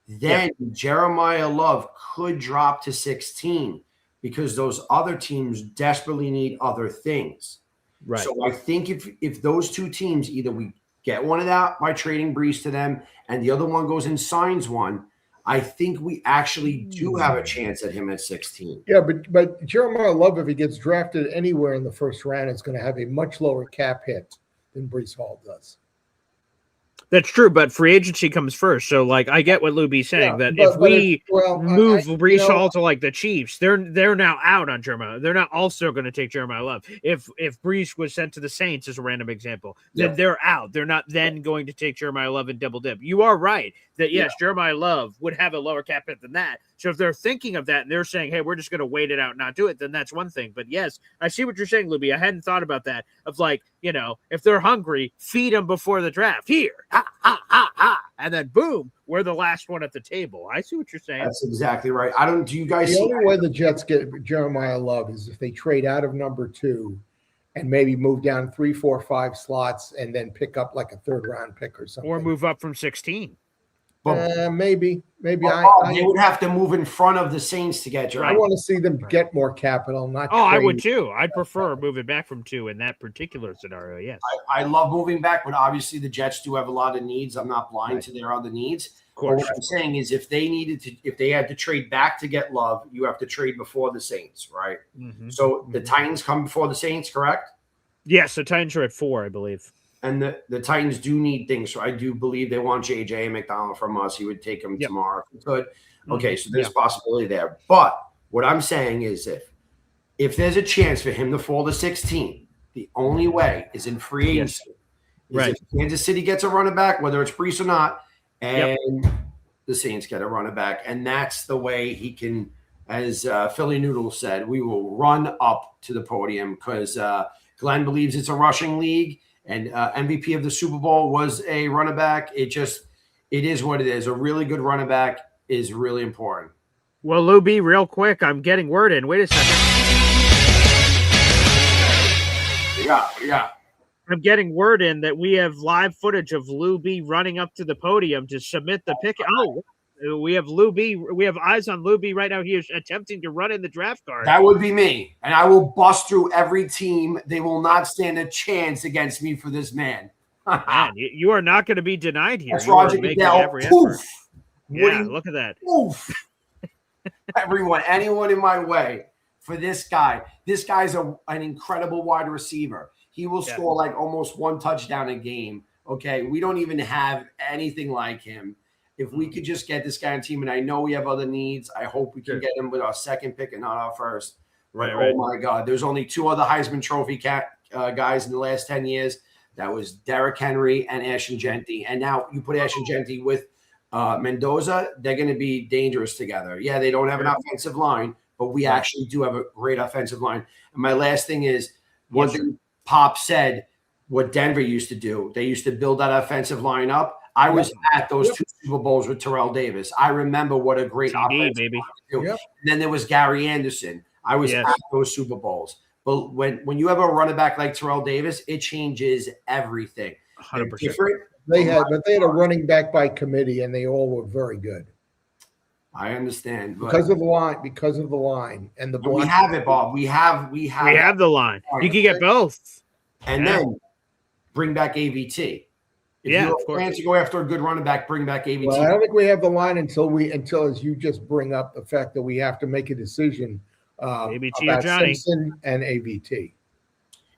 S12: then Jeremiah Love could drop to 16. Because those other teams desperately need other things. Right. So I think if those 2 teams, either we get one of that by trading Brees to them and the other one goes and signs one, I think we actually do have a chance at him at 16.
S5: Yeah, but Jeremiah Love, if he gets drafted anywhere in the first round, is going to have a much lower cap hit than Brees Hall does.
S1: That's true, but free agency comes first. So, like, I get what Lou B's saying, that if we move Brees Hall to, like, the Chiefs, they're now out on Jeremiah. They're not also going to take Jeremiah Love. If Brees was sent to the Saints, as a random example, then they're out. They're not then going to take Jeremiah Love and double dip. You are right that, yes, Jeremiah Love would have a lower cap hit than that. So if they're thinking of that and they're saying, hey, we're just going to wait it out and not do it, then that's one thing. But, yes, I see what you're saying, Lou B. I hadn't thought about that, of, like, you know, if they're hungry, feed them before the draft. Here, and then boom, we're the last one at the table. I see what you're saying.
S12: That's exactly right. Do you guys
S5: the
S12: see
S5: only way the Jets get Jeremiah Love is if they trade out of number 2 and maybe move down 3, 4, 5 slots and then pick up like a 3rd round pick or something.
S1: Or move up from 16.
S5: Maybe.
S12: They would have to move in front of the Saints to get Jeremiah.
S5: I want to see them get more capital, not
S1: I would too. I'd prefer moving back from 2 in that particular scenario, yes.
S12: I love moving back, but obviously the Jets do have a lot of needs. I'm not blind to their other needs. Of course. But what I'm saying is if they had to trade back to get Love, you have to trade before the Saints, right? So the Titans come before the Saints, correct?
S1: Yes, the Titans are at 4, I believe.
S12: And the Titans do need things. So I do believe they want J.J. McDonald from us. He would take him tomorrow if he could. Okay, so there's possibility there. But what I'm saying is if there's a chance for him to fall to 16, the only way is in free agency. If Kansas City gets a running back, whether it's Brees or not, and the Saints get a running back, and that's the way he can, as Philly Noodle said, we will run up to the podium because Glenn believes it's a rushing league, and MVP of the Super Bowl was a running back. It is what it is. A really good running back is really important.
S1: Well, Lou B, real quick, I'm getting word in. Wait a second.
S12: Yeah.
S1: I'm getting word in that we have live footage of Lou B running up to the podium to submit the pick. Oh, we have Lou B. We have eyes on Lou B right now. He is attempting to run in the draft card.
S12: That would be me, and I will bust through every team. They will not stand a chance against me for this man.
S1: Man, you are not going to be denied here.
S12: That's
S1: You are
S12: Roger
S1: making
S12: Goodell.
S1: every effort.
S12: Poof.
S1: Yeah, look at that.
S12: Poof. Anyone in my way for this guy. This guy's an incredible wide receiver. He will score like almost one touchdown a game. Okay, we don't even have anything like him. If we could just get this guy on the team, and I know we have other needs, I hope we can get him with our second pick and not our first. Right. Oh my God, there's only two other Heisman Trophy guys in the last 10 years. That was Derrick Henry and Ashton Genty. And now you put Ashton Genty with Mendoza, they're going to be dangerous together. Yeah, they don't have an offensive line, but we actually do have a great offensive line. And my last thing is one thing Pop said, what Denver used to do. They used to build that offensive line up. I was at those two Super Bowls with Terrell Davis. I remember what a great offensive line to do. And then there was Gary Anderson. I was at those Super Bowls. But when you have a running back like Terrell Davis, it changes everything.
S1: 100%.
S12: Different.
S5: They had a running back by committee, and they all were very good.
S12: I understand
S5: Because of the line, and the
S12: we have it, Bob. We have
S1: the line. You can get both,
S12: and then bring back AVT. If you plan to go after a good running back, bring back AVT.
S5: Well, I don't think we have the line until as you just bring up the fact that we have to make a decision
S1: AVT
S5: about
S1: or Johnny
S5: Simpson and AVT.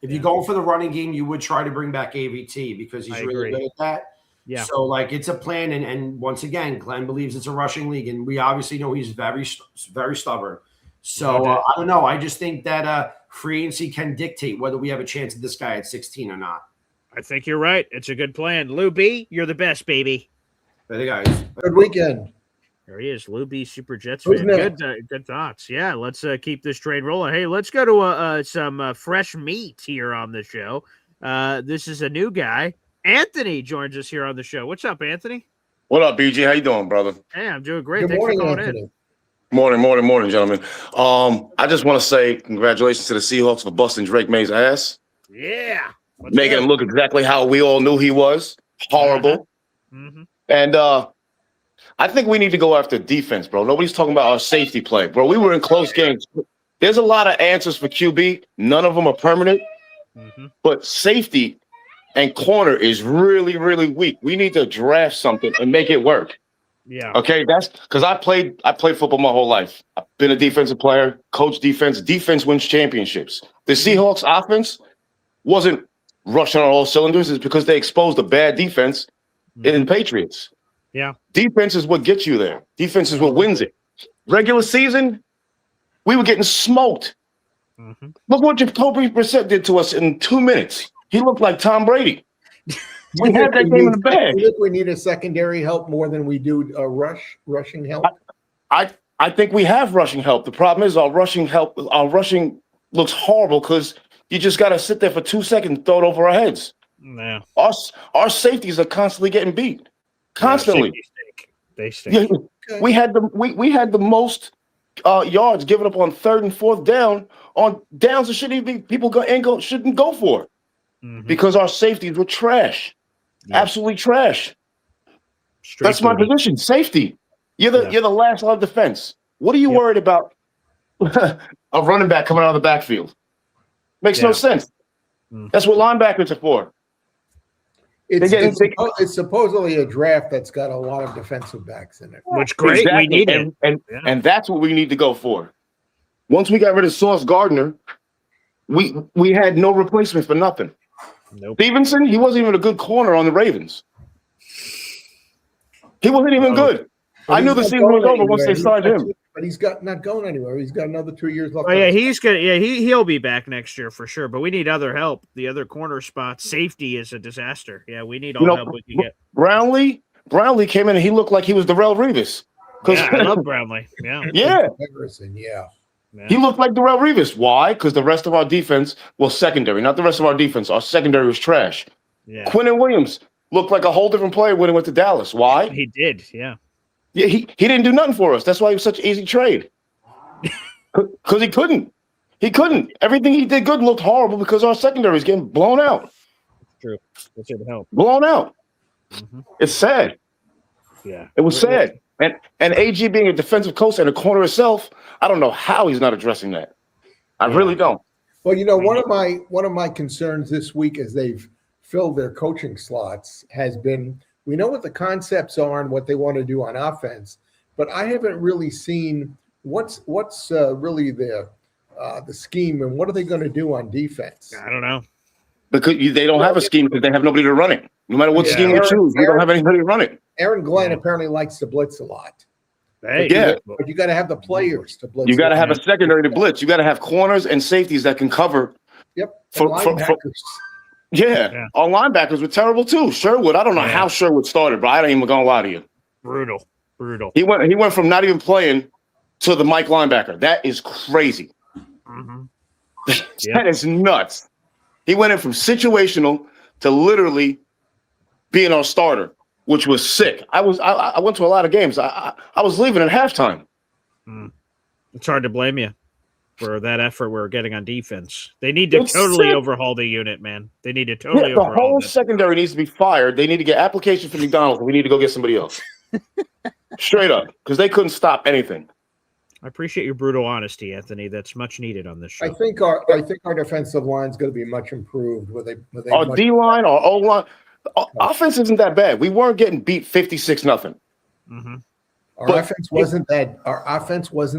S12: If you go for the running game, you would try to bring back AVT because he's really good at that.
S1: Yeah.
S12: So, it's a plan. And once again, Glenn believes it's a rushing league. And we obviously know he's very, very stubborn. So, I don't know. I just think that free agency can dictate whether we have a chance at this guy at 16 or not.
S1: I think you're right. It's a good plan. Lou B, you're the best, baby.
S12: Hey, guys.
S5: Good weekend.
S1: There he is, Lou B, Super Jets fan. Good thoughts. Yeah, let's keep this train rolling. Hey, let's go to some fresh meat here on the show. This is a new guy. Anthony joins us here on the show. What's up, Anthony?
S13: What up, BG? How you doing, brother?
S1: Hey, I'm doing great.
S5: Good
S1: Thanks
S5: morning,
S1: for calling
S5: Anthony.
S13: in. Morning, gentlemen. I just want to say congratulations to the Seahawks for busting Drake May's ass.
S1: Yeah.
S13: Making him look exactly how we all knew he was. Horrible.
S1: Mm-hmm.
S13: And I think we need to go after defense, bro. Nobody's talking about our safety play. Bro, we were in close games. There's a lot of answers for QB. None of them are permanent.
S1: Mm-hmm.
S13: But safety and corner is really, really weak. We need to draft something and make it work.
S1: Yeah.
S13: Okay, that's because I played football my whole life. I've been a defensive player, coach defense. Defense wins championships. The Seahawks offense wasn't rushing on all cylinders. It's because they exposed a bad defense in Patriots.
S1: Yeah.
S13: Defense is what gets you there. Defense is what wins it. Regular season, we were getting smoked.
S1: Mm-hmm.
S13: Look what Jacoby Brissett did to us in 2 minutes. He looked like Tom Brady. We had that game in the bag.
S5: You think we need a secondary help more than we do rushing help?
S13: I think we have rushing help. The problem is our rushing looks horrible because you just got to sit there for 2 seconds and throw it over our heads.
S1: Yeah.
S13: Our safeties are constantly getting beat. Constantly.
S1: They stink.
S13: Yeah, we had the most yards given up on 3rd and 4th down on downs that shouldn't go for because our safeties were trash. Yeah. Absolutely trash. That's my position. Safety. You're the last line of defense. What are you worried about? A running back coming out of the backfield makes no sense. That's what linebackers are for.
S5: It's supposedly a draft that's got a lot of defensive backs in it.
S1: Which great.
S13: Exactly.
S1: We need it.
S13: And that's what we need to go for. Once we got rid of Sauce Gardner, we had no replacement for nothing.
S1: Nope.
S13: Stevenson, he wasn't even a good corner on the Ravens. He wasn't even good. I knew the season was over once they signed him.
S5: But he's not going anywhere. He's got another 2 years left.
S1: Oh yeah, he'll be back next year for sure. But we need other help. The other corner spot, safety is a disaster. Yeah, we need all help we can get.
S13: Brownlee Brownlee came in and he looked like he was Darrell Revis.
S1: Yeah, I love Brownlee. Yeah.
S13: Yeah.
S5: Yeah.
S13: He looked like Darrell Revis. Why? Because the rest of our defense, well, secondary, not the rest of our defense. Our secondary was trash.
S1: Yeah.
S13: Quinnen Williams looked like a whole different player when he went to Dallas. Why?
S1: He did, yeah.
S13: Yeah, he didn't do nothing for us. That's why he was such an easy trade. Because he couldn't. He couldn't. Everything he did good looked horrible because our secondary is getting blown out.
S1: True. That should help.
S13: Blown out. It's sad.
S1: Yeah.
S13: It was sad. And AG being a defensive coach and a corner itself, I don't know how he's not addressing that. I really don't.
S5: Well, one of my concerns this week as they've filled their coaching slots has been, we know what the concepts are and what they want to do on offense, but I haven't really seen what's really the scheme and what are they going to do on defense.
S1: I don't know.
S13: Because they don't have a scheme because they have nobody to run it. No matter what scheme we choose, we don't have anybody to run it.
S5: Aaron Glenn apparently likes to blitz a lot.
S1: Hey,
S5: but you got to have the players to blitz.
S13: You got to have a secondary to blitz. You got to have corners and safeties that can cover.
S5: Yep.
S13: Linebackers. Our linebackers were terrible too. Sherwood, I don't know how Sherwood started, but I ain't even gonna lie to you.
S1: Brutal.
S13: He went from not even playing to the Mike linebacker. That is crazy. That is nuts. He went in from situational to literally being our starter, which was sick. I went to a lot of games. I was leaving at halftime.
S1: It's hard to blame you for that effort we're getting on defense. They need to totally overhaul the unit, man. They need to totally overhaul
S13: the whole secondary needs to be fired. They need to get application for McDonald's. And we need to go get somebody else. Straight up, because they couldn't stop anything.
S1: I appreciate your brutal honesty, Anthony. That's much needed on this show.
S5: I think our defensive line is going to be much improved.
S13: Our D line, our O line, offense isn't that bad. We weren't getting beat 56-0.
S5: Our offense wasn't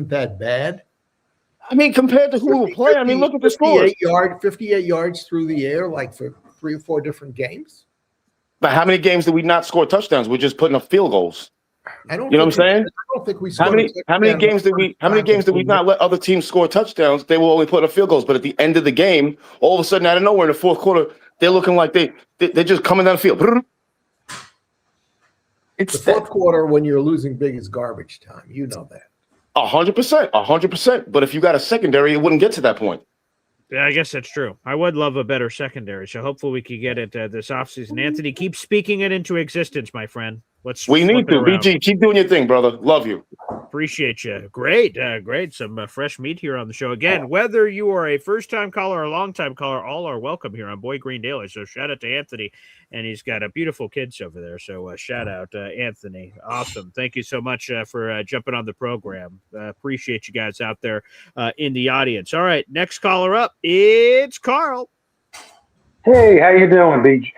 S5: that bad.
S13: I mean, compared to who we were playing, I mean, look at the scores.
S5: 58 yards through the air, like for 3 or 4 different games.
S13: But how many games did we not score touchdowns? We're just putting up field goals.
S5: I don't.
S13: You know what I'm saying?
S5: I don't think we.
S13: How many games did we not let other teams score touchdowns? They were only putting up field goals. But at the end of the game, all of a sudden, out of nowhere, in the fourth quarter, they're looking like they're just coming down the field.
S5: It's the fourth quarter when you're losing big is garbage time. You know that.
S13: 100%. But if you got a secondary, it wouldn't get to that point.
S1: Yeah, I guess that's true. I would love a better secondary, so hopefully we could get it this offseason. Anthony, keep speaking it into existence, my friend.
S13: We need to. BG, keep doing your thing, brother. Love you.
S1: Appreciate you. Great. Some fresh meat here on the show. Again, whether you are a first-time caller or a long-time caller, all are welcome here on Boy Green Daily. So shout out to Anthony, and he's got beautiful kids over there. So shout out Anthony. Awesome. Thank you so much for jumping on the program. Appreciate you guys out there in the audience. All right, next caller up, it's Carl.
S14: Hey, how you doing, BG?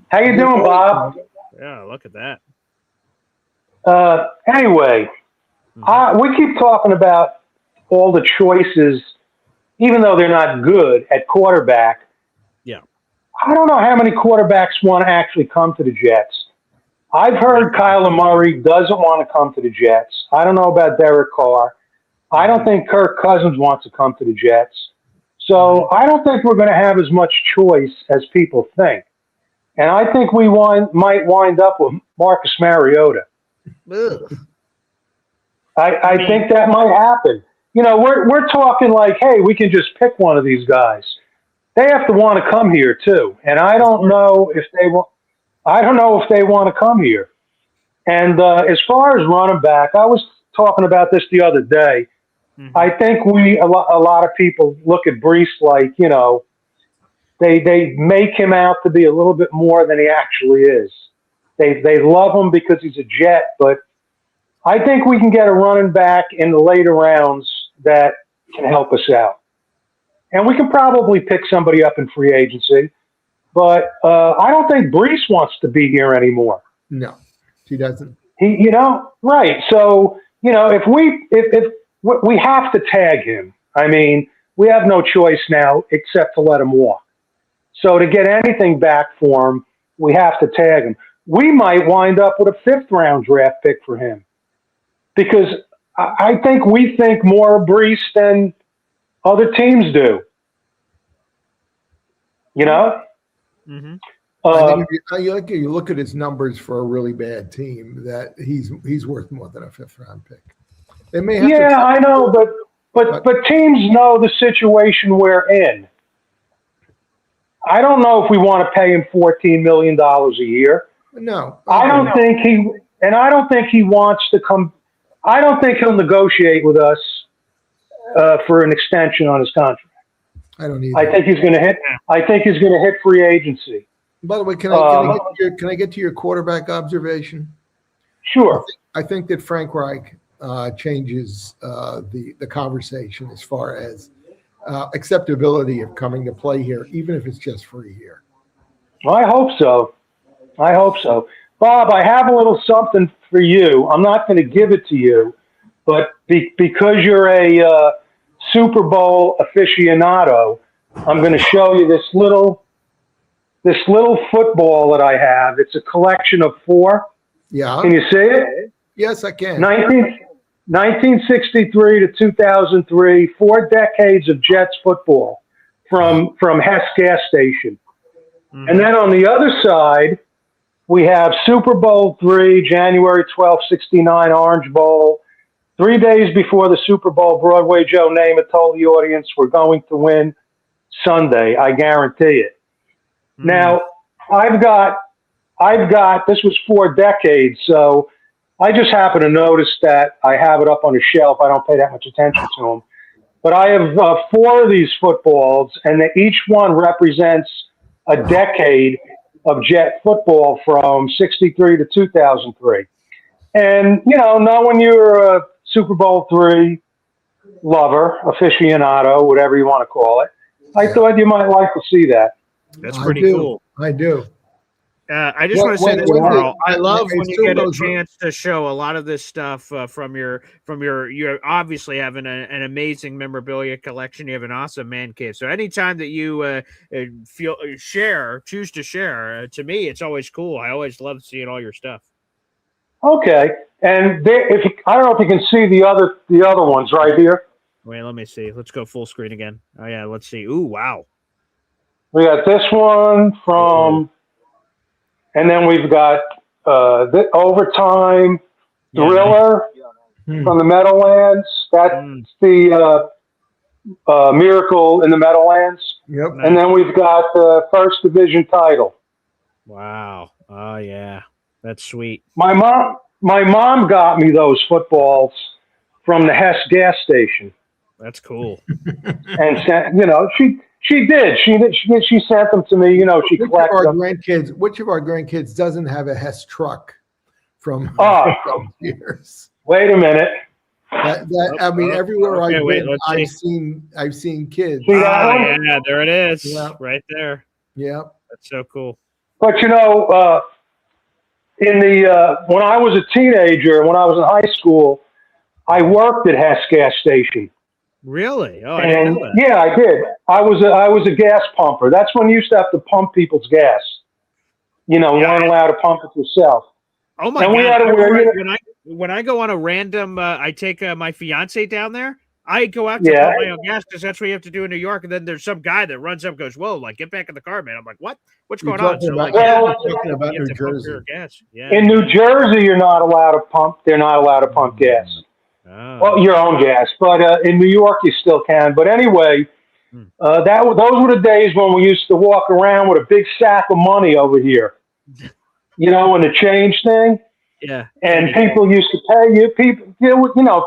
S14: How you doing, Bob?
S1: Yeah, look at that.
S14: Anyway, we keep talking about all the choices, even though they're not good at quarterback.
S1: Yeah.
S14: I don't know how many quarterbacks want to actually come to the Jets. I've heard Kyler Murray doesn't want to come to the Jets. I don't know about Derek Carr. I don't think Kirk Cousins wants to come to the Jets. So I don't think we're going to have as much choice as people think. And I think we might wind up with Marcus Mariota. I think that might happen. You know, we're talking like, hey, we can just pick one of these guys. They have to want to come here too, and I don't know if they want. I don't know if they want to come here. And as far as running back, I was talking about this the other day. I think a lot of people look at Brees like, you know, they make him out to be a little bit more than he actually is. They love him because he's a Jet, but I think we can get a running back in the later rounds that can help us out. And we can probably pick somebody up in free agency, but I don't think Brees wants to be here anymore.
S5: No, he doesn't.
S14: Right. So, if we have to tag him, I mean, we have no choice now except to let him walk. So to get anything back for him, we have to tag him. We might wind up with a 5th-round draft pick for him because I think we think more of Brees than other teams do.
S5: I think if you look at his numbers for a really bad team, that he's worth more than a 5th-round pick. They may have
S14: I know, but teams know the situation we're in. I don't know if we want to pay him $14 million a year.
S5: No,
S14: I don't think he wants to come. I don't think he'll negotiate with us for an extension on his contract.
S5: I don't either.
S14: I think he's going to hit. I think he's going to hit free agency.
S5: By the way, can I get to your quarterback observation?
S14: Sure.
S5: I think that Frank Reich changes the conversation as far as acceptability of coming to play here, even if it's just for a year.
S14: I hope so. Bob, I have a little something for you. I'm not going to give it to you, but because you're a Super Bowl aficionado, I'm going to show you this little football that I have. It's a collection of 4.
S5: Yeah.
S14: Can you see it?
S5: Yes, I can.
S14: 1963 to 2003, 4 decades of Jets football from Hess gas station. Mm-hmm. And then on the other side, we have Super Bowl III, January 12, 69, Orange Bowl. 3 days before the Super Bowl, Broadway Joe Namath told the audience, we're going to win Sunday. I guarantee it. Mm-hmm. Now, I've got, this was 4 decades, so I just happen to notice that I have it up on a shelf. I don't pay that much attention to them. But I have 4 of these footballs, and each one represents a decade of Jet football from 63 to 2003. And, knowing you're a Super Bowl III lover, aficionado, whatever you want to call it, I thought you might like to see that.
S1: That's pretty cool.
S5: I do.
S1: I just want to say this, Carl. I love when you get a chance to show a lot of this stuff from your. You obviously have an amazing memorabilia collection. You have an awesome man cave. So anytime that you choose to share, to me, it's always cool. I always love seeing all your stuff.
S14: Okay, and I don't know if you can see the other ones right here.
S1: Wait, let me see. Let's go full screen again. Oh yeah, let's see. Ooh, wow.
S14: We got this one from. And then we've got the Overtime Thriller from the Meadowlands. That's the Miracle in the Meadowlands.
S5: Yep.
S14: And then we've got the First Division title.
S1: Wow. Oh yeah, that's sweet.
S14: My mom got me those footballs from the Hess gas station.
S1: That's cool.
S14: And she did. She sent them to me. She collected them.
S5: Which of our grandkids doesn't have a Hess truck from years?
S14: Wait a minute.
S5: Everywhere I've been, I've seen kids.
S1: Yeah, there it is, right there.
S5: Yeah,
S1: that's so cool.
S14: But when I was a teenager, when I was in high school, I worked at Hess gas station.
S1: Really? Oh, I didn't know that.
S14: Yeah, I did. I was a gas pumper. That's when you used to have to pump people's gas. You weren't allowed to pump it yourself.
S1: Oh my God! When I go on a random, I take my fiance down there. I go out to pump my own gas because that's what you have to do in New York. And then there's some guy that runs up, and goes, "Whoa! Like, get back in the car, man!" I'm like, "What? What's going on?" So,
S5: talking about New Jersey.
S14: In New Jersey, you're not allowed to pump. They're not allowed to pump gas.
S1: Oh.
S14: Well, your own gas, but in New York you still can. But anyway, those were the days when we used to walk around with a big sack of money over here. In the change thing.
S1: Yeah.
S14: And people used to pay you.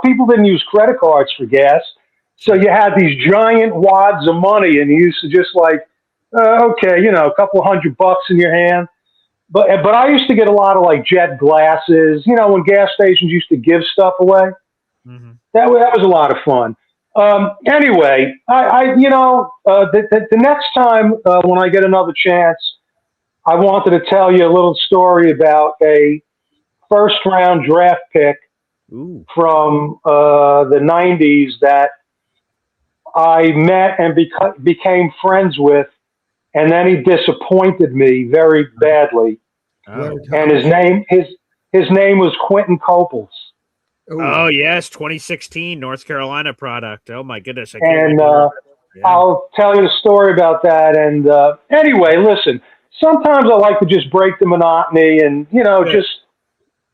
S14: People didn't use credit cards for gas, so you had these giant wads of money, and you used to just a couple $100 in your hand. But I used to get a lot of Jet glasses. When gas stations used to give stuff away. Mm-hmm. That was a lot of fun. Anyway, the next time when I get another chance, I wanted to tell you a little story about a first-round draft pick from the 90s that I met and became friends with, and then he disappointed me very badly. Oh. And his name was Quentin Coples.
S1: Oh yes, 2016 North Carolina product. Oh my goodness!
S14: I'll tell you the story about that. And anyway, listen. sometimes I like to just break the monotony and, just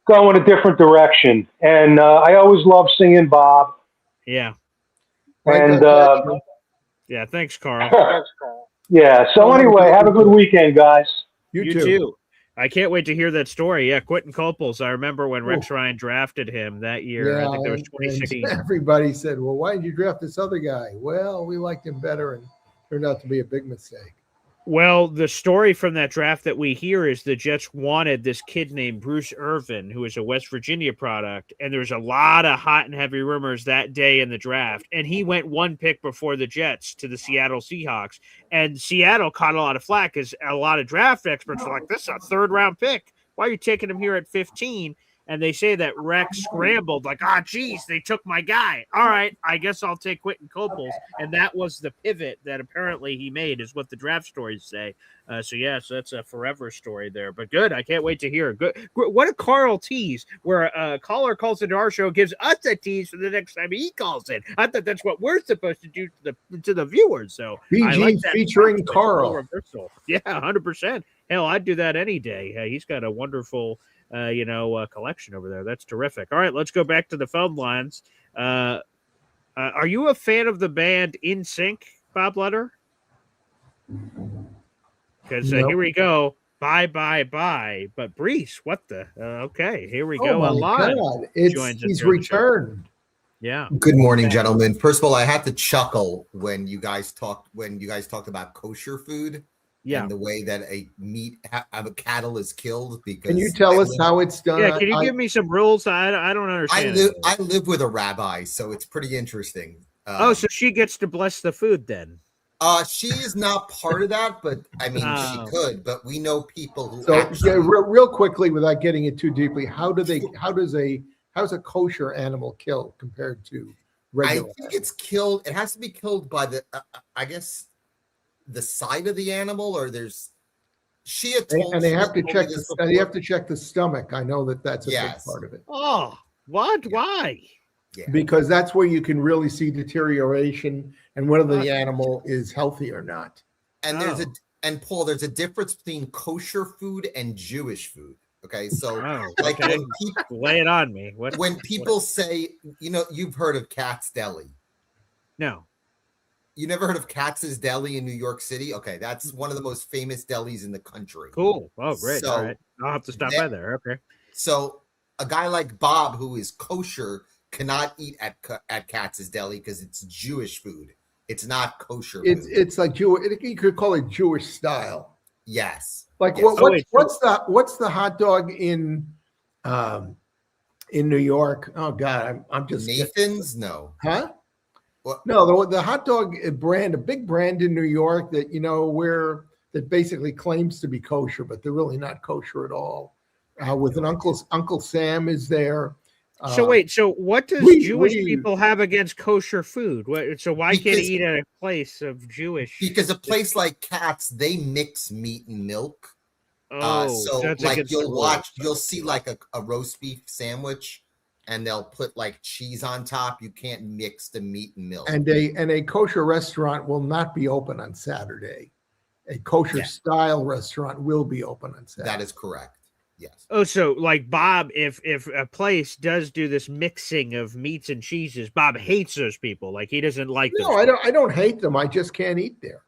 S14: go in a different direction. And I always love seeing Bob.
S1: Yeah.
S14: And
S1: yeah, thanks, Carl.
S14: yeah. So anyway, have a good weekend, guys.
S1: You too. I can't wait to hear that story. Yeah, Quentin Copels. I remember when Rex Ryan drafted him that year.
S5: Yeah,
S1: I think that was 2016.
S5: Everybody said, "Well, why did you draft this other guy?" Well, we liked him better, and turned out to be a big mistake.
S1: Well, the story from that draft that we hear is the Jets wanted this kid named Bruce Irvin, who is a West Virginia product, and there's a lot of hot and heavy rumors that day in the draft, and he went one pick before the Jets to the Seattle Seahawks, and Seattle caught a lot of flack because a lot of draft experts were like, this is a third-round pick. Why are you taking him here at 15? And they say that Rex scrambled, like, geez, they took my guy. All right, I guess I'll take Quentin Copels. And that was the pivot that apparently he made, is what the draft stories say. So that's a forever story there. But good, I can't wait to hear. Good. What a Carl tease, where a caller calls into our show, gives us a tease for the next time he calls in. I thought that's what we're supposed to do to the viewers. So
S5: BG
S1: I like that
S5: featuring Carl.
S1: Reversal. Yeah, 100%. Hell, I'd do that any day. He's got a wonderful collection over there. That's terrific. All right, let's go back to the phone lines. Are you a fan of the band In Sync, Bob Lederer? Because here we go. Bye, bye, bye. But Brees, what the? Okay, here we go.
S5: Oh my God. He's returned.
S1: Yeah.
S15: Good morning, gentlemen. First of all, I had to chuckle when you guys talked about kosher food.
S1: Yeah.
S15: And the way that a cattle is killed. Because
S5: can you tell us how it's done?
S1: Yeah, can you give me some rules? I don't understand.
S15: I live with a rabbi, so it's pretty interesting.
S1: So she gets to bless the food then?
S15: She is not part of that, but I mean, she could. But we know people who.
S5: So real quickly, without getting it too deeply, how's a kosher animal killed compared to regular?
S15: I think it's killed. It has to be killed by the. I guess. The side of the animal, or there's
S5: and they have to check they have to check the stomach. I know that's a big part of it.
S1: Oh, what? Yeah. Why?
S15: Yeah.
S5: Because that's where you can really see deterioration and whether the animal is healthy or not.
S15: And Paul, there's a difference between kosher food and Jewish food. Okay, so when people
S1: lay it on me.
S15: When people say, you've heard of Katz's Deli.
S1: No.
S15: You never heard of Katz's Deli in New York City? Okay, that's one of the most famous delis in the country.
S1: Cool. Oh, great. All right. I'll have to stop by there. Okay.
S15: So a guy like Bob, who is kosher, cannot eat at Katz's Deli because it's Jewish food. It's not kosher.
S5: It's like Jewish. You could call it Jewish style.
S15: Yes.
S5: Like
S15: yes.
S5: What's the hot dog in New York? Oh God, I'm just
S15: Nathan's. No.
S5: Huh? No, the hot dog brand, a big brand in New York that that basically claims to be kosher, but they're really not kosher at all. With an Uncle Sam is there.
S1: So what does Jewish people have against kosher food? So why can't he eat at a place of Jewish?
S15: Because a place like Katz, they mix meat and milk.
S1: So
S15: like you'll see like a roast beef sandwich. And they'll put like cheese on top. You can't mix the meat and milk.
S5: And a kosher restaurant will not be open on Saturday. A kosher style restaurant will be open on Saturday.
S15: That is correct. Yes.
S1: Oh, so like Bob, if a place does do this mixing of meats and cheeses, Bob hates those people. Like he doesn't like them.
S5: No, I don't hate them. I just can't eat there.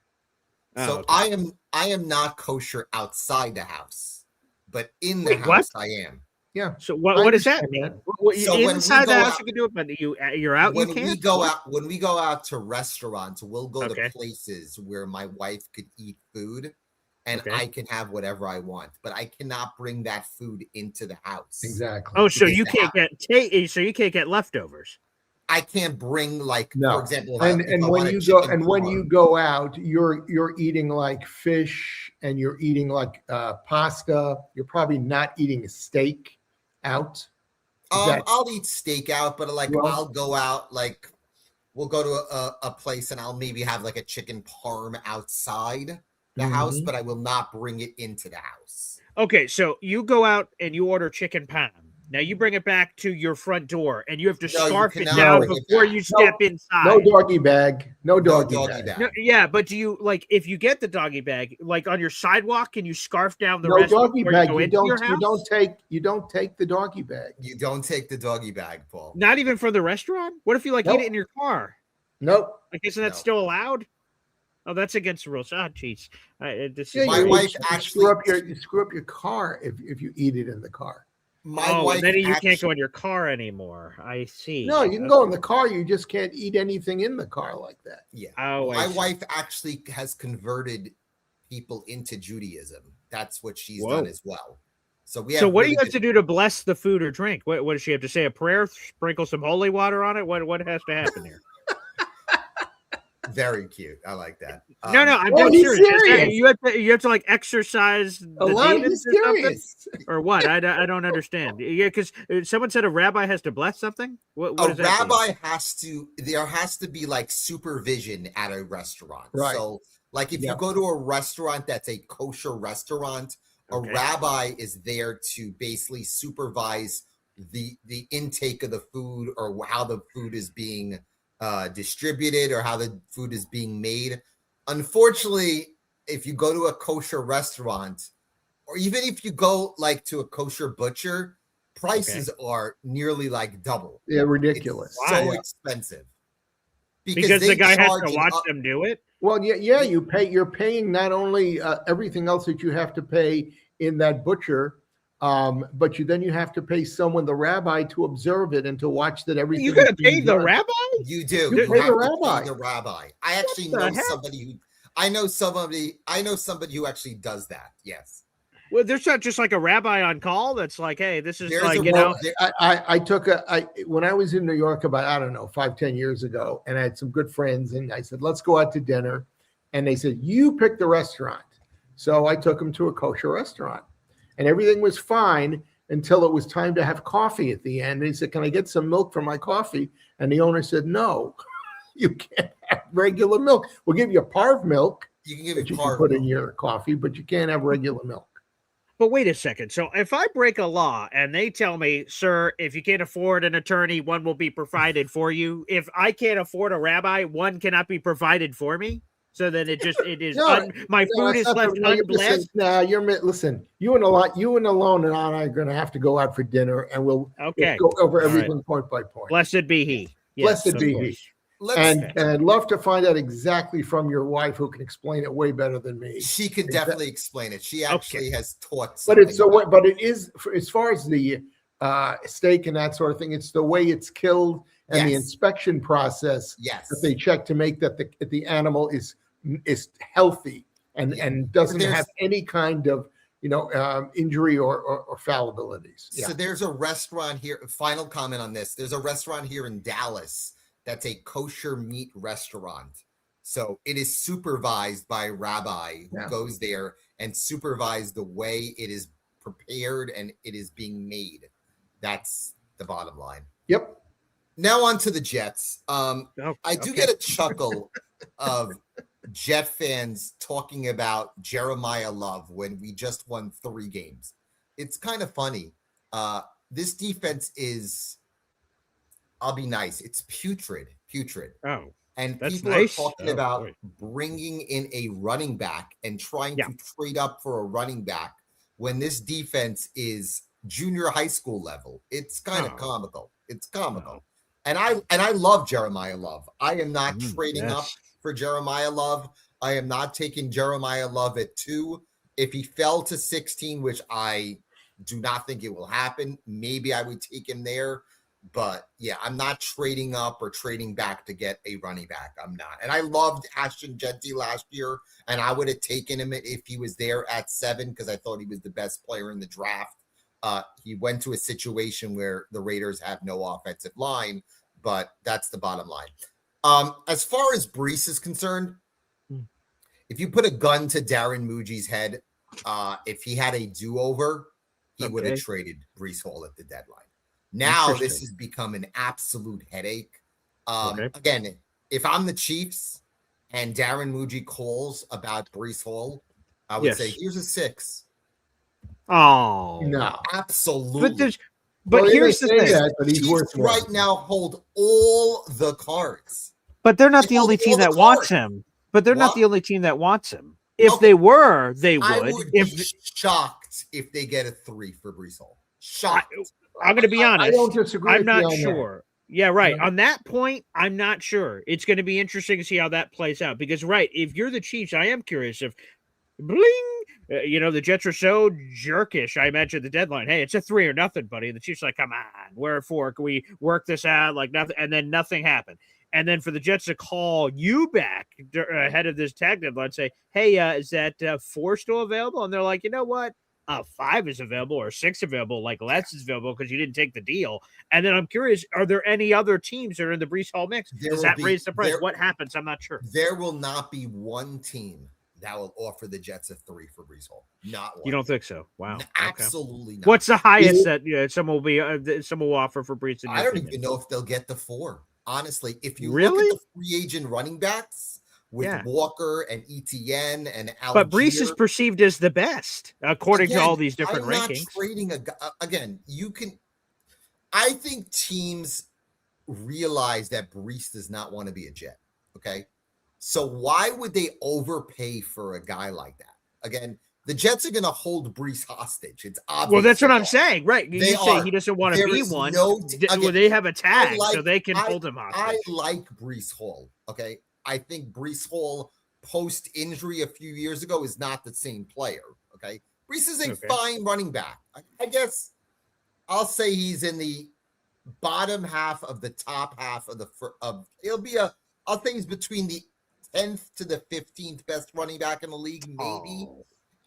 S15: So okay. I am not kosher outside the house, but in the house I am.
S5: Yeah.
S1: So what does that mean? So inside the house you can do it, but you're out.
S15: When we go out to restaurants, we'll go to places where my wife could eat food, and I can have whatever I want, but I cannot bring that food into the house.
S5: Exactly.
S1: Oh, so you can't get leftovers.
S15: I can't bring for example,
S5: and when you go out, you're eating like fish and you're eating like pasta. You're probably not eating a steak out.
S15: I'll eat steak out, but I'll go out, we'll go to a place and I'll maybe have like a chicken parm outside the house, but I will not bring it into the house.
S1: Okay, so you go out and you order chicken parm. Now you bring it back to your front door, and you have to
S15: No, you
S1: scarf it
S15: cannot
S1: down
S15: bring it
S1: before
S15: back.
S1: you step inside.
S5: No doggy bag. No doggy,
S15: doggy
S5: bag.
S1: No, yeah, but do you like if you get the doggy bag, like on your sidewalk, can you scarf down the
S5: No
S1: rest
S5: doggy
S1: before
S5: bag.
S1: you go
S5: You
S1: into your
S5: don't.
S1: house?
S5: You don't take the doggy bag.
S15: You don't take the doggy bag, Paul.
S1: Not even for the restaurant? What if you like eat it in your car?
S5: Nope.
S1: Like, isn't that still allowed? Oh, that's against the rules. Ah, jeez.
S5: My wife actually you screw up your car if you eat it in the car.
S1: And then you can't go in your car anymore. I see.
S5: No, you can go in the car. You just can't eat anything in the car like that.
S15: Yeah.
S1: Oh,
S15: my wife actually has converted people into Judaism. That's what she's done as well. So we have.
S1: So what do
S15: really
S1: you have
S15: good-
S1: to do to bless the food or drink? What does she have to say? A prayer? Sprinkle some holy water on it? What has to happen here?
S15: Very cute. I like that.
S1: No, I'm
S5: well,
S1: dead
S5: he's
S1: serious.
S5: serious.
S1: You have to like exercise the
S5: lot.
S1: demons
S5: He's
S1: or something?
S5: serious.
S1: Or what? I don't understand. Yeah, because someone said a rabbi has to bless something. What
S15: a
S1: does that mean?
S15: rabbi there has to be like supervision at a restaurant.
S5: Right.
S15: So like if you go to a restaurant that's a kosher restaurant, a rabbi is there to basically supervise the intake of the food or how the food is being distributed or how the food is being made. Unfortunately, if you go to a kosher restaurant, or even if you go like to a kosher butcher, prices are nearly like double.
S5: They're ridiculous.
S15: It's so expensive
S1: Because
S15: they
S1: the guy has
S15: charge
S1: to
S15: an
S1: watch
S15: up-
S1: them do it.
S5: Well, yeah. You're paying not only everything else that you have to pay in that butcher, but you have to pay someone, the rabbi, to observe it and to watch that everything.
S1: You gotta pay the rabbi?
S15: You do.
S5: You pay
S15: have
S5: the
S15: to
S5: rabbi.
S15: pay the rabbi. I actually
S1: What the
S15: know
S1: heck?
S15: somebody who actually does that. Yes.
S1: Well, there's not just like a rabbi on call that's like, hey, this is
S15: There's
S1: like,
S15: a
S1: you know.
S5: I took when I was in New York about, I don't know, 5-10 years ago, and I had some good friends, and I said, let's go out to dinner. And they said, you pick the restaurant. So I took them to a kosher restaurant, and everything was fine until it was time to have coffee at the end. And he said, can I get some milk for my coffee? And the owner said, no, you can't have regular milk. We'll give you a parv milk.
S15: You can give
S5: that
S15: you
S5: you can
S15: parv
S5: put in
S15: milk.
S5: your coffee, but you can't have regular milk.
S1: But wait a second. So if I break a law and they tell me, sir, if you can't afford an attorney, one will be provided for you. If I can't afford a rabbi, one cannot be provided for me. So then it is my food is left unblessed.
S5: Listen, you and Alon and I are going to have to go out for dinner, and we'll go over everything point by point.
S1: Blessed be he. Yes,
S5: Blessed be
S1: course.
S5: he. And I'd love to find out exactly from your wife, who can explain it way better than me.
S15: She could definitely explain it. She actually has taught.
S5: But it's but it is, as far as the steak and that sort of thing, it's the way it's killed and the inspection process that they check to make that the animal is healthy and doesn't have any kind of injury or fallibilities.
S15: So there's a restaurant here. Final comment on this. There's a restaurant here in Dallas that's a kosher meat restaurant. So it is supervised by a rabbi who goes there and supervise the way it is prepared and it is being made. That's the bottom line.
S5: Yep.
S15: Now on to the Jets. I do get a chuckle of Jet fans talking about Jeremiah Love when we just won 3 games. It's kind of funny. This defense is, I'll be nice, it's putrid.
S1: Oh,
S15: and
S1: that's
S15: people
S1: nice.
S15: are talking about bringing in a running back and trying to trade up for a running back when this defense is junior high school level. It's kind of comical. It's comical. And I love Jeremiah Love. I am not trading up for Jeremiah Love. I am not taking Jeremiah Love at 2. If he fell to 16, which I do not think it will happen, maybe I would take him there. But yeah, I'm not trading up or trading back to get a running back. I'm not. And I loved Ashton Genty last year, and I would have taken him if he was there at 7 because I thought he was the best player in the draft. He went to a situation where the Raiders have no offensive line, but that's the bottom line. As far as Brees is concerned, if you put a gun to Darren Muji's head, if he had a do-over, he would have traded Brees Hall at the deadline. Now this has become an absolute headache. Again, if I'm the Chiefs and Darren Muji calls about Brees Hall, I would say, here's a 6.
S1: Oh
S15: no, absolutely.
S1: But
S5: Well,
S1: here's the
S5: they say
S1: thing.
S5: that, but he's
S15: Chiefs
S5: worth more.
S15: right now hold all the cards.
S1: But they're not
S15: They
S1: the only
S15: hold
S1: team
S15: all the
S1: that wants
S15: cards.
S1: him. But they're not
S15: What?
S1: the only team that wants him. If
S15: Okay.
S1: they were, they
S15: I
S1: would.
S15: would
S1: If
S15: be shocked if they get a 3 for Brees Hall. Shocked.
S1: I'm going to be honest.
S5: I don't disagree.
S1: I'm
S5: with you
S1: not
S5: on
S1: sure. Yeah, right.
S5: No.
S1: On that point, I'm not sure. It's going to be interesting to see how that plays out. Because, right, if you're the Chiefs, I am curious if bling, the Jets are so jerkish. I mentioned the deadline. Hey, it's a 3 or nothing, buddy. And the Chiefs are like, come on, we're at 4. Can we work this out? Like nothing. And then nothing happened. And then for the Jets to call you back ahead of this tag deadline, say, hey, is that 4 still available? And they're like, you know what? 5 is available or 6 available, like less is available because you didn't take the deal. And then I'm curious, are there any other teams that are in the Brees Hall mix? Does that raise the price? What happens? I'm not sure.
S15: There will not be one team that will offer the Jets a 3 for Brees Hall. Not one.
S1: You don't think so? Wow.
S15: No, absolutely not.
S1: What's the highest that someone will offer for Brees?
S15: I don't even know if they'll get the 4. Honestly, if you
S1: really
S15: look at the free agent running backs with Walker and ETN and Algier,
S1: but Brees is perceived as the best according to all these different
S15: I'm
S1: rankings.
S15: Not trading again. You can. I think teams realize that Brees does not want to be a Jet. Okay, so why would they overpay for a guy like that? Again, the Jets are going to hold Brees hostage. It's obvious.
S1: Well, that's what I'm saying, right? You
S15: They
S1: say
S15: are.
S1: he doesn't want to
S15: There
S1: be
S15: is
S1: one.
S15: no
S1: Well, they have a tag, so they can hold him hostage.
S15: I like Brees Hall. Okay, I think Brees Hall post injury a few years ago is not the same player. Okay, Brees is a fine running back. I guess I'll say he's in the bottom half of the top half of he'll be I'll say he's between the 10th to the 15th best running back in the league, maybe.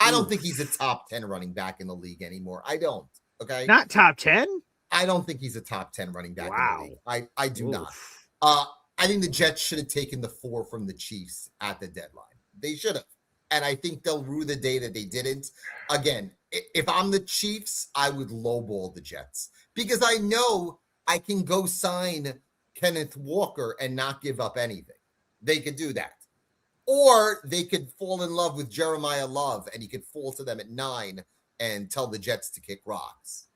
S15: I don't think he's a top 10 running back in the league anymore. I don't. Okay.
S1: Not top 10?
S15: I don't think he's a top 10 running back in the league. I do not. I think the Jets should have taken the 4 from the Chiefs at the deadline. They should have. And I think they'll rue the day that they didn't. Again, if I'm the Chiefs, I would lowball the Jets because I know I can go sign Kenneth Walker and not give up anything. They could do that. Or they could fall in love with Jeremiah Love and he could fall to them at 9 and tell the Jets to kick rocks.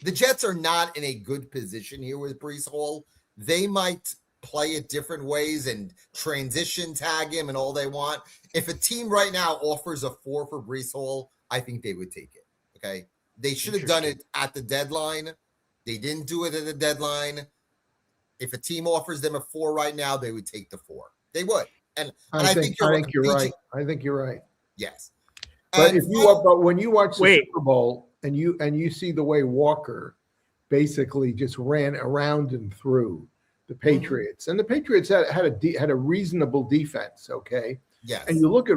S15: The Jets are not in a good position here with Brees Hall. They might play it different ways and transition tag him and all they want. If a team right now offers a 4 for Brees Hall, I think they would take it. Okay. They should have done it at the deadline. They didn't do it at the deadline. If a team offers them a 4 right now, they would take the 4. They would. And I think you're
S5: right. I think you're right.
S15: Yes.
S5: But but when you watch the Super Bowl and you see the way Walker basically just ran around and through the Patriots, and the Patriots had a reasonable defense, okay?
S15: Yes.
S5: And you look at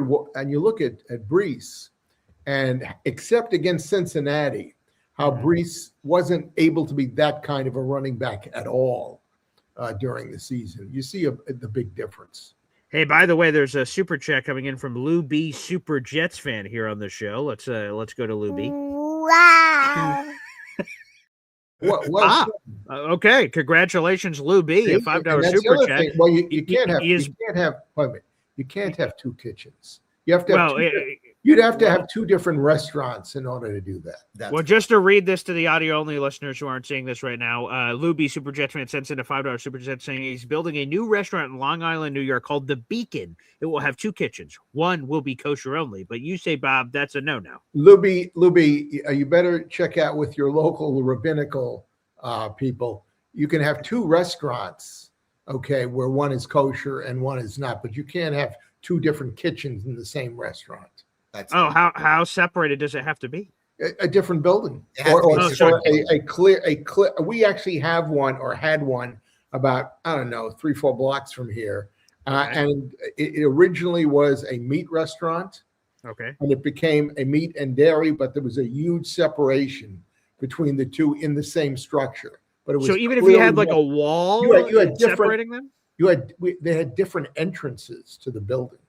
S5: Brees, and except against Cincinnati, how Brees wasn't able to be that kind of a running back at all during the season. You see the big difference.
S1: Hey, by the way, there's a super chat coming in from Lou B, Super Jets fan here on the show. Let's go to Lou B.
S6: Wow.
S1: Okay, congratulations, Lou B. A $5 super chat.
S5: Well, you can't have 2 kitchens. You have to have you'd have to have 2 different restaurants in order to do that.
S1: Well, just to read this to the audio-only listeners who aren't seeing this right now, Lou B, Super Jets fan, sends in a $5 super chat saying he's building a new restaurant in Long Island, New York called The Beacon. It will have 2 kitchens. One will be kosher only, but you say, Bob, that's a no-no.
S5: Lou B, you better check out with your local rabbinical people. You can have 2 restaurants, okay, where one is kosher and one is not, but you can't have 2 different kitchens in the same restaurant.
S1: How separated does it have to be?
S5: A different building, or a clear. We actually have one or had one about 3-4 blocks from here, and it originally was a meat restaurant.
S1: Okay,
S5: and it became a meat and dairy, but there was a huge separation between the 2 in the same structure. But it was
S1: so even if you had like a wall,
S5: you had
S1: separating them.
S5: They had different entrances to the building.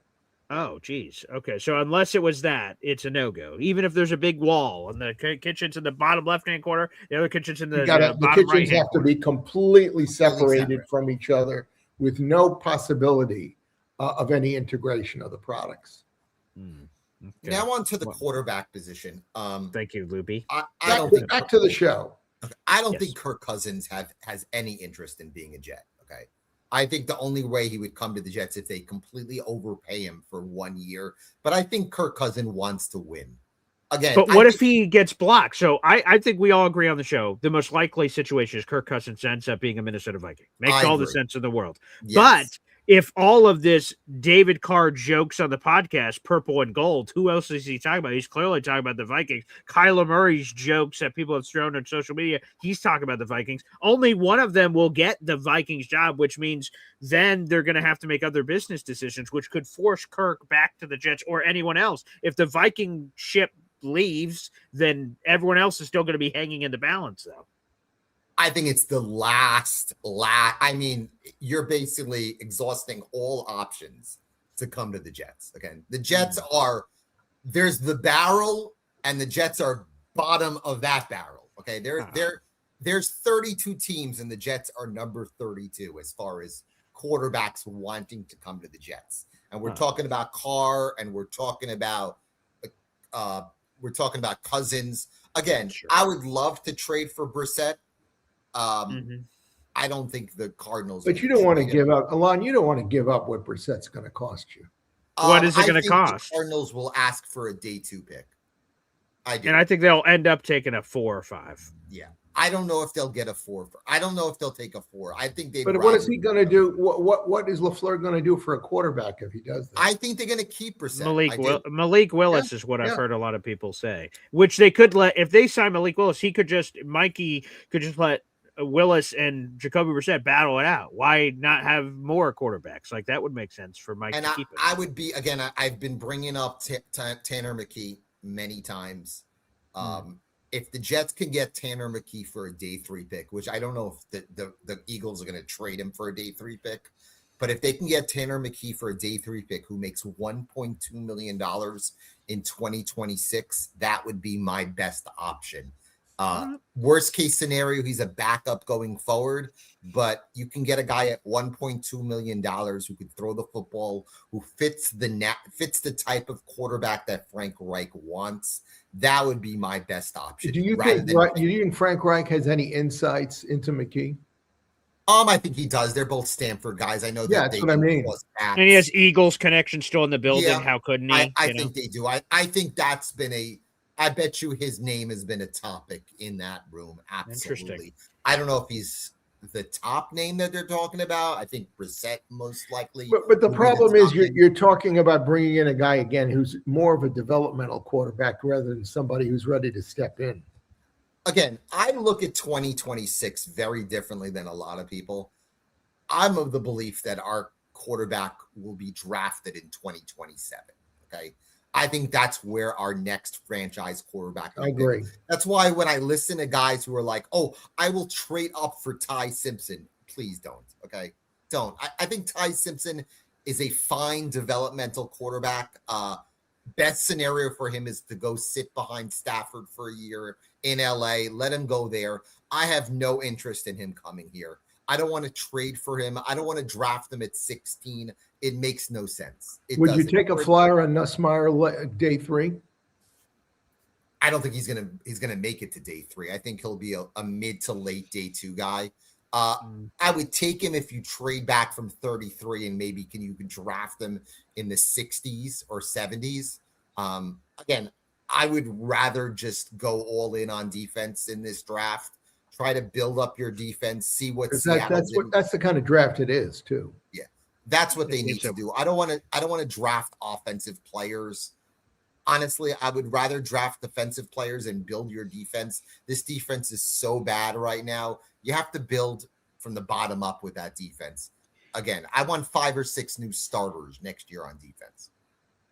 S1: Oh, geez. Okay, so unless it was that, it's a no-go. Even if there's a big wall and the kitchen's in the bottom left-hand corner, the other kitchen's in the bottom
S5: kitchens
S1: right-hand
S5: have to be completely separated from each other with no possibility of any integration of the products.
S15: Now on to the quarterback position.
S1: Thank you, Luby.
S5: Back to the show.
S15: I don't think Kirk Cousins has any interest in being a Jet. Okay. I think the only way he would come to the Jets if they completely overpay him for 1 year. But I think Kirk Cousins wants to win. Again,
S1: but what if he gets blocked? So I think we all agree on the show. The most likely situation is Kirk Cousins ends up being a Minnesota Viking. Makes all the sense in the world.
S15: Yes.
S1: But if all of this David Carr jokes on the podcast, purple and gold, who else is he talking about? He's clearly talking about the Vikings. Kyler Murray's jokes that people have thrown on social media, he's talking about the Vikings. Only one of them will get the Vikings job, which means then they're going to have to make other business decisions, which could force Kirk back to the Jets or anyone else. If the Viking ship leaves, then everyone else is still going to be hanging in the balance, though.
S15: I think it's the last. I mean, you're basically exhausting all options to come to the Jets. Again, the Jets there's the barrel, and the Jets are bottom of that barrel. Okay, there's 32 teams, and the Jets are number 32 as far as quarterbacks wanting to come to the Jets. And we're talking about Carr, and we're talking about Cousins. Again, I would love to trade for Brissett. I don't think the Cardinals.
S5: But you don't want to give up, Alon. You don't want to give up what Brissett's going to cost you.
S1: What is it going to cost?
S15: The Cardinals will ask for a day 2 pick. I do.
S1: And I think they'll end up taking a 4 or 5.
S15: Yeah. I don't know if they'll get a 4. I don't know if they'll take a 4. I think they.
S5: But what is he going to do? What is LaFleur going to do for a quarterback if he does that?
S15: I think they're going to keep Brissett.
S1: Malik Willis is what I've heard a lot of people say. Which they could let, if they sign Malik Willis, Mikey could just let Willis and Jacoby Brissett battle it out. Why not have more quarterbacks? Like, that would make sense for Mike to keep it.
S15: I would be, again, I've been bringing up Tanner McKee many times. If the Jets can get Tanner McKee for a day 3 pick, which I don't know if the Eagles are going to trade him for a day 3 pick, but if they can get Tanner McKee for a day 3 pick who makes $1.2 million in 2026, that would be my best option. Worst case scenario, he's a backup going forward, but you can get a guy at $1.2 million who could throw the football, who fits the type of quarterback that Frank Reich wants. That would be my best option.
S5: Do you think Frank Reich has any insights into McKee?
S15: I think he does. They're both Stanford guys. I know that.
S5: Yeah, that's what I mean.
S1: And he has Eagles connection still in the building. Yeah, how couldn't he?
S15: I think they do. I think that's been I bet you his name has been a topic in that room. Absolutely. I don't know if he's the top name that they're talking about. I think Brissett most likely.
S5: But the problem is you're talking about bringing in a guy again who's more of a developmental quarterback rather than somebody who's ready to step in.
S15: Again, I look at 2026 very differently than a lot of people. I'm of the belief that our quarterback will be drafted in 2027. Okay. I think that's where our next franchise quarterback.
S5: I agree.
S15: That's why when I listen to guys who are like, "Oh, I will trade up for Ty Simpson," please don't. Okay, don't. I think Ty Simpson is a fine developmental quarterback. Best scenario for him is to go sit behind Stafford for a year in LA. Let him go there. I have no interest in him coming here. I don't want to trade for him. I don't want to draft him at 16. It makes no sense.
S5: Would you take a flyer on Nussmeier day 3?
S15: I don't think he's gonna make it to day 3. I think he'll be a mid to late day 2 guy. I would take him if you trade back from 33 and maybe you can draft him in the 60s or 70s. Again, I would rather just go all in on defense in this draft. Try to build up your defense, see what
S5: that's the kind of draft it is too.
S15: Yeah, that's what they need to do. I don't want to draft offensive players. Honestly, I would rather draft defensive players and build your defense. This defense is so bad right now. You have to build from the bottom up with that defense. Again, I want 5 or 6 new starters next year on defense.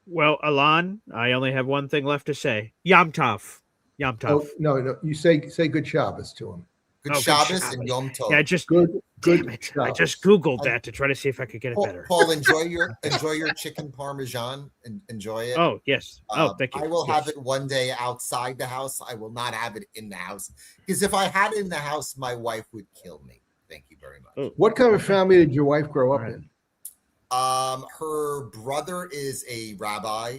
S1: Well, Alon, I only have one thing left to say. Yom Tov. Yom Tov.
S5: Oh, no. You say good Shabbos to him.
S15: Good Shabbos and Yom Tov.
S1: Yeah, I just I just Googled that to try to see if I could get it better.
S15: Paul, enjoy your chicken parmesan and enjoy it.
S1: Oh, yes. Thank you.
S15: I will have it one day outside the house. I will not have it in the house. Because if I had it in the house, my wife would kill me. Thank you very much.
S5: What kind of family did your wife grow up in?
S15: Her brother is a rabbi.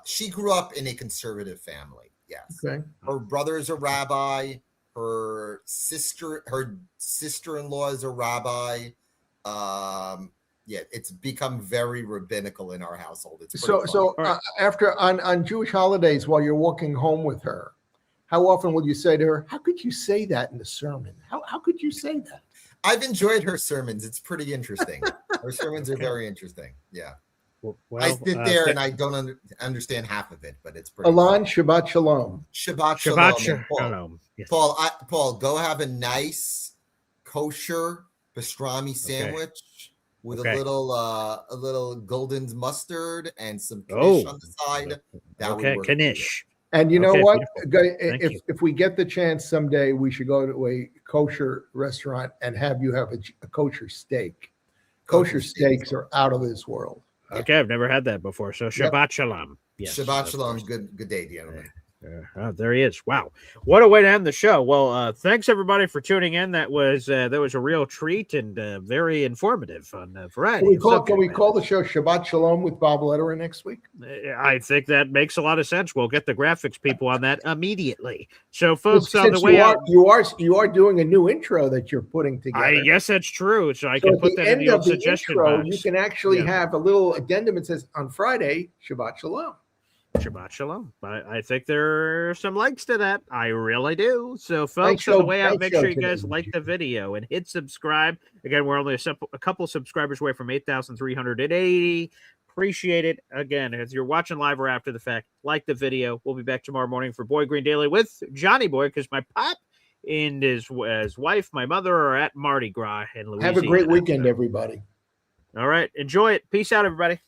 S15: She grew up in a conservative family. Yes.
S5: Okay.
S15: Her brother is a rabbi. her sister-in-law is a rabbi. Yeah, it's become very rabbinical in our household. It's
S5: after on Jewish holidays, while you're walking home with her, how often will you say to her, "How could you say that in the sermon? How could you say that?"
S15: I've enjoyed her sermons. It's pretty interesting. Her sermons are very interesting. Yeah.
S1: Well,
S15: I sit there and I don't understand half of it, but it's pretty.
S5: Alon, Shabbat Shalom.
S15: Shabbat Shalom. Paul, yes. Paul, go have a nice kosher pastrami sandwich with a little golden mustard and some knish on the side. That would work.
S1: Knish.
S5: And you know what? If we get the chance someday, we should go to a kosher restaurant and have you have a kosher steak. Kosher steaks are out of this world.
S1: Okay, I've never had that before. So Shabbat Shalom.
S15: Yes, Shabbat Shalom. Good day, gentlemen.
S1: There he is. Wow, what a way to end the show. Well, thanks everybody for tuning in. That was a real treat and very informative on a variety.
S5: Can we call the show Shabbat Shalom with Bob Lederer next week?
S1: I think that makes a lot of sense. We'll get the graphics people on that immediately. So, folks, on the way out,
S5: you are doing a new intro that you're putting together.
S1: I guess that's true. So I can put that in the old suggestion box.
S5: You can actually have a little addendum that says on Friday Shabbat Shalom.
S1: Shabbat Shalom. I think there are some likes to that. I really do. So, folks, on the way out, make sure you guys like the video and hit subscribe. Again, we're only a couple subscribers away from 8,380. Appreciate it. Again, if you're watching live or after the fact, like the video. We'll be back tomorrow morning for Boy Green Daily with Johnny Boy, because my pop and his wife, my mother, are at Mardi Gras in Louisiana.
S5: Have a great weekend, everybody.
S1: All right. Enjoy it. Peace out, everybody.